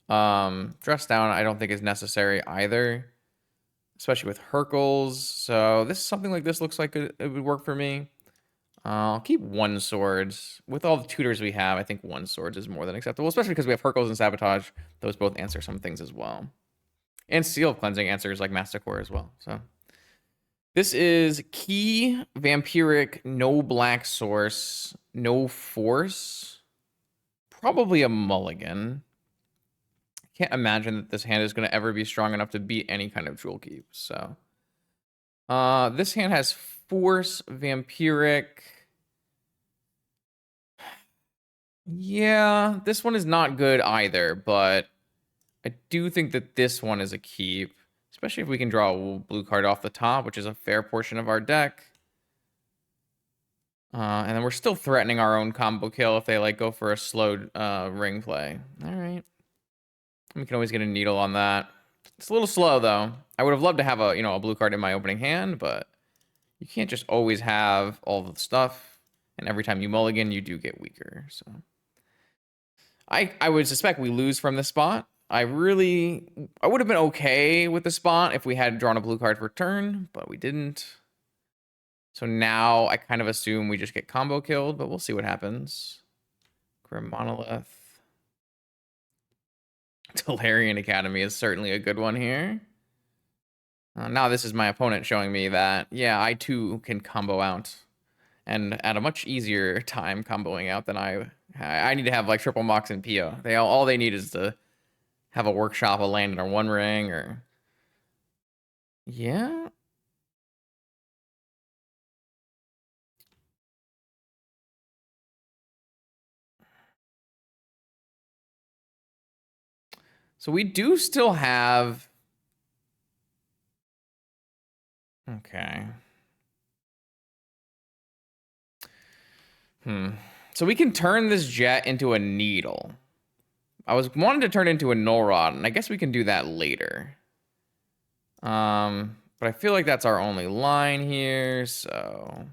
Dress Down I don't think is necessary either, especially with Hercles. So this something like this looks like it would work for me. I'll keep 1 swords. With all the tutors we have, I think 1 swords is more than acceptable, especially because we have Hercles and Sabotage. Those both answer some things as well. And Seal of Cleansing answers like Masticore as well. So this is Key, Vampiric, no black source, no force. Probably a mulligan. I can't imagine that this hand is going to ever be strong enough to beat any kind of jewel keep. So this hand has force, Vampiric. Yeah, this one is not good either, but I do think that this one is a keep, especially if we can draw a blue card off the top, which is a fair portion of our deck. And then we're still threatening our own combo kill if they like go for a slowed ring play. All right. We can always get a needle on that. It's a little slow though. I would have loved to have a, a blue card in my opening hand, but you can't just always have all the stuff. And every time you mulligan, you do get weaker. So I would suspect we lose from this spot. I would have been okay with the spot if we had drawn a blue card for turn, but we didn't. So now I kind of assume we just get combo killed, but we'll see what happens. Grim Monolith. Tolarian Academy is certainly a good one here. Now this is my opponent showing me that, yeah, I too can combo out. And at a much easier time comboing out than I need to have like triple Mox and PO. All they need is to have a workshop, a land, and a 1 ring, or yeah. So we do still have. Okay. So we can turn this jet into a needle. I was wanting to turn it into a null rod, and I guess we can do that later. But I feel like that's our only line here, so.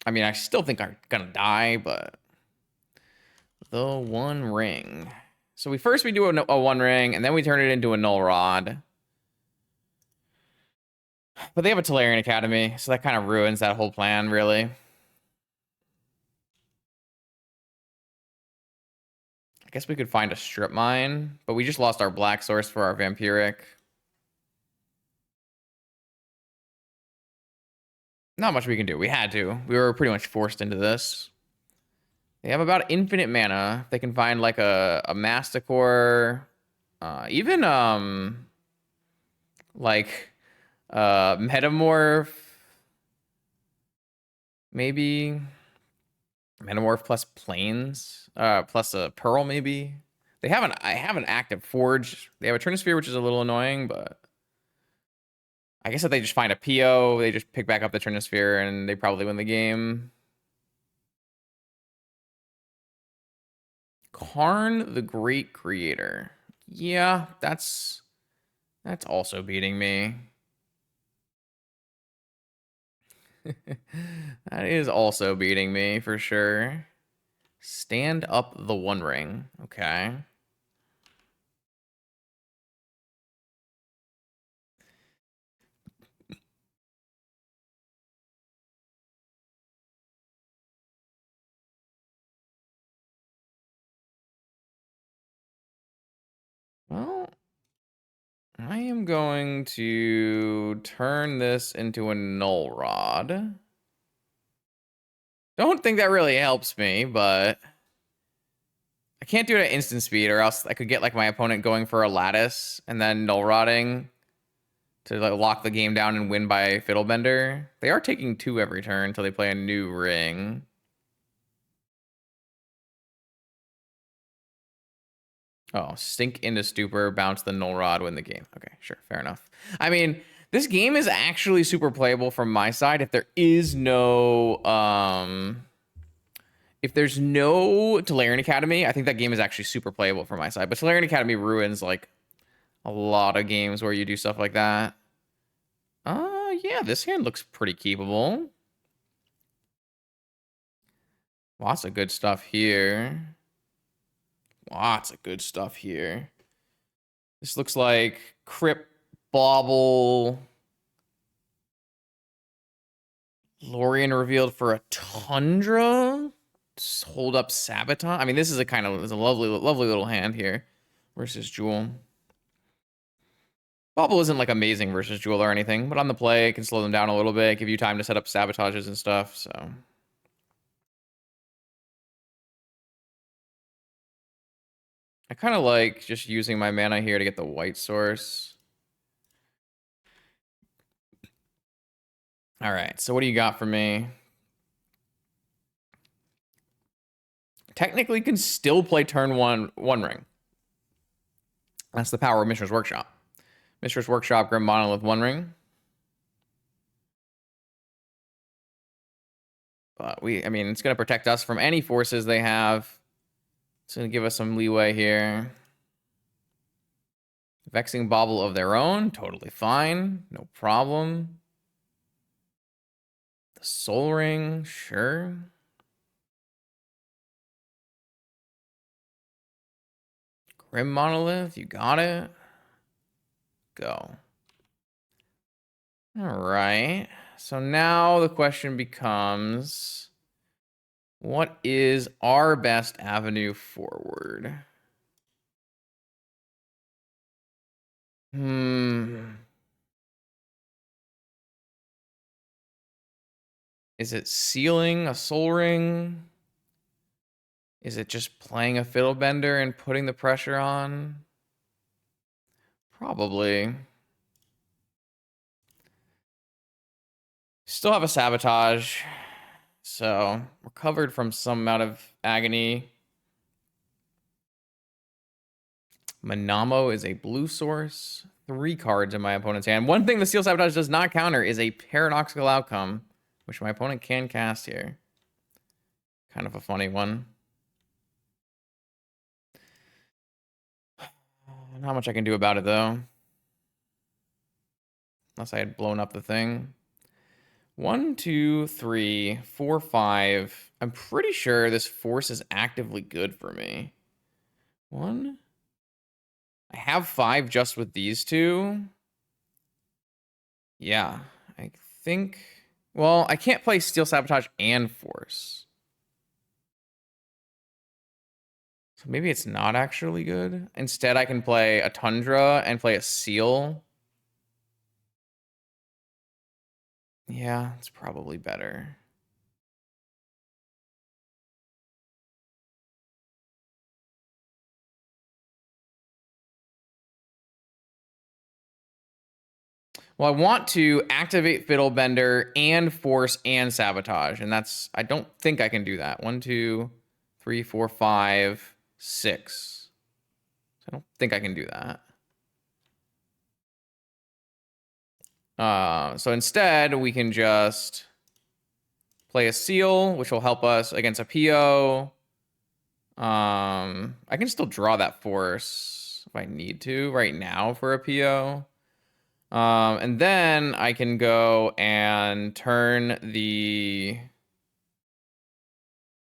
I mean, I still think I'm gonna die, but the 1 ring. So we do a One Ring, and then we turn it into a Null Rod. But they have a Tolarian Academy, so that kind of ruins that whole plan, really. I guess we could find a Strip Mine, but we just lost our Black Source for our Vampiric. Not much we can do. We had to. We were pretty much forced into this. They have about infinite mana. They can find like a Masticore, even like Metamorph, maybe Metamorph plus Plains, plus a Pearl maybe. I have an active Forge. They have a Trinisphere, which is a little annoying, but I guess if they just find a PO, they just pick back up the Trinisphere and they probably win the game. Karn the Great Creator. Yeah, that's also beating me. That is also beating me for sure. Stand up the One Ring. Okay. Well, I am going to turn this into a Null Rod. Don't think that really helps me, but I can't do it at instant speed, or else I could get like my opponent going for a Lattice and then Null Rodding to like lock the game down and win by Fiddlebender. They are taking 2 every turn until they play a new ring. Oh, sink into Stupor, bounce the Null Rod, win the game. Okay, sure, fair enough. I mean, this game is actually super playable from my side if there is no if there's no Tolarian Academy. I think that game is actually super playable from my side. But Tolarian Academy ruins like a lot of games where you do stuff like that. Yeah, this hand looks pretty keepable. Lots of good stuff here. Lots of good stuff here. This looks like Crypt, Bauble, Lorien revealed for a Tundra. Hold up Sabotage. I mean, this is a lovely little hand here versus Jewel. Bauble isn't like amazing versus Jewel or anything, but on the play, it can slow them down a little bit, give you time to set up sabotages and stuff, so. I kind of like just using my mana here to get the white source. All right, so what do you got for me? Technically can still play turn one ring. That's the power of Mishra's Workshop. Mishra's Workshop, Grim Monolith, One Ring. But I mean, it's going to protect us from any forces they have. It's going to give us some leeway here. Vexing Bauble of their own, totally fine. No problem. The Soul Ring, sure. Grim Monolith, you got it. Go. All right. So now the question becomes, what is our best avenue forward? Is it sealing a Soul Ring? Is it just playing a Fiddlebender and putting the pressure on? Probably. Still have a Sabotage, so we're covered from some amount of agony. Manamo is a blue source. 3 cards in my opponent's hand. One thing the Seal Sabotage does not counter is a Paradoxical Outcome, which my opponent can cast here. Kind of a funny one. Not much I can do about it, though. Unless I had blown up the thing. 1, 2, 3, 4, 5. I'm pretty sure this force is actively good for me. 1, I have 5 just with these two. Yeah, I think... Well, I can't play Steel Sabotage and Force. So maybe it's not actually good. Instead, I can play a Tundra and play a Seal. Yeah, it's probably better. Well, I want to activate Fiddlebender and Force and Sabotage, and that's... I don't think I can do that. 1, 2, 3, 4, 5, 6. So I don't think I can do that. So instead, we can just play a Seal, which will help us against a PO. I can still draw that Force if I need to right now for a PO. And then I can go and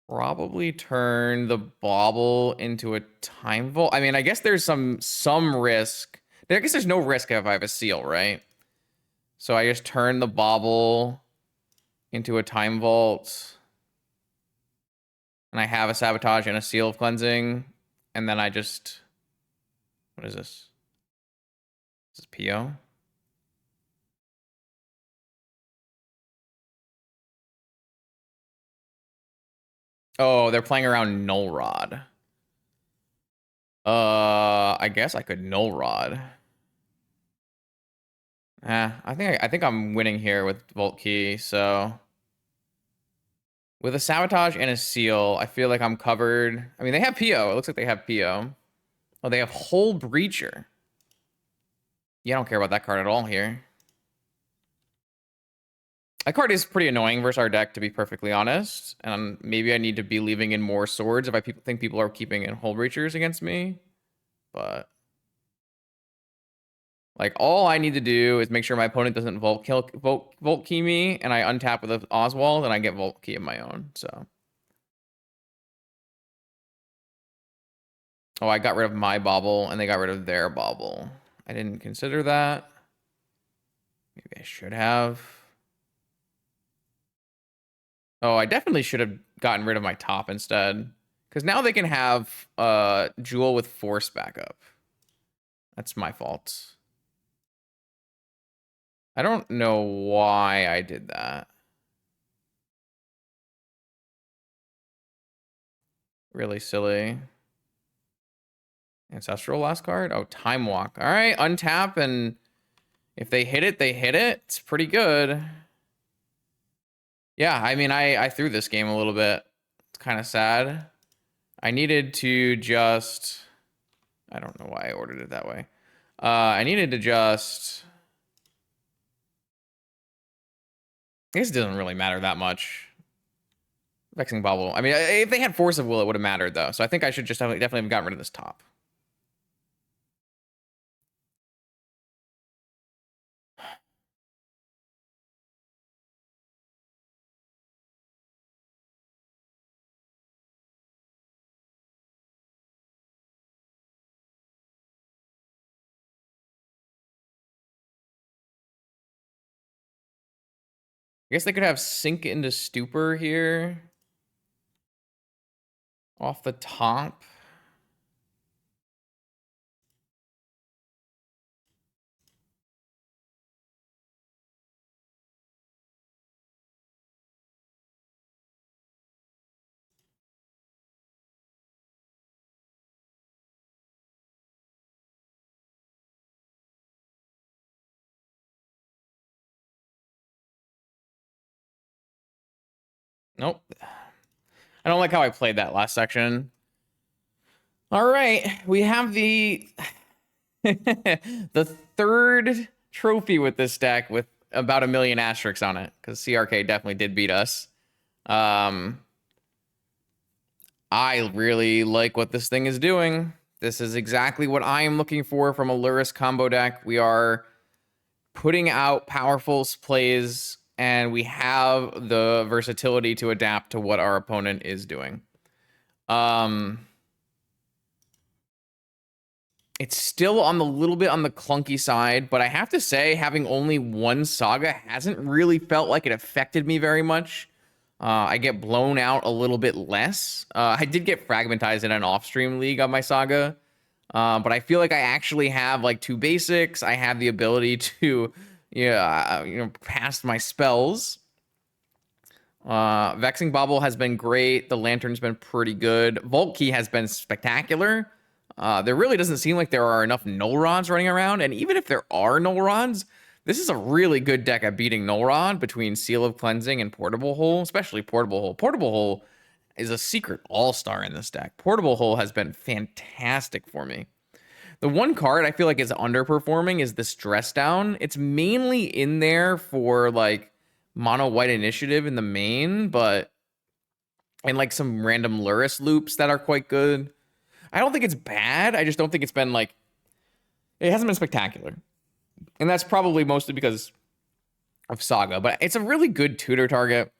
probably turn the Bauble into a Time Vault. I mean, I guess there's some risk. I guess there's no risk if I have a Seal, right? So I just turn the Bauble into a Time Vault. And I have a Sabotage and a Seal of Cleansing. And then I just... What is this? Is this PO? Oh, they're playing around Null Rod. I guess I could Null Rod. I think I'm winning here with Vault Key, so... With a Sabotage and a Seal, I feel like I'm covered. I mean, they have PO. It looks like they have PO. Oh, they have Hull Breacher. Yeah, I don't care about that card at all here. That card is pretty annoying versus our deck, to be perfectly honest. And maybe I need to be leaving in more swords if I think people are keeping in Hull Breachers against me. But... Like, all I need to do is make sure my opponent doesn't Vault Key me, and I untap with an Oswald, and I get Vault Key of my own, so... Oh, I got rid of my Bauble, and they got rid of their Bauble. I didn't consider that. Maybe I should have. Oh, I definitely should have gotten rid of my top instead. Because now they can have Jewel with Force backup. That's my fault. I don't know why I did that. Really silly. Ancestral last card? Oh, Time Walk. All right, untap, and if they hit it, they hit it. It's pretty good. Yeah, I mean, I threw this game a little bit. It's kind of sad. I needed to just... I don't know why I ordered it that way. I needed to just... I guess it doesn't really matter that much. Vexing Bauble. I mean, if they had Force of Will, it would have mattered, though. So I think I should just definitely have gotten rid of this top. I guess they could have Sink into Stupor here. Off the top. Nope. I don't like how I played that last section. All right, we have the the third trophy with this deck with about 1 million asterisks on it, because CRK definitely did beat us. I really like what this thing is doing. This is exactly what I am looking for from a Lurrus combo deck. We are putting out powerful plays, and we have the versatility to adapt to what our opponent is doing. It's still on the little bit on the clunky side, but I have to say, having only one Saga hasn't really felt like it affected me very much. I get blown out a little bit less. I did get fragmentized in an off-stream league on my Saga, but I feel like I actually have like 2 basics. I have the ability to, pass my spells. Vexing Bobble has been great. The Lantern's been pretty good. Vault Key has been spectacular. There really doesn't seem like there are enough Null Rods running around, and even if there are Null Rods, this is a really good deck at beating Null Rod between Seal of Cleansing and Portable Hole, especially Portable Hole. Portable Hole is a secret all-star in this deck. Portable Hole has been fantastic for me. The one card I feel like is underperforming is the Stress Down. It's mainly in there for like mono white initiative in the main, and like some random Lurrus loops that are quite good. I don't think it's bad. I just don't think it's been like, it hasn't been spectacular. And that's probably mostly because of Saga, but it's a really good tutor target.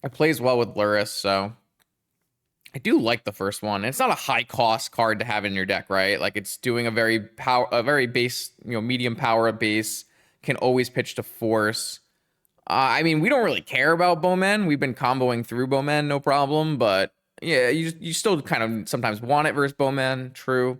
It plays well with Lurrus, so I do like the first one. It's not a high cost card to have in your deck, right? Like it's doing a very base, medium power base, can always pitch to force. I mean, we don't really care about Bowmen. We've been comboing through Bowmen, no problem, but yeah, you still kind of sometimes want it versus Bowmen, true.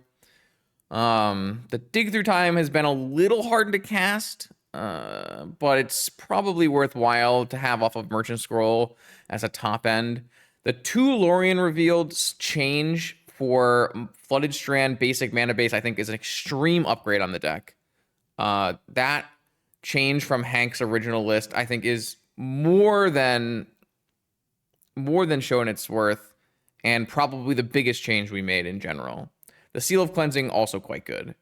The dig through time has been a little hard to cast, but it's probably worthwhile to have off of Merchant Scroll as a top end. The 2 Lorien revealed change for Flooded Strand basic mana base, I think, is an extreme upgrade on the deck. That change from Hank's original list, I think, is more than showing its worth, and probably the biggest change we made in general. The Seal of Cleansing, also quite good.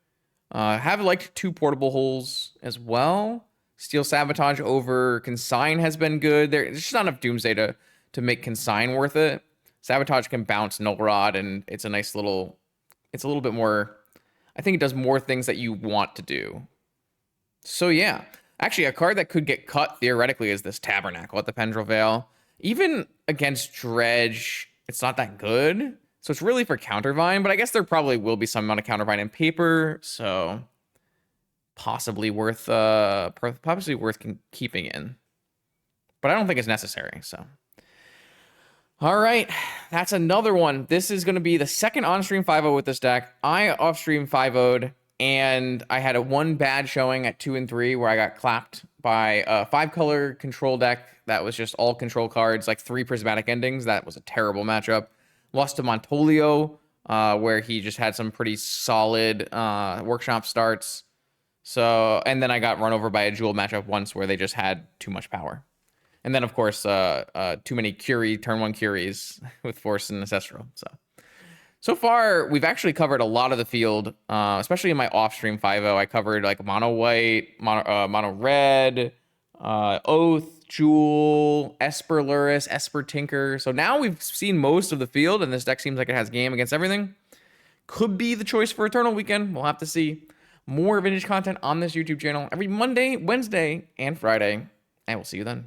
Have liked 2 Portable Holes as well. Steel Sabotage over Consign has been good. There's just not enough Doomsday to make Consign worth it. Sabotage can bounce Null Rod, and it's a nice little... It's a little bit more... I think it does more things that you want to do. So yeah. Actually, a card that could get cut, theoretically, is this Tabernacle at the Pendril Veil. Even against Dredge, it's not that good. So it's really for Countervine, but I guess there probably will be some amount of Countervine in paper, so possibly worth keeping in. But I don't think it's necessary, so. All right, that's another one. This is going to be the second on-stream 5-0 with this deck. I off-stream 5-0'd, and I had a 1 bad showing at 2 and 3 where I got clapped by a 5-color control deck that was just all control cards, like 3 prismatic endings. That was a terrible matchup. Lost to Montolio, where he just had some pretty solid workshop starts. So, and then I got run over by a Jewel matchup once where they just had too much power. And then, of course, too many turn 1 Curies with Force and Ancestral. So far, we've actually covered a lot of the field, especially in my off-stream 5-0. I covered like Mono White, Mono Red, Oath, Jewel, Esper Lurrus, Esper Tinker. So now we've seen most of the field, and this deck seems like it has game against everything. Could be the choice for Eternal Weekend. We'll have to see. More vintage content on this YouTube channel every Monday, Wednesday, and Friday. And we'll see you then.